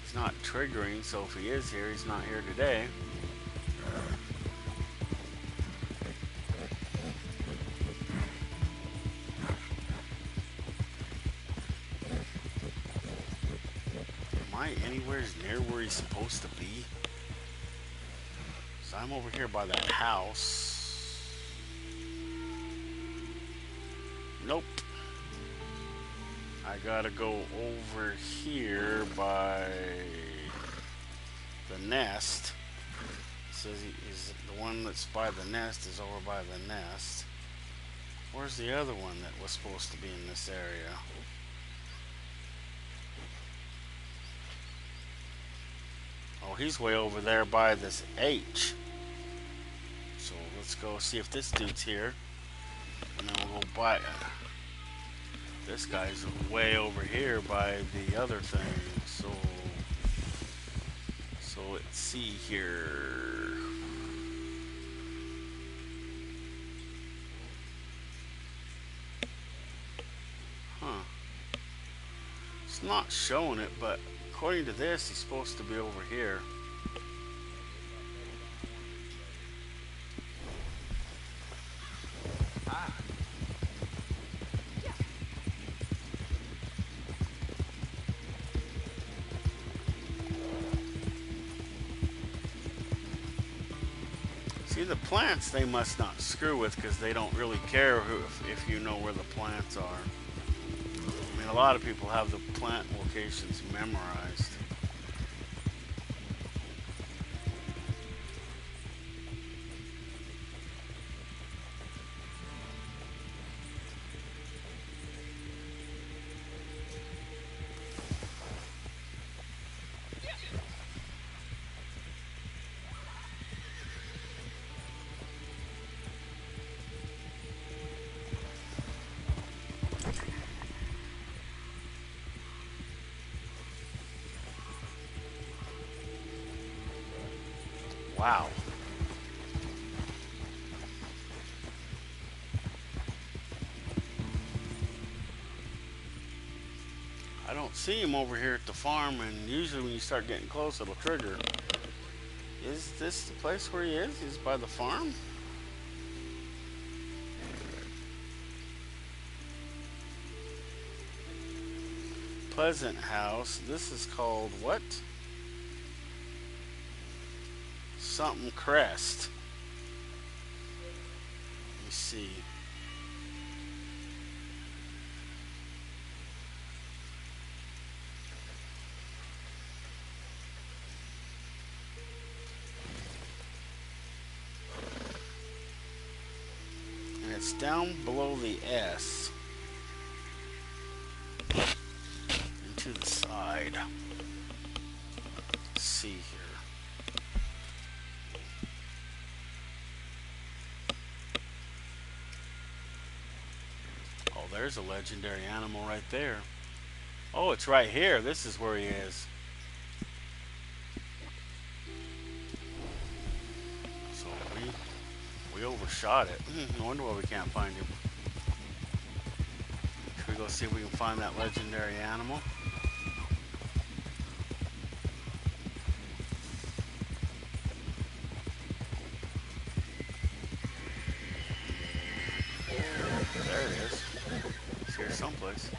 He's not triggering, so if he is here, he's not here today. Anywhere near where he's supposed to be. So I'm over here by that house. Nope. I gotta go over here by the nest. It says he's the one that's by the nest is over by the nest. Where's the other one that was supposed to be in this area? Oh, he's way over there by this H. So let's go see if this dude's here. And then we'll go by. This guy's way over here by the other thing. So let's see here. Huh. It's not showing it, but according to this, he's supposed to be over here. See, the plants they must not screw with because they don't really care if you know where the plants are. I mean, a lot of people have the plant locations memorized. Wow. I don't see him over here at the farm, and usually when you start getting close, it'll trigger. Is this the place where he is? He's by the farm? Pleasant House. This is called what? Something Crest. Let me see. And it's down below the S. And to the side. Let's see here. There's a legendary animal right there. Oh, it's right here. This is where he is. So we overshot it. No wonder why we can't find him. Should we go see if we can find that legendary animal? There it is. It's here someplace.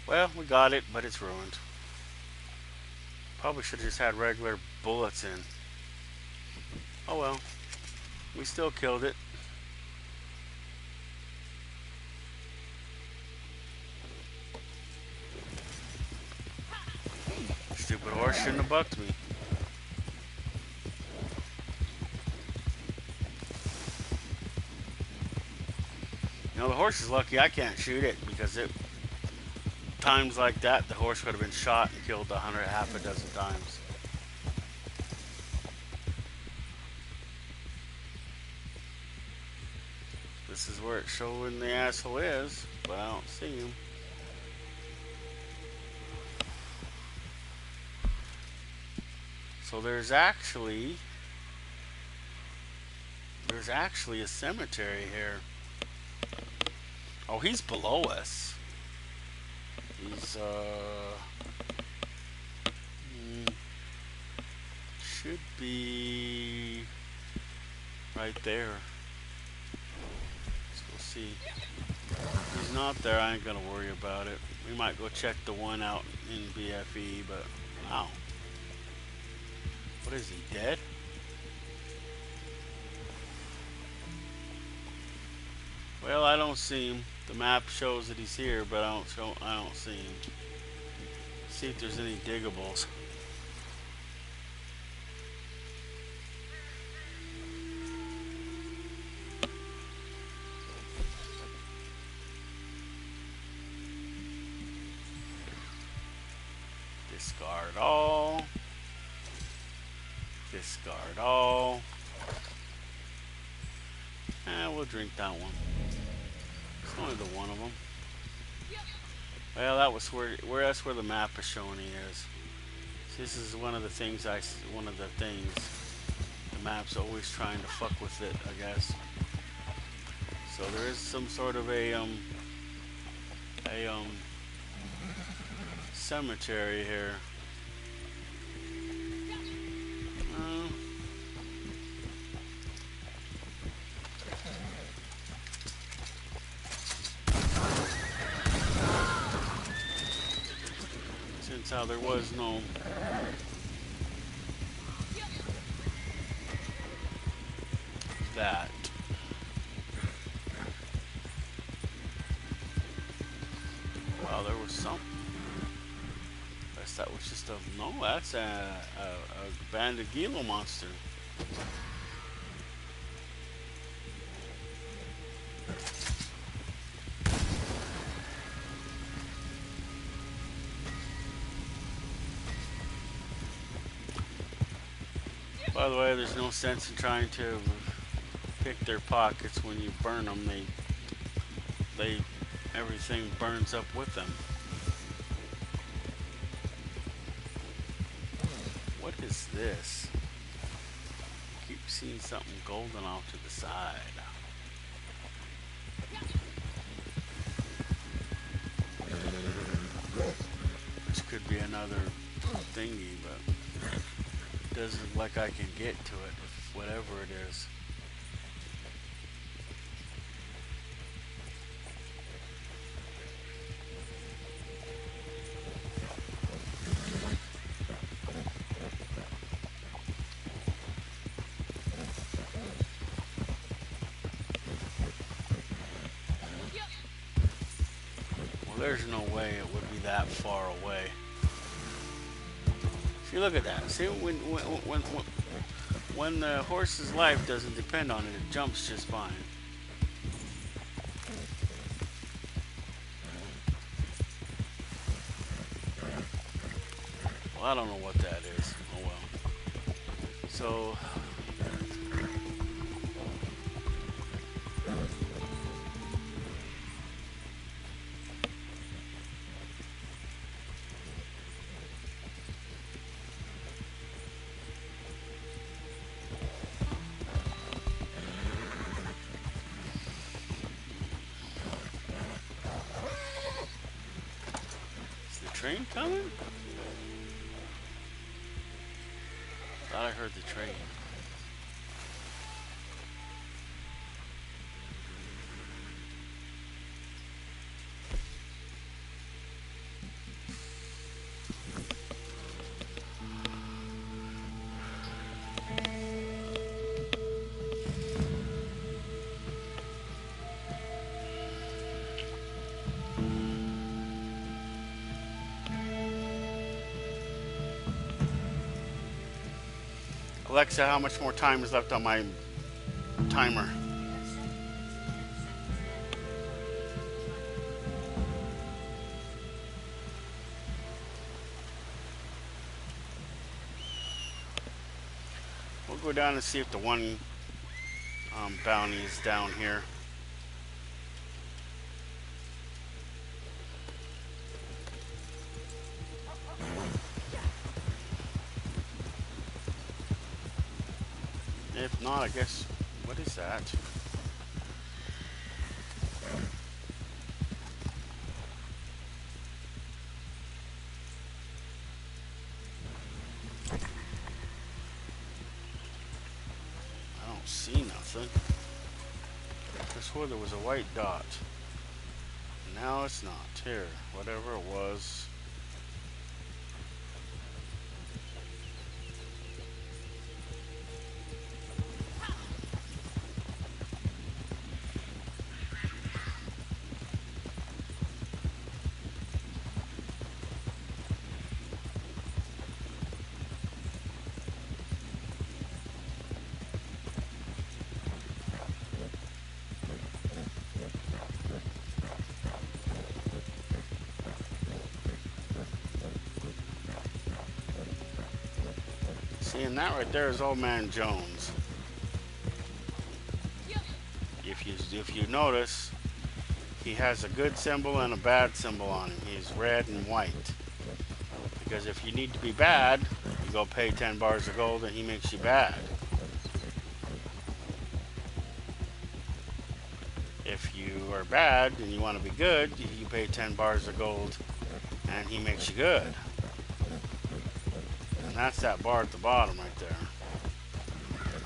Well, we got it, but it's ruined. Probably should have just had regular bullets in. Oh well. We still killed it. Stupid horse shouldn't have bucked me. You know, the horse is lucky I can't shoot it because times like that the horse would have been shot and killed half a dozen times. This is where it's showing the asshole is, but I don't see him. So there's actually a cemetery here. Oh, he's below us. He's should be right there. Let's go see. If he's not there, I ain't gonna worry about it. We might go check the one out in BFE, but wow. What is he, dead? Well, I don't see him. The map shows that he's here, but I don't see him. See if there's any diggables. Discard all. Discard all. We'll drink that one. It's only the one of them. Well, that's where the map is showing he is. So this is one of the things the map's always trying to fuck with it, I guess. So there is some sort of a cemetery here. Since how there was no that. Well, there was some. Guess that was just a no. That's a banded Gila monster. By the way, there's no sense in trying to pick their pockets when you burn them. Everything burns up with them. What is this? I keep seeing something golden off to the side. Which could be another thingy, but it doesn't look like I can get to it, whatever it is. There's no way it would be that far away. See, look at that. See, when the horse's life doesn't depend on it, it jumps just fine. Well, I don't know what that is. Oh well. So. Train coming? Thought I heard the train. Alexa, how much more time is left on my timer? We'll go down and see if the one bounty is down here. If not, I guess, what is that? I don't see nothing. I swore there was a white dot. Now it's not. Here, whatever it was. And that right there is Old Man Jones. If you notice, he has a good symbol and a bad symbol on him. He's red and white. Because if you need to be bad, you go pay 10 bars of gold and he makes you bad. If you are bad and you want to be good, you pay 10 bars of gold and he makes you good. That's that bar at the bottom right there.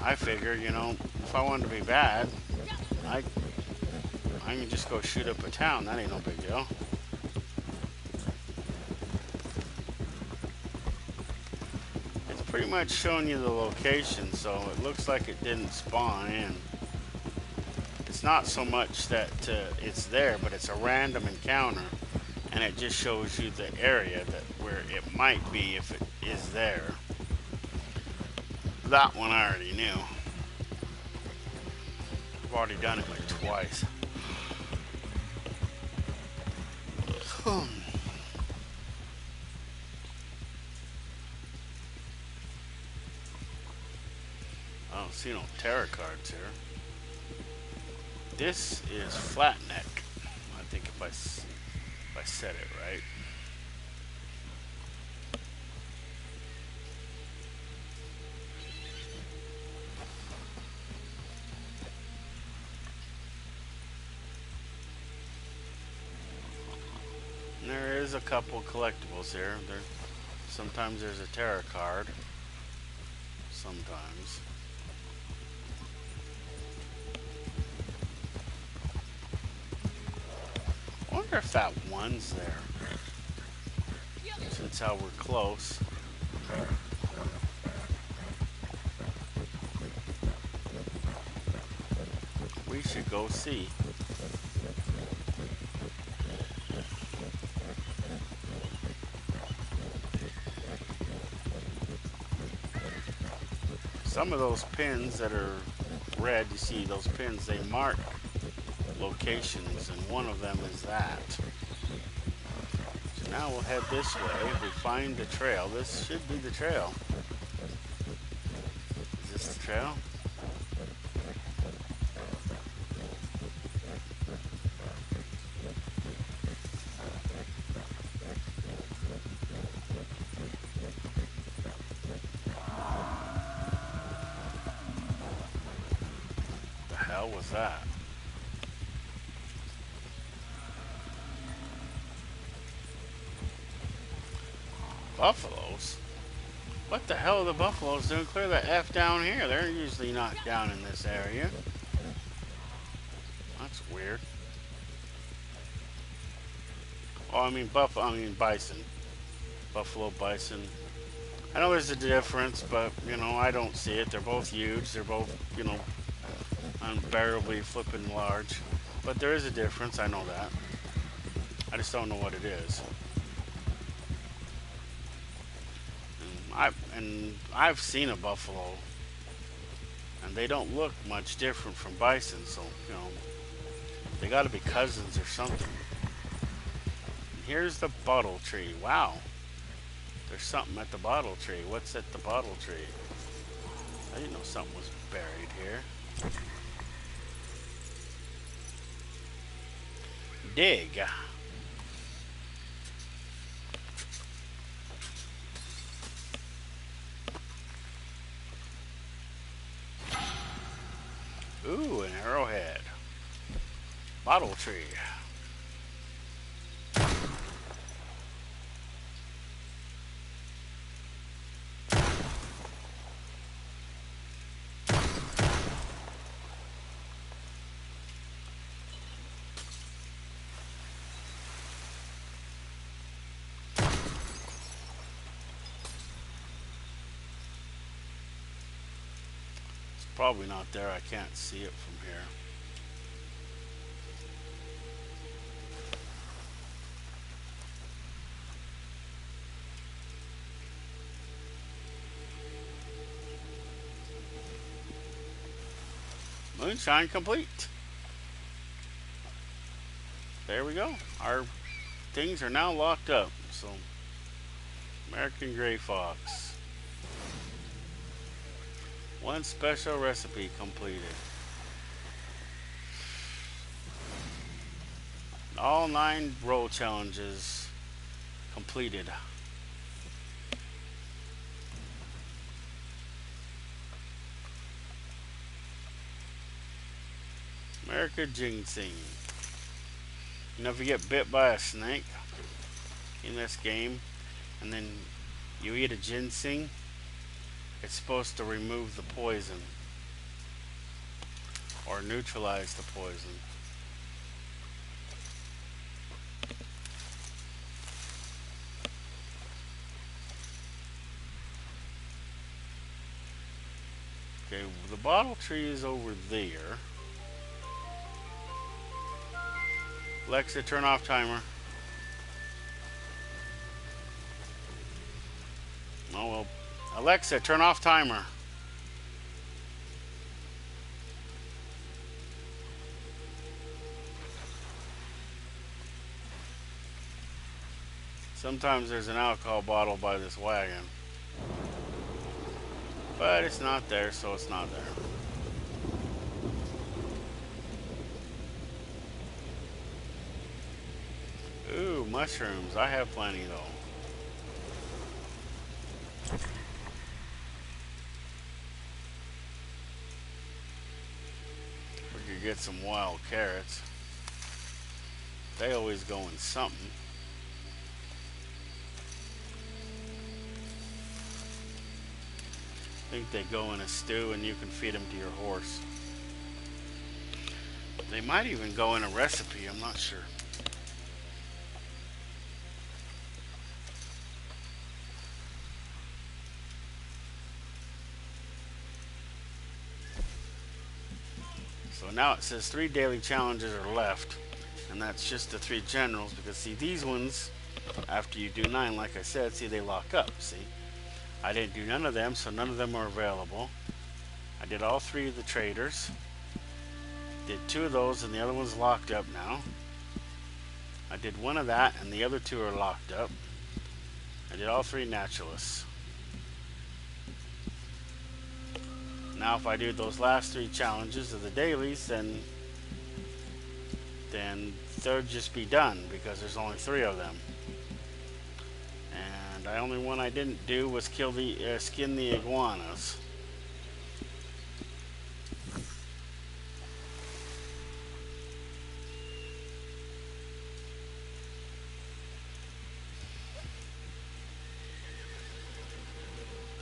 I figure, you know, if I wanted to be bad, I can just go shoot up a town. That ain't no big deal. pretty much showing you the location, so it looks like it didn't spawn in. It's not so much that it's there, but it's a random encounter, and it just shows you the area that where it might be if it is there. That one I already knew. I've already done it like twice. I don't see no tarot cards here. This is Flatneck. I think if I said it right. And there is a couple collectibles here. Sometimes there's a tarot card. Sometimes. I wonder if that one's there. Since how we're close. We should go see. Some of those pins that are red, you see those pins, they mark locations, and one of them is that. So now we'll head this way. If we find the trail, this should be the trail. Is this the trail? The hell was that? Buffaloes? What the hell are the buffaloes doing? Clear the F down here. They're usually not down in this area. That's weird. Oh, I mean bison. Buffalo, bison. I know there's a difference, but, you know, I don't see it. They're both huge. They're both, you know, unbearably flipping large. But there is a difference. I know that. I just don't know what it is. I've seen a buffalo, and they don't look much different from bison, so, you know, they got to be cousins or something. And here's the bottle tree. Wow. There's something at the bottle tree. What's at the bottle tree? I didn't know something was buried here. Dig. Ooh, an arrowhead. Bottle tree. Probably not there. I can't see it from here. Moonshine complete. There we go. Our things are now locked up. So, American Gray Fox. One special recipe completed. All 9 role challenges completed. America Ginseng. You know, if you get bit by a snake in this game, and then you eat a ginseng, it's supposed to remove the poison or neutralize the poison. Okay, the bottle tree is over there. Alexa, turn off timer. Oh well. Alexa, turn off timer. Sometimes there's an alcohol bottle by this wagon. But it's not there, so it's not there. Ooh, mushrooms. I have plenty though. We could get some wild carrots. They always go in something. I think they go in a stew and you can feed them to your horse. They might even go in a recipe, I'm not sure. So now it says 3 daily challenges are left, and that's just the 3 generals, because see, these ones, after you do 9, like I said, see, they lock up, see? I didn't do none of them, so none of them are available. I did all 3 of the traders. Did 2 of those, and the other one's locked up now. I did 1 of that, and the other 2 are locked up. I did all 3 naturalists. Now if I do those last 3 challenges of the dailies, then they'll just be done, because there's only 3 of them. And the only one I didn't do was kill the skin the iguanas.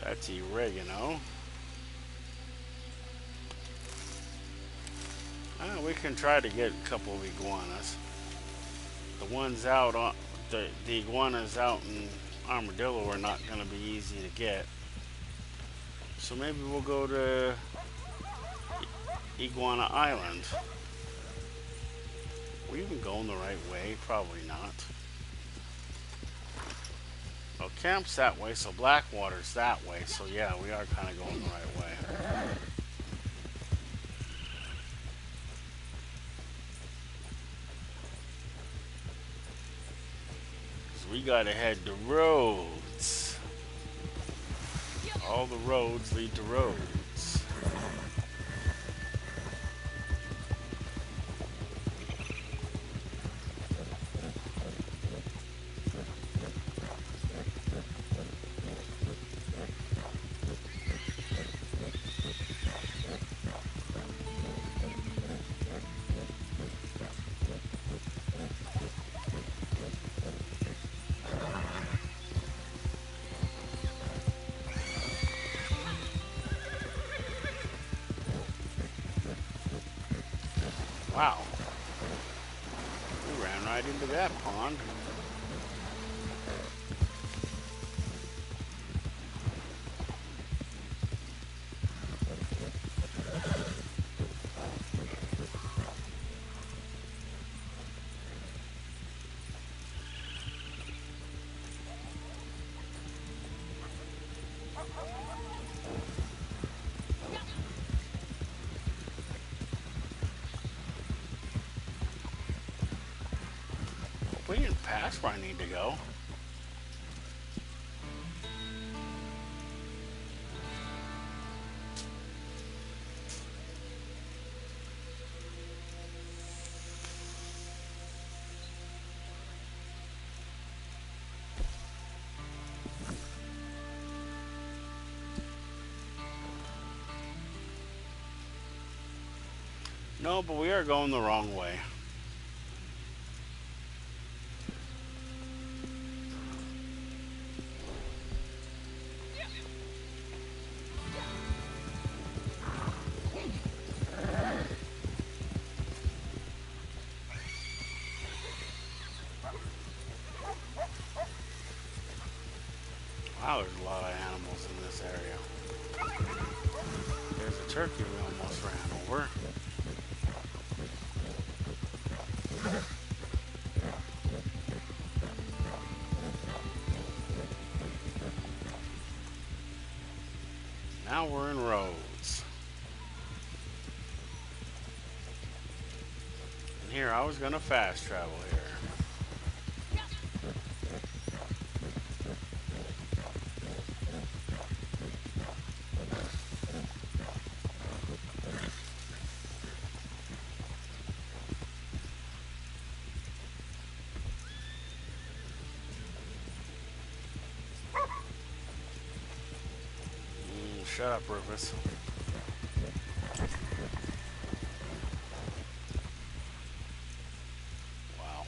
That's oregano. We can try to get a couple of iguanas. The ones out on the iguanas out in Armadillo are not going to be easy to get. So maybe we'll go to Iguana Island. Are we even going the right way? Probably not. Well, camp's that way, so Blackwater's that way. So yeah, we are kind of going the right way. We gotta head to roads. All the roads lead to roads. Wow. We ran right into that pond. We didn't pass where I need to go. No, but we are going the wrong way. Wow, there's a lot of animals in this area. There's a turkey we almost ran over. Now we're in roads. And here, I was gonna fast travel here. Shut up, Rufus. Wow.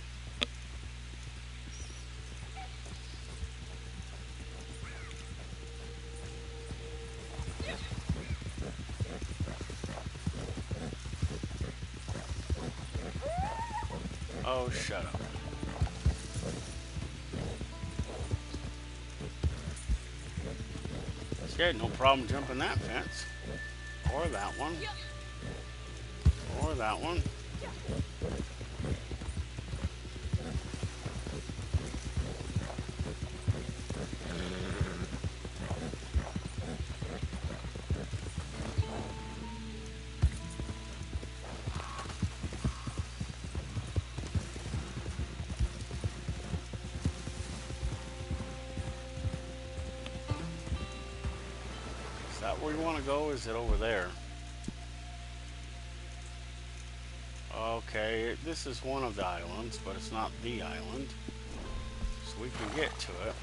Oh, shut up. Okay, no problem jumping that fence. Or that one. Or that one. Is that where you want to go? Or is it over there? Okay, this is one of the islands, but it's not the island. So we can get to it.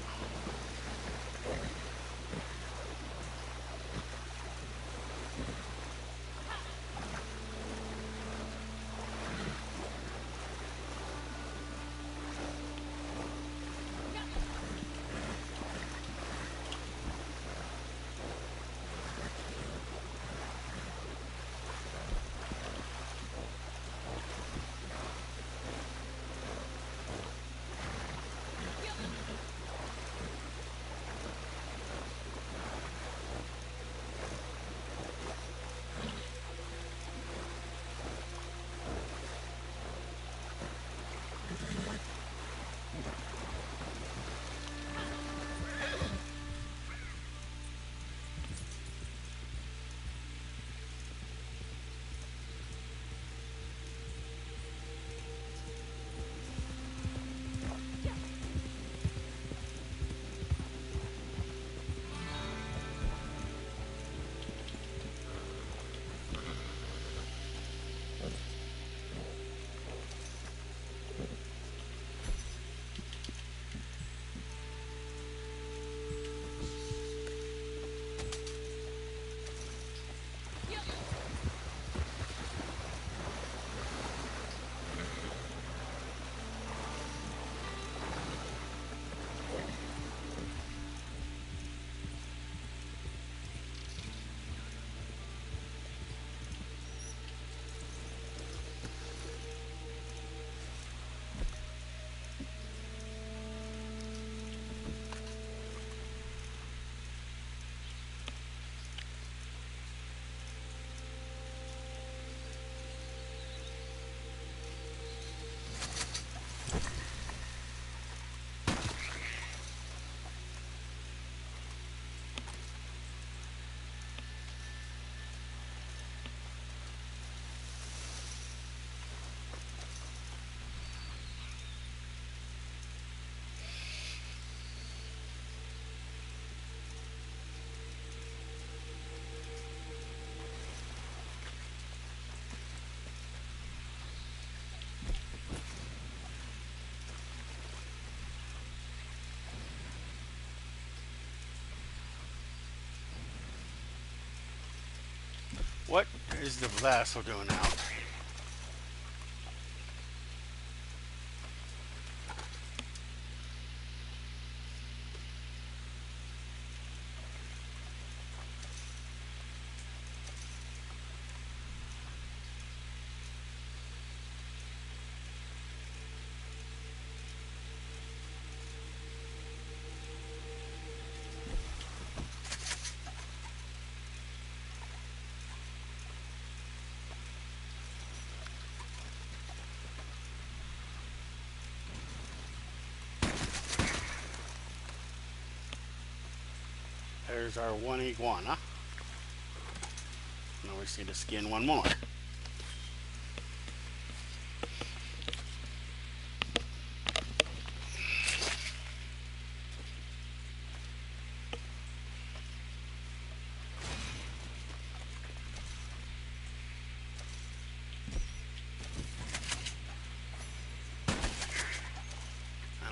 What is the lasso doing out? There's our one iguana. Now we just need to skin one more.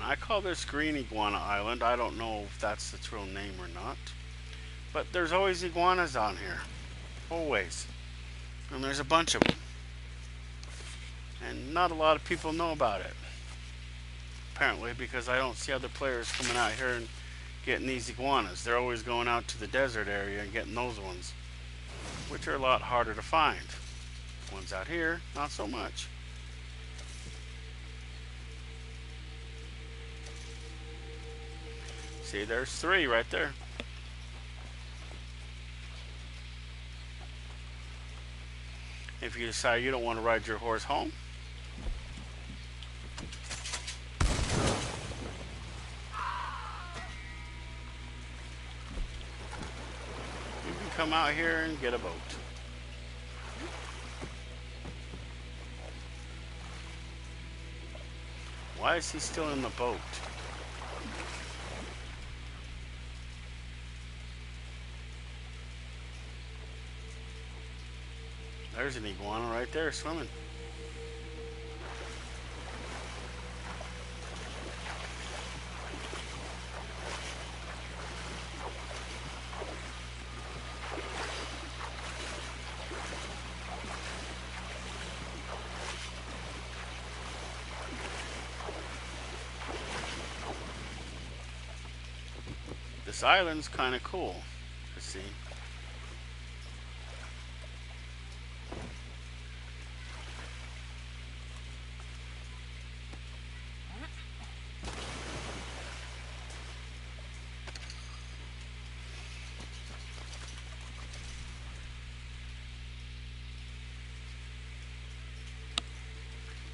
I call this Green Iguana Island. I don't know if that's its real name or not. But there's always iguanas on here. Always. And there's a bunch of them. And not a lot of people know about it. Apparently, because I don't see other players coming out here and getting these iguanas. They're always going out to the desert area and getting those ones, which are a lot harder to find. Ones out here, not so much. See, there's 3 right there. If you decide you don't want to ride your horse home, you can come out here and get a boat. Why is he still in the boat? There's an iguana right there swimming. This island's kind of cool to see.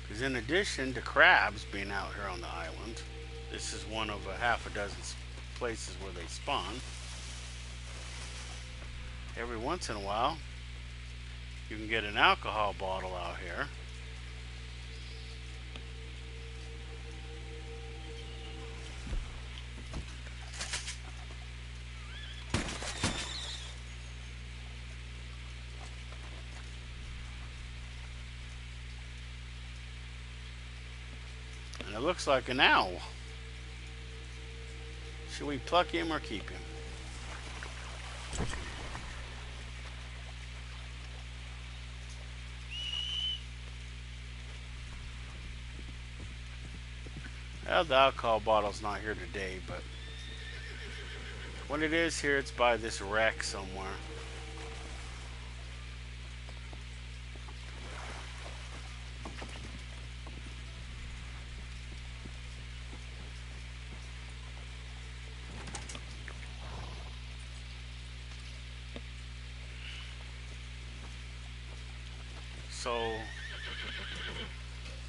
Because in addition to crabs being out here on the island, this is one of a half a dozen places where they spawn. Every once in a while, you can get an alcohol bottle out here. And it looks like an owl. Should we pluck him or keep him? Well, the alcohol bottle's not here today, but when it is here, it's by this wreck somewhere.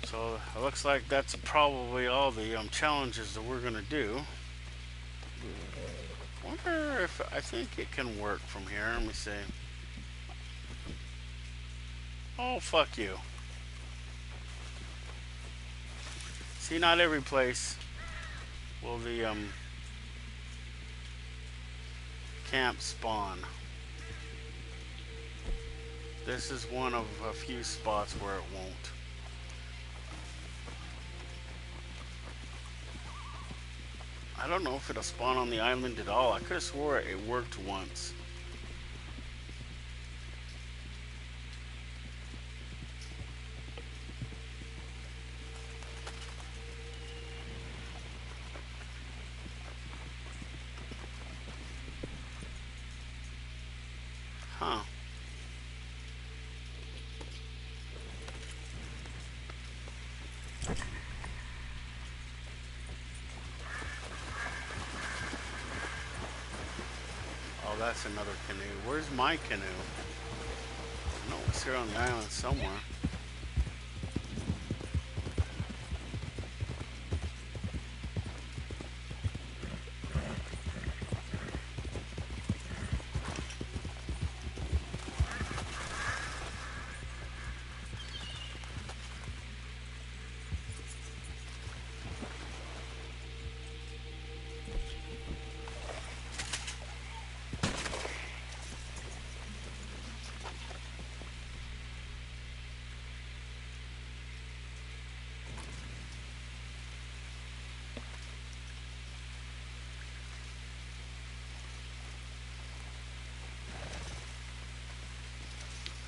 So it looks like that's probably all the challenges that we're gonna do. Wonder if I think it can work from here. Let me see. Oh, fuck you. See, not every place will the camp spawn. This is one of a few spots where it won't. I don't know if it'll spawn on the island at all. I could have swore it worked once. Huh. Oh, that's another canoe. Where's my canoe? I know it's here on the island somewhere.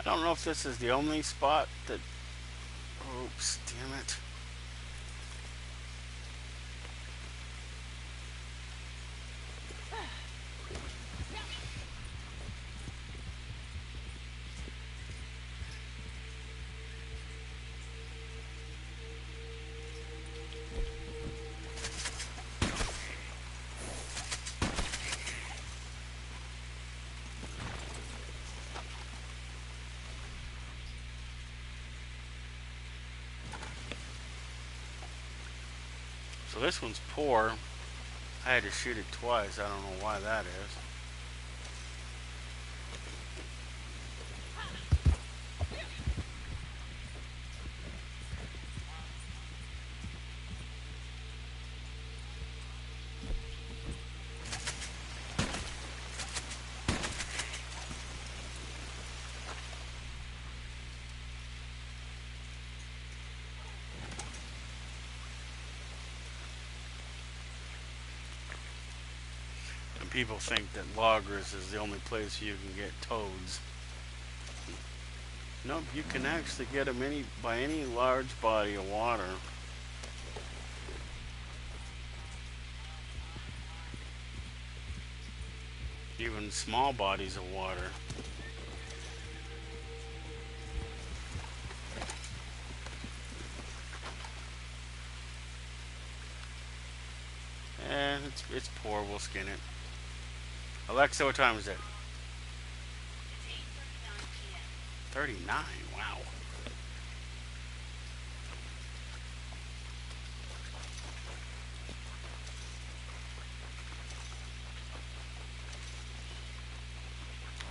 don't know if this is the only spot that... Oops, damn it. So this one's poor. I had to shoot it twice. I don't know why that is. People think that loggers is the only place you can get toads. Nope, you can actually get them by any large body of water. Even small bodies of water. And it's poor, we'll skin it. Alexa, what time is it? It's 8:39 p.m. 39, wow.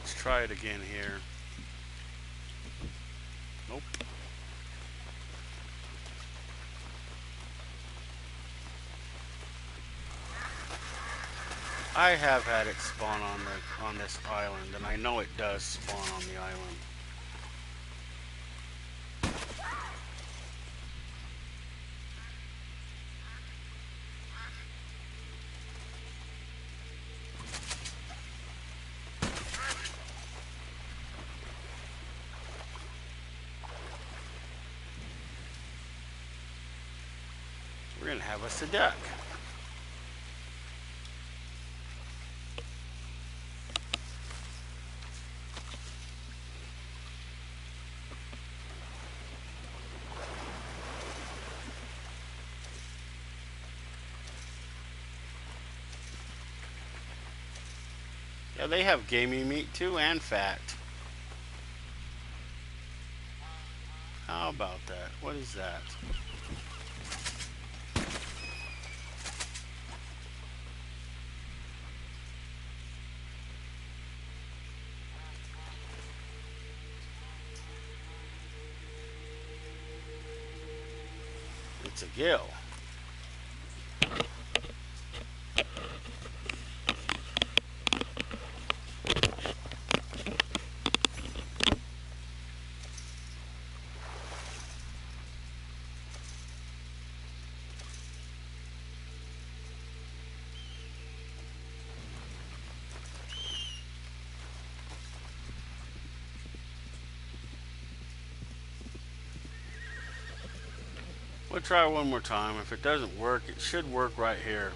Let's try it again here. Nope. I have had it spawn on this island, and I know it does spawn on the island. We're gonna have us a duck. Yeah, they have gamey meat too, and fat. How about that? What is that? It's a gill. We'll try one more time. If it doesn't work, it should work right here.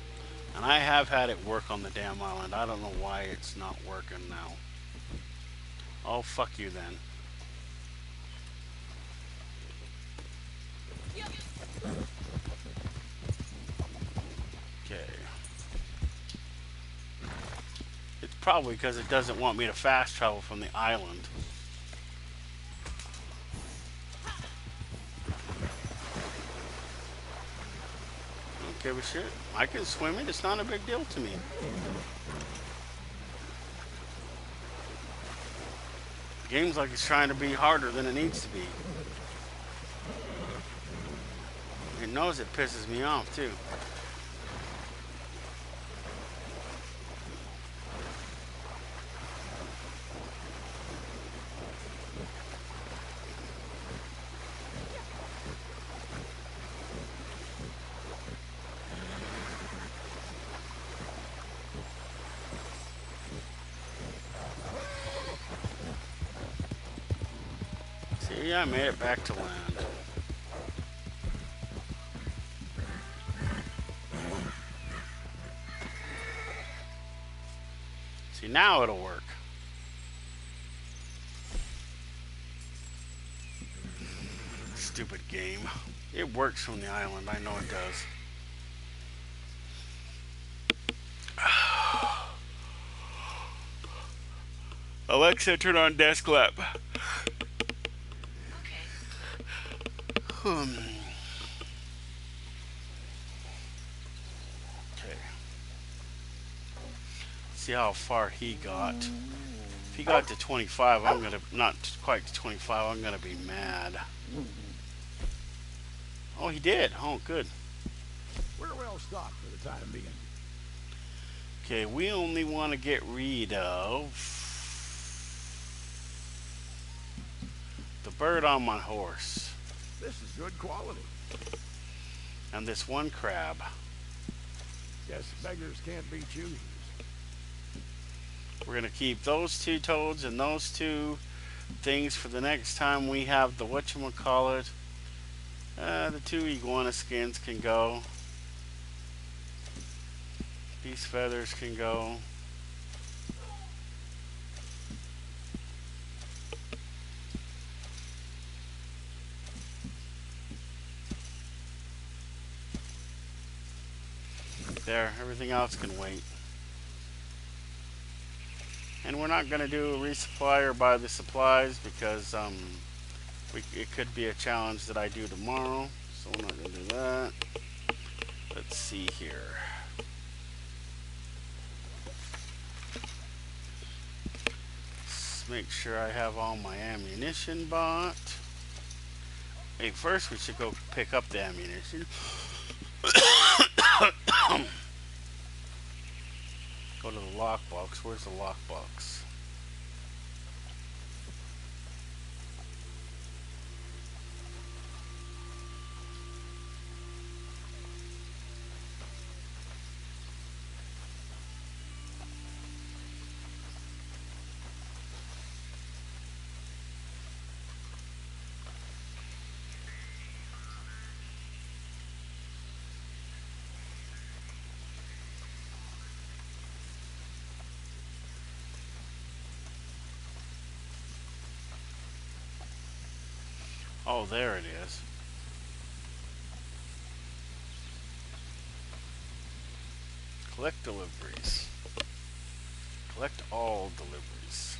And I have had it work on the damn island. I don't know why it's not working now. Oh, fuck you then. Okay. It's probably because it doesn't want me to fast travel from the island. Give a shit. I can swim it. It's not a big deal to me. The game's like it's trying to be harder than it needs to be. It knows it pisses me off too. Yeah, I made it back to land. See, now it'll work. Stupid game. It works from the island, I know it does. Alexa, turn on desk lap. Okay. See how far he got. If he got to 25, I'm gonna, not quite to 25, I'm gonna be mad. Oh, he did. Oh, good. We're well stocked for the time being. Okay, we only want to get rid of the bird on my horse. This is good quality. And this one crab. Guess beggars can't be choosers. We're going to keep those two toads and those two things for the next time we have the whatchamacallit. The two iguana skins can go. These feathers can go. There, everything else can wait. And we're not going to do a resupply or buy the supplies because it could be a challenge that I do tomorrow. So we're not going to do that. Let's see here. Let's make sure I have all my ammunition bought. Hey, first we should go pick up the ammunition. Go to the lockbox. Where's the lockbox? Oh, there it is. Collect deliveries. Collect all deliveries.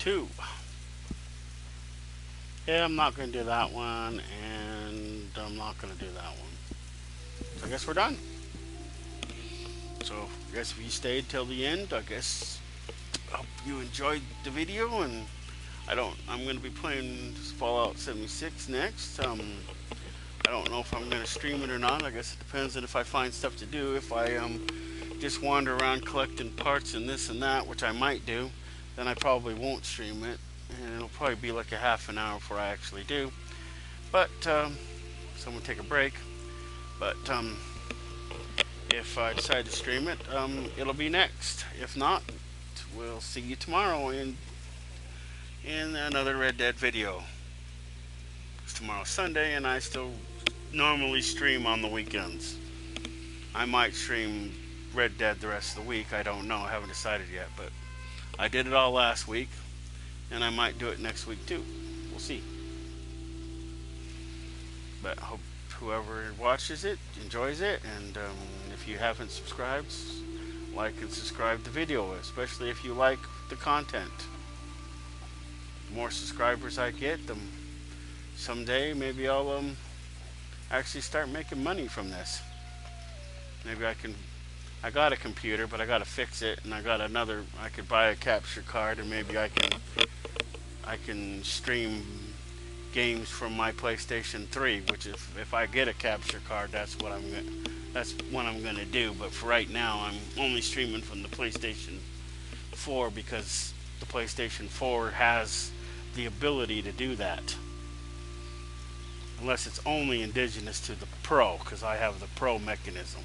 2. Yeah, I'm not going to do that one, and I'm not going to do that one. So I guess we're done. So I guess if you stayed till the end, I guess I hope you enjoyed the video, and I'm going to be playing Fallout 76 next. I don't know if I'm going to stream it or not. I guess it depends on if I find stuff to do. If I just wander around collecting parts and this and that, which I might do, then I probably won't stream it, and it'll probably be like a half an hour before I actually do. But so I'm going to take a break. But if I decide to stream it, it'll be next. If not, we'll see you tomorrow in another Red Dead video. It's tomorrow's Sunday, and I still normally stream on the weekends. I might stream Red Dead the rest of the week. I don't know. I haven't decided yet, but I did it all last week, and I might do it next week too. We'll see. But I hope whoever watches it enjoys it, and if you haven't subscribed, like and subscribe the video, especially if you like the content. The more subscribers I get, the someday maybe I'll actually start making money from this. Maybe I got a computer, but I gotta fix it, and I could buy a capture card, and maybe I can stream games from my PlayStation 3, which if I get a capture card, that's what I'm gonna do. But for right now, I'm only streaming from the PlayStation 4 because the PlayStation 4 has the ability to do that. Unless it's only indigenous to the Pro, because I have the Pro mechanism.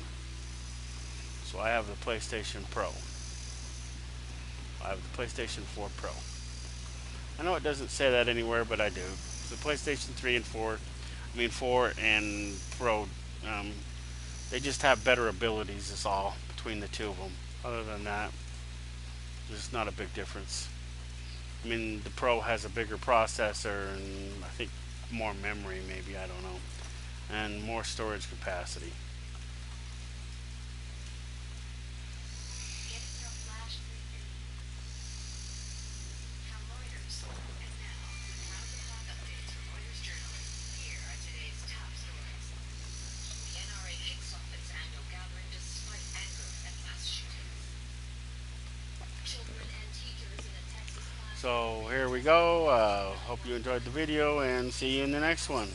So I have the PlayStation Pro. I have the PlayStation 4 Pro. I know it doesn't say that anywhere, but I do. The PlayStation 3 and 4 and Pro, they just have better abilities, is all, between the two of them. Other than that, there's not a big difference. I mean, the Pro has a bigger processor, and I think more memory, maybe, I don't know, and more storage capacity. So here we go. Hope you enjoyed the video, and see you in the next one.